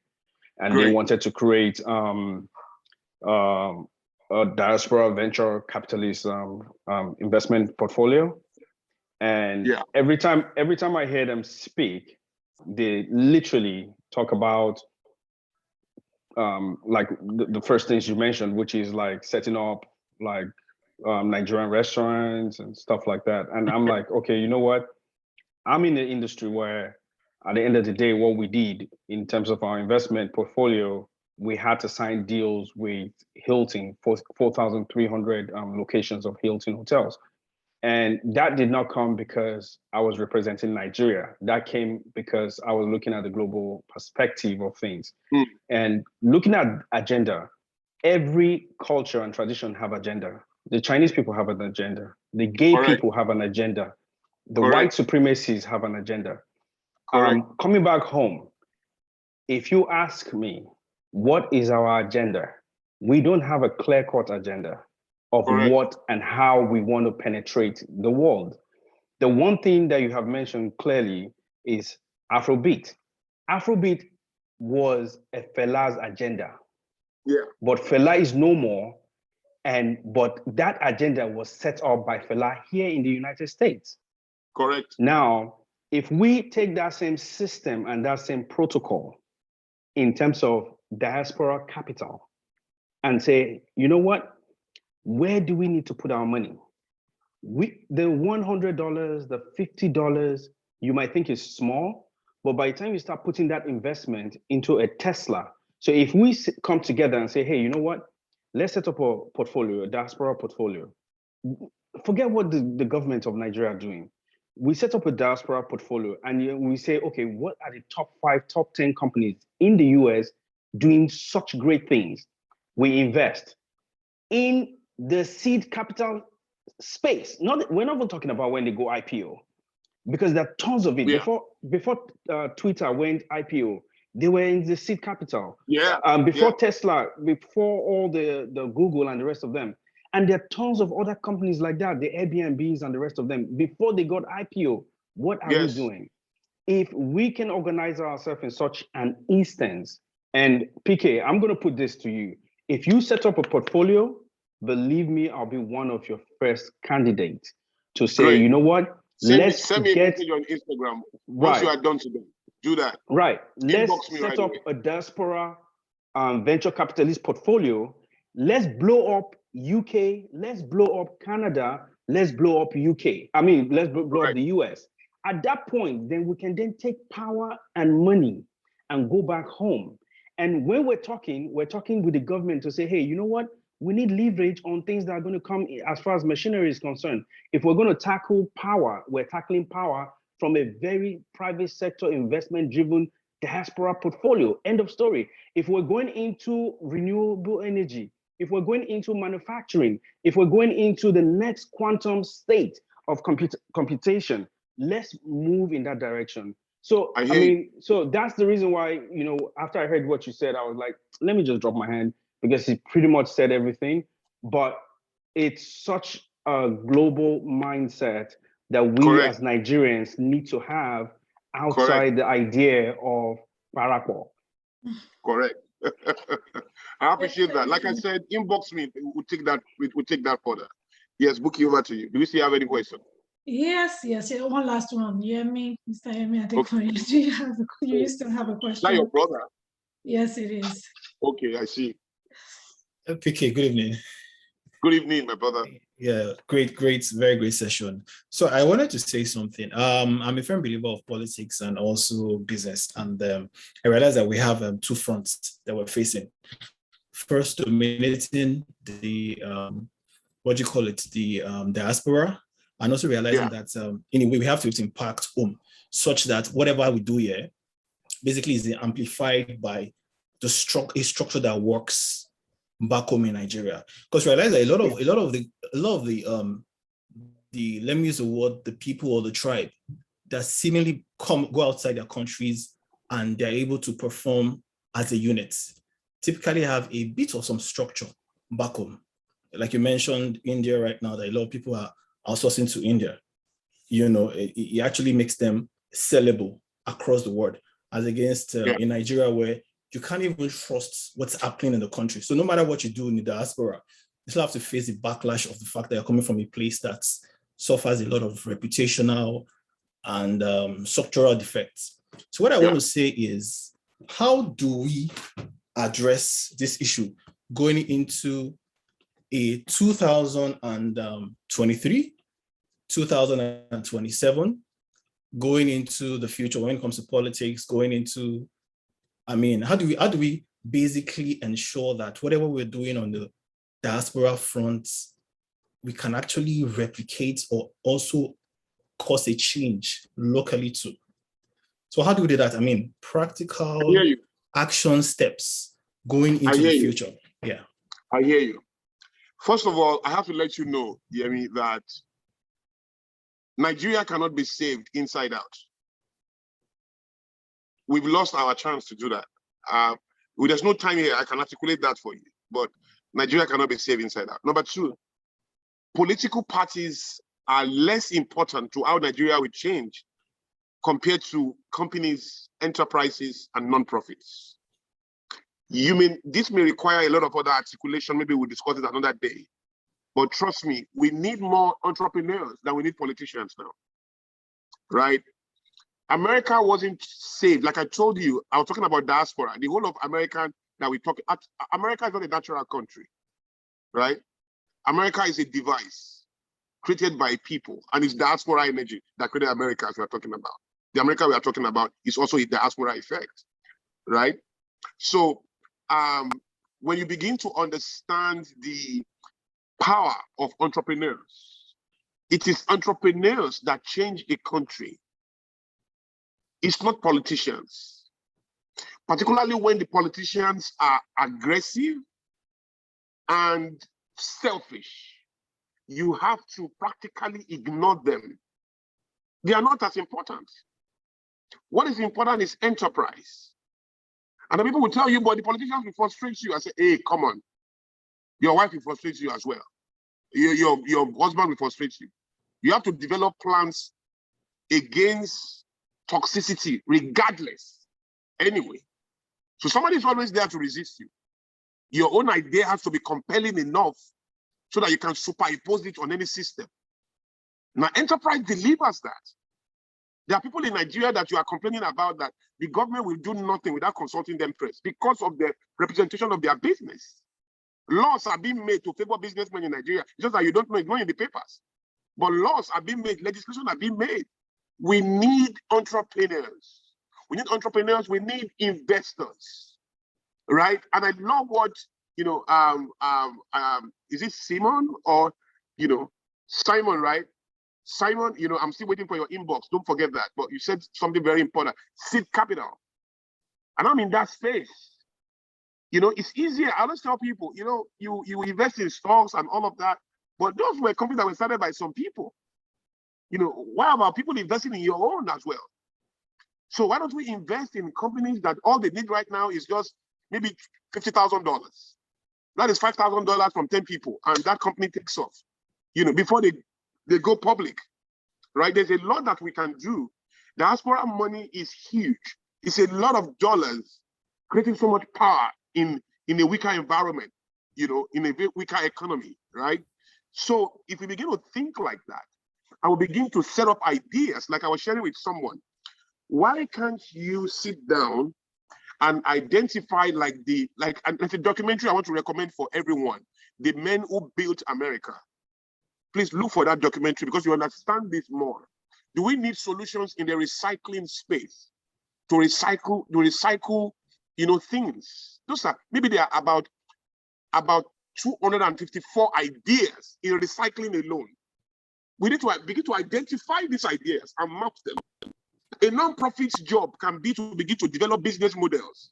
and they wanted to create a diaspora venture capitalist investment portfolio. And every time I hear them speak, they literally talk about the first things you mentioned, which is setting up Nigerian restaurants and stuff like that. And I'm like, okay, you know what? I'm in the industry where at the end of the day, what we did in terms of our investment portfolio, we had to sign deals with Hilton, 4,300 locations of Hilton hotels. And that did not come because I was representing Nigeria. That came because I was looking at the global perspective of things. And looking at agenda, every culture and tradition have agenda. The Chinese people have an agenda. The gay people have an agenda. The white supremacists have an agenda. Coming back home, if you ask me, what is our agenda? We don't have a clear-cut agenda of what and how we want to penetrate the world. The one thing that you have mentioned clearly is Afrobeat. Afrobeat was a Fela's agenda. But Fela is no more. But that agenda was set up by Fela here in the United States. Now, If we take that same system and that same protocol in terms of diaspora capital and say, you know what, where do we need to put our money? The $100, the $50, you might think is small, but by the time you start putting that investment into a Tesla, so if we come together and say, hey, you know what, let's set up a portfolio, a diaspora portfolio. Forget what the government of Nigeria are doing. We set up a diaspora portfolio and we say, okay, what are the top 5, top 10 companies in the US doing such great things? We invest in the seed capital space. We're not even talking about when they go IPO, because there are tons of it. Yeah. Before Twitter went IPO, they were in the seed capital. Yeah. Before Tesla, before all the Google and the rest of them. And there are tons of other companies like that, the Airbnbs and the rest of them. Before they got IPO, what are we doing? If we can organize ourselves in such an instance, and PK, I'm going to put this to you. If you set up a portfolio, believe me, I'll be one of your first candidates to say, Great. you know what? Send me a message on Instagram once you are done today. Do that. Right. Let's set right up away. a diaspora venture capitalist portfolio. Let's blow up UK. Let's blow up Canada. Let's blow up UK. I mean, let's blow up the US. At that point, then we can then take power and money and go back home. And when we're talking with the government to say, hey, you know what? We need leverage on things that are going to come as far as machinery is concerned. If we're going to tackle power, we're tackling power from a very private sector investment driven diaspora portfolio. End of story. If we're going into renewable energy, if we're going into manufacturing, if we're going into the next quantum state of computation, let's move in that direction. So, I mean, so that's the reason why, you know, after I heard what you said, I was like, let me just drop my hand, because he pretty much said everything. But it's such a global mindset that we as Nigerians need to have outside the idea of Paraquat. Correct. I appreciate that. Like I said, inbox me. We'll take that. We'll take that further. Yes, Buki, over to you. Do we still have any question? Yes. One last one. Yemi, Mr. Yemi, I think you still have a question. Not your brother. Yes, it is. Okay, I see. PK, good evening. Good evening, my brother. Yeah, great, very great session. So I wanted to say something. I'm a firm believer of politics and also business, and I realized that we have 2 fronts that we're facing. First, dominating the the diaspora, and also realizing that in a way we have to impact home, such that whatever we do here basically is amplified by a structure that works back home in Nigeria. Because realize that a lot of the let me use the word, the people or the tribe that seemingly go outside their countries and they're able to perform as a unit typically have a bit of some structure back home. Like you mentioned, India right now, that a lot of people are outsourcing to India. You know, it actually makes them sellable across the world, as against in Nigeria, where you can't even trust what's happening in the country. So no matter what you do in the diaspora, you still have to face the backlash of the fact that you're coming from a place that suffers a lot of reputational and structural defects. So what I want to say is, how do we address this issue going into a 2023, 2027, going into the future when it comes to politics, going into, I mean, how do we basically ensure that whatever we're doing on the diaspora front, we can actually replicate or also cause a change locally too? So how do we do that? I mean, practical action steps going into the future. Yeah. I hear you. First of all, I have to let you know, Yemi, that Nigeria cannot be saved inside out. We've lost our chance to do that. There's no time here. I can articulate that for you, but Nigeria cannot be saved inside out. Number 2, political parties are less important to how Nigeria will change compared to companies, enterprises, and non-profits. This may require a lot of other articulation. Maybe we'll discuss it another day. But trust me, we need more entrepreneurs than we need politicians now, right? America wasn't saved. Like I told you, I was talking about diaspora. The whole of America that we talk, America is not a natural country, right? America is a device created by people, and it's diaspora energy that created America, as we're talking about. The America we are talking about is also a diaspora effect, right? So when you begin to understand the power of entrepreneurs, it is entrepreneurs that change a country. It's not politicians, particularly when the politicians are aggressive and selfish. You have to practically ignore them. They are not as important. What is important is enterprise. And the people will tell you, but the politicians will frustrate you. I say, hey, come on. Your wife will frustrate you as well. Your husband will frustrate you. You have to develop plans against toxicity, regardless. Anyway. So somebody is always there to resist you. Your own idea has to be compelling enough so that you can superimpose it on any system. Now, enterprise delivers that. There are people in Nigeria that you are complaining about that the government will do nothing without consulting them first because of the representation of their business. Laws are being made to favor businessmen in Nigeria. It's just that you don't know it's not in the papers. But laws are being made, legislation are being made. We need entrepreneurs. We need entrepreneurs, we need investors, right? And I love what, is it Simon or, Simon, right? Simon, I'm still waiting for your inbox. Don't forget that. But you said something very important. Seed capital. And I'm in that space. It's easier. I always tell people, you invest in stocks and all of that. But those were companies that were started by some people. Why about people investing in your own as well? So why don't we invest in companies that all they need right now is just maybe $50,000? That is $5,000 from 10 people. And that company takes off, before they go public, right? There's a lot that we can do. Diaspora money is huge. It's a lot of dollars creating so much power in a weaker environment, in a weaker economy, right? So if we begin to think like that, I will begin to set up ideas like I was sharing with someone. Why can't you sit down and identify and it's a documentary I want to recommend for everyone, The Men Who Built America. Please look for that documentary because you understand this more. Do we need solutions in the recycling space to recycle things? Those are, maybe there are about 254 ideas in recycling alone. We need to begin to identify these ideas and map them. A non-profit's job can be to begin to develop business models,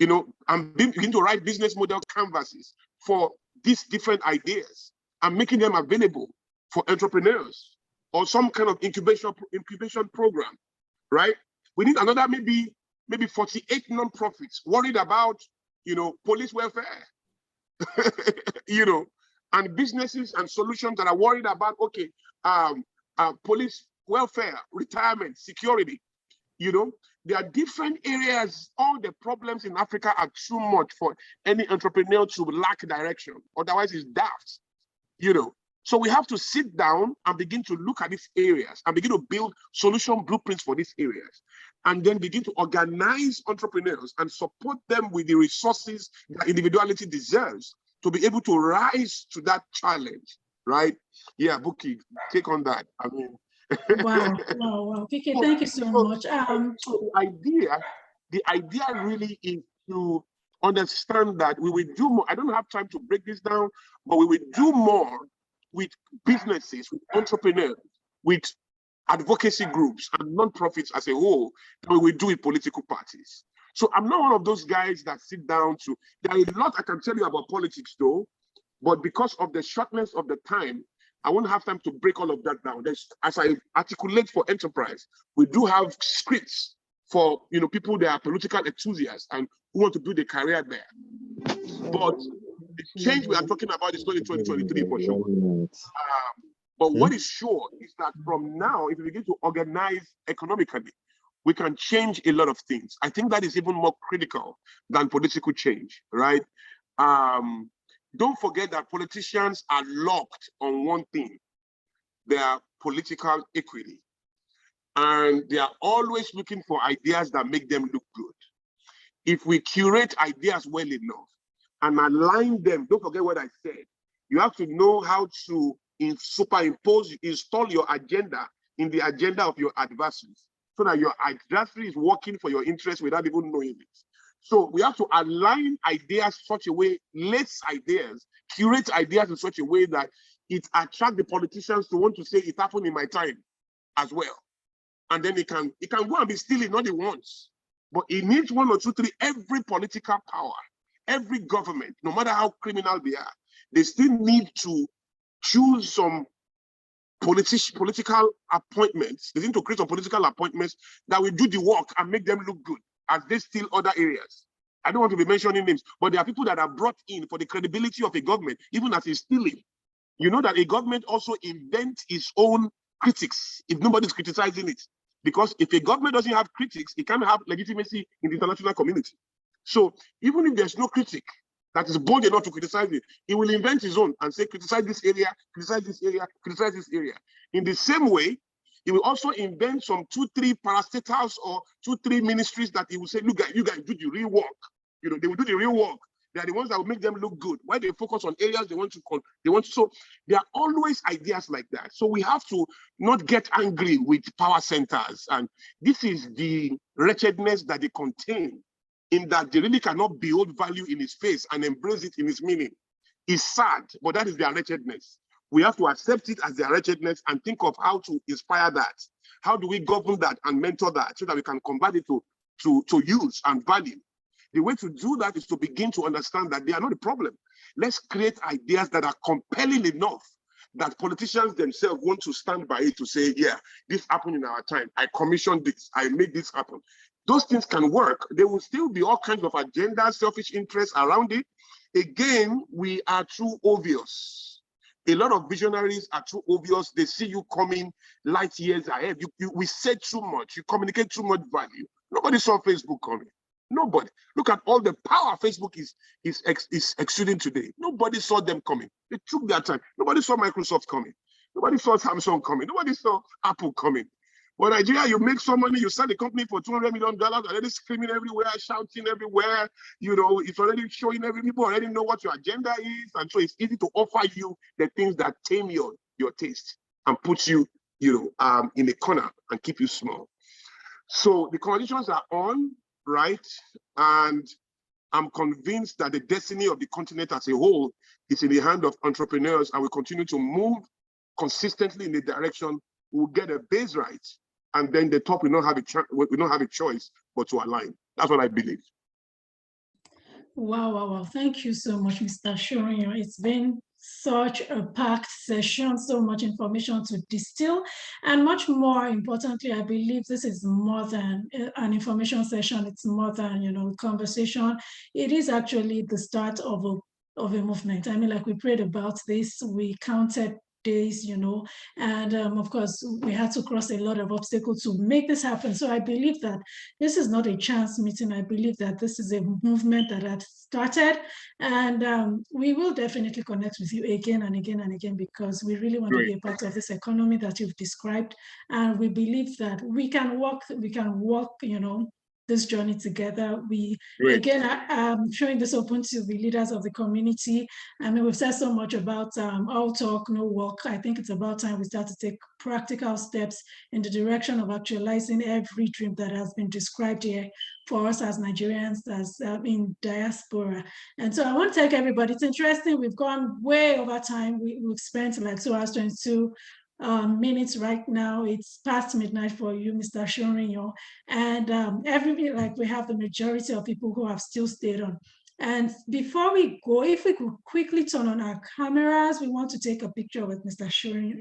and begin to write business model canvases for these different ideas and making them available for entrepreneurs or some kind of incubation program, right? We need another maybe 48 non-profits worried about, police welfare, and businesses and solutions that are worried about, police welfare, retirement, security. There are different areas. All the problems in Africa are too much for any entrepreneur to lack direction. Otherwise, it's daft. So we have to sit down and begin to look at these areas and begin to build solution blueprints for these areas, and then begin to organize entrepreneurs and support them with the resources that individuality deserves to be able to rise to that challenge, right? Yeah, Buki, take on that. I mean, Wow. PK, thank you so much. So the idea really is to understand that we will do more. I don't have time to break this down, but we will do more with businesses, with entrepreneurs, with advocacy groups and non-profits as a whole than we will do with political parties. So I'm not one of those guys that sit down to, there are a lot I can tell you about politics though, but because of the shortness of the time, I won't have time to break all of that down. As I articulate for enterprise, we do have scripts for people that are political enthusiasts and who want to build a career there. But the change we are talking about is not in 2023 for sure. But what is sure is that from now, if we begin to organize economically, we can change a lot of things. I think that is even more critical than political change, right? Don't forget that politicians are locked on one thing, their political equity. And they are always looking for ideas that make them look good. If we curate ideas well enough and align them, don't forget what I said, you have to know how to install your agenda in the agenda of your adversaries, so that your adversary is working for your interest without even knowing it. So we have to align ideas such a way, curate ideas in such a way that it attracts the politicians to want to say it happened in my time as well. And then it can go and be stealing, not the ones. But it needs 1 or 2, 3, every political power, every government, no matter how criminal they are, they still need to choose some political appointments. They need to create some political appointments that will do the work and make them look good as they steal other areas. I don't want to be mentioning names, but there are people that are brought in for the credibility of a government, even as it's stealing. You know that a government also invents its own critics if nobody's criticizing it. Because if a government doesn't have critics, it can't have legitimacy in the international community. So even if there's no critic that is bold enough to criticize it, he will invent his own and say, criticize this area, criticize this area, criticize this area. In the same way, he will also invent some 2, 3 parastatals or 2, 3 ministries that he will say, look, you guys do the real work. You know, they will do the real work. They are the ones that will make them look good. Why they focus on areas they want to. So there are always ideas like that. So we have to not get angry with power centers. And this is the wretchedness that they contain, in that they really cannot behold value in its face and embrace it in its meaning. It's sad, but that is their wretchedness. We have to accept it as their wretchedness and think of how to inspire that. How do we govern that and mentor that so that we can convert it to use and value? The way to do that is to begin to understand that they are not the problem. Let's create ideas that are compelling enough that politicians themselves want to stand by it to say, yeah, this happened in our time. I commissioned this. I made this happen. Those things can work. There will still be all kinds of agendas, selfish interests around it. Again, we are too obvious. A lot of visionaries are too obvious. They see you coming light years ahead. We say too much. You communicate too much value. Nobody saw Facebook coming. Nobody. Look at all the power Facebook is exuding today. Nobody saw them coming. They took their time. Nobody saw Microsoft coming. Nobody saw Samsung coming. Nobody saw Apple coming. But Nigeria, you make some money, you sell the company for $200 million, already screaming everywhere, shouting everywhere. You know, it's already showing people already know what your agenda is. And so it's easy to offer you the things that tame your taste and put you, in a corner and keep you small. So the conditions are on, right? And I'm convinced that the destiny of the continent as a whole is in the hand of entrepreneurs, and we continue to move consistently in the direction we'll get a base right, and then the top will not have a choice but to align. That's what I believe. Wow. Thank you so much, Mr. Soriyan. It's been such a packed session, so much information to distill, and much more importantly, I believe this is more than an information session. It's more than, a conversation. It is actually the start of a movement. I mean, like, we prayed about this, we counted days, and of course we had to cross a lot of obstacles to make this happen. So I believe that this is not a chance meeting. I believe that this is a movement that had started, and we will definitely connect with you again and again and again, because we really want to be a part of this economy that you've described, and we believe that we can walk, this journey together. Again, I'm showing this open to the leaders of the community. I mean, we've said so much about all talk, no walk. I think it's about time we start to take practical steps in the direction of actualizing every dream that has been described here for us as Nigerians, as in diaspora. And so I want to thank everybody. It's interesting, we've gone way over time. We've spent like 2 hours, 22 minutes right now. It's past midnight for you, Mr. Soriyan, and we have the majority of people who have still stayed on. And before we go, if we could quickly turn on our cameras, we want to take a picture with Mr. Soriyan.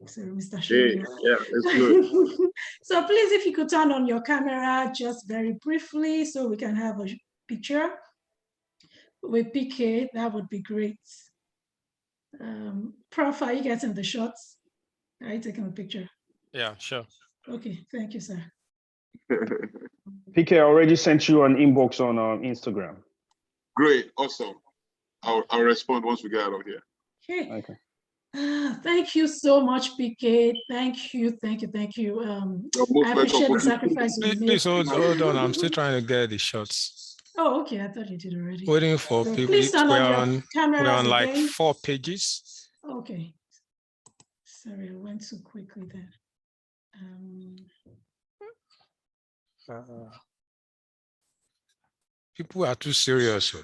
Mr. Soriyan. Yeah, it's good. So please, if you could turn on your camera just very briefly so we can have a picture with PK, that would be great. Prof, are you getting the shots? Are you taking a picture? Yeah, sure. Okay, thank you, sir. PK, I already sent you an inbox on Instagram. Great, awesome. I'll respond once we get out of here. Okay. Thank you so much, PK. Thank you, thank you, thank you. You're most I welcome. appreciate the Okay, sacrifice you made. Please hold on. I'm still trying to get the shots. Oh, okay. I thought you did already. Waiting for So people. please turn We're on your on cameras like again. 4 pages. Okay. Sorry, I went too quickly there. People are too serious. So.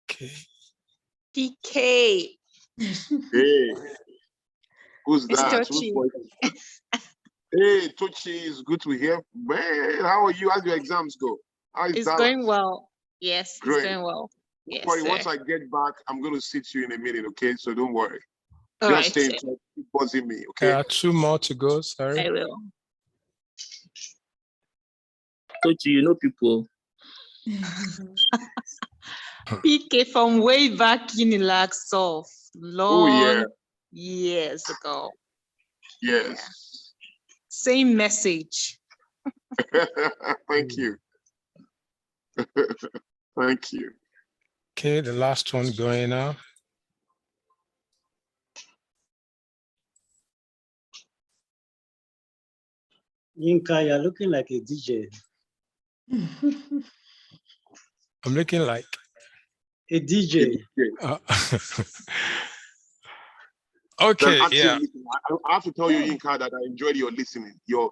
Okay. PK. Hey, who's It's that? Who's Tochi. voice? Hey, Tochi, it's good to hear. Man, how are you? How do your exams go? How is It's Dallas? going well. Yes, Great. it's going well. Yes, Sorry, sir. once I get back, I'm going to sit you in a minute, okay? So don't worry. All Just right, stay in sir. touch. Keep buzzing me, okay? 2 more to go. Sorry. I will. Tochi, you know people. PK from way back in Laxoff, Oh, yeah. long years ago. Yes. Same message. Thank you. Thank you. Okay, the last one going now. Yinka, you're looking like a DJ. I'm looking like a DJ. Okay, yeah. I have to tell you, Yinka, that I enjoyed your listening. Your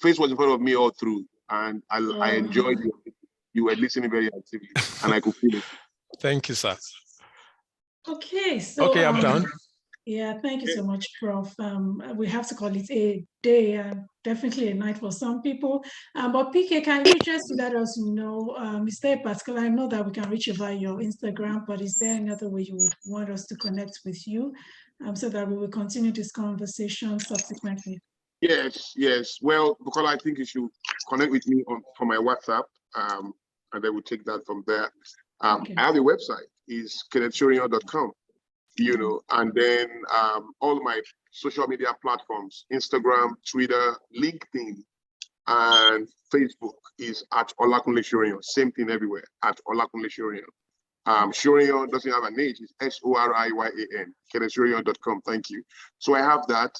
face was in front of me all through, and I enjoyed you were listening very actively, and I could feel it. Thank you, sir. Okay, so okay, I'm done. Yeah, thank you so much, Prof. We have to call it a day and definitely a night for some people. But PK, can you just let us know, is there a particular, I know that we can reach you via your Instagram, but is there another way you would want us to connect with you so that we will continue this conversation subsequently? Yes. Well, because I think you should connect with me for my WhatsApp, and then we'll take that from there. Okay. I have a website, is Soriyan.com. You know, and then all my social media platforms, Instagram, Twitter, LinkedIn, and Facebook is at OlaKunle Soriyan. Same thing everywhere, at OlaKunle Soriyan. Soriyan doesn't have an H, it's Soriyan, Soriyan.com. Thank you. So I have that.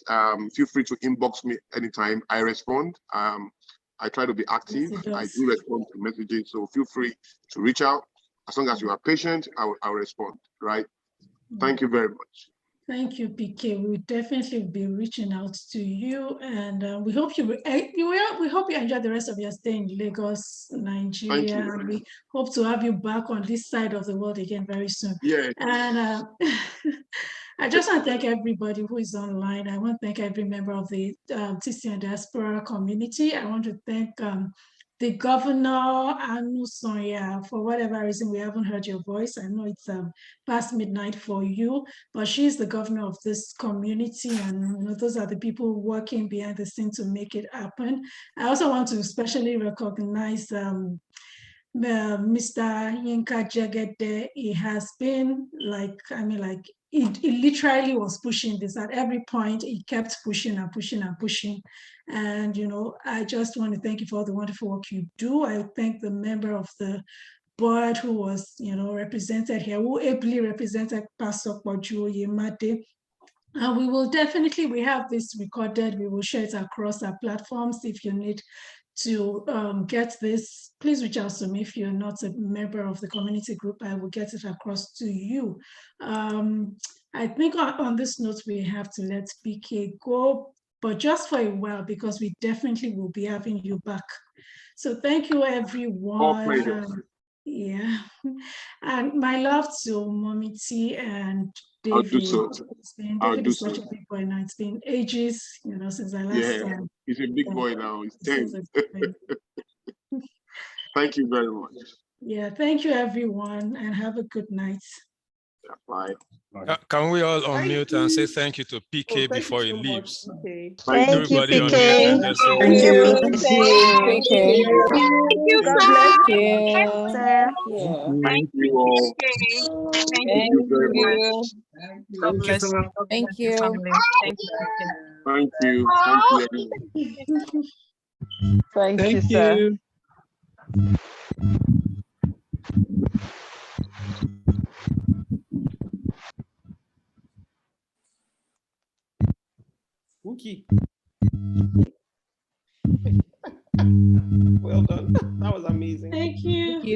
Feel free to inbox me anytime. I respond. I try to be active. Yes, I do respond to messages, so feel free to reach out. As long as you are patient, I'll respond, right? Thank you very much. Thank you, PK. We will definitely be reaching out to you, and we hope you enjoy the rest of your stay in Lagos, Nigeria. And we hope to have you back on this side of the world again very soon. Yeah. And I just want to thank everybody who is online. I want to thank every member of the TC and Diaspora community. I want to thank the governor, Anu Soriyan. For whatever reason, we haven't heard your voice. I know it's past midnight for you, but she's the governor of this community, and those are the people working behind the scenes to make it happen. I also want to especially recognize Mr. Yinka Jegede. He has been he literally was pushing this. At every point, he kept pushing and pushing and pushing. And, I just want to thank you for all the wonderful work you do. I thank the member of the board who was, represented here, who ably represented Pastor Kwaju Yemade. And we have this recorded. We will share it across our platforms. If you need to get this, please reach out to me. If you're not a member of the community group, I will get it across to you. I think on this note, we have to let PK go, but just for a while, because we definitely will be having you back. So thank you, everyone. Yeah, and my love to Mommy T and David. I'll do so. David is such a big boy now. It's been ages, since I last saw him. He's a big boy now. He's 10. Thank you very much. Yeah, thank you, everyone, and have a good night. Bye. Can we all unmute and say thank you to PK before he leaves? Okay. Thank you, Everybody PK. unmute and just say Thank you. Thank you. God bless you. Thank Thank you all. Thank Thank you very much. you. God bless you. Thank you. Thank you. Thank you. Thank you, everyone. Thank you, sir. Wookie.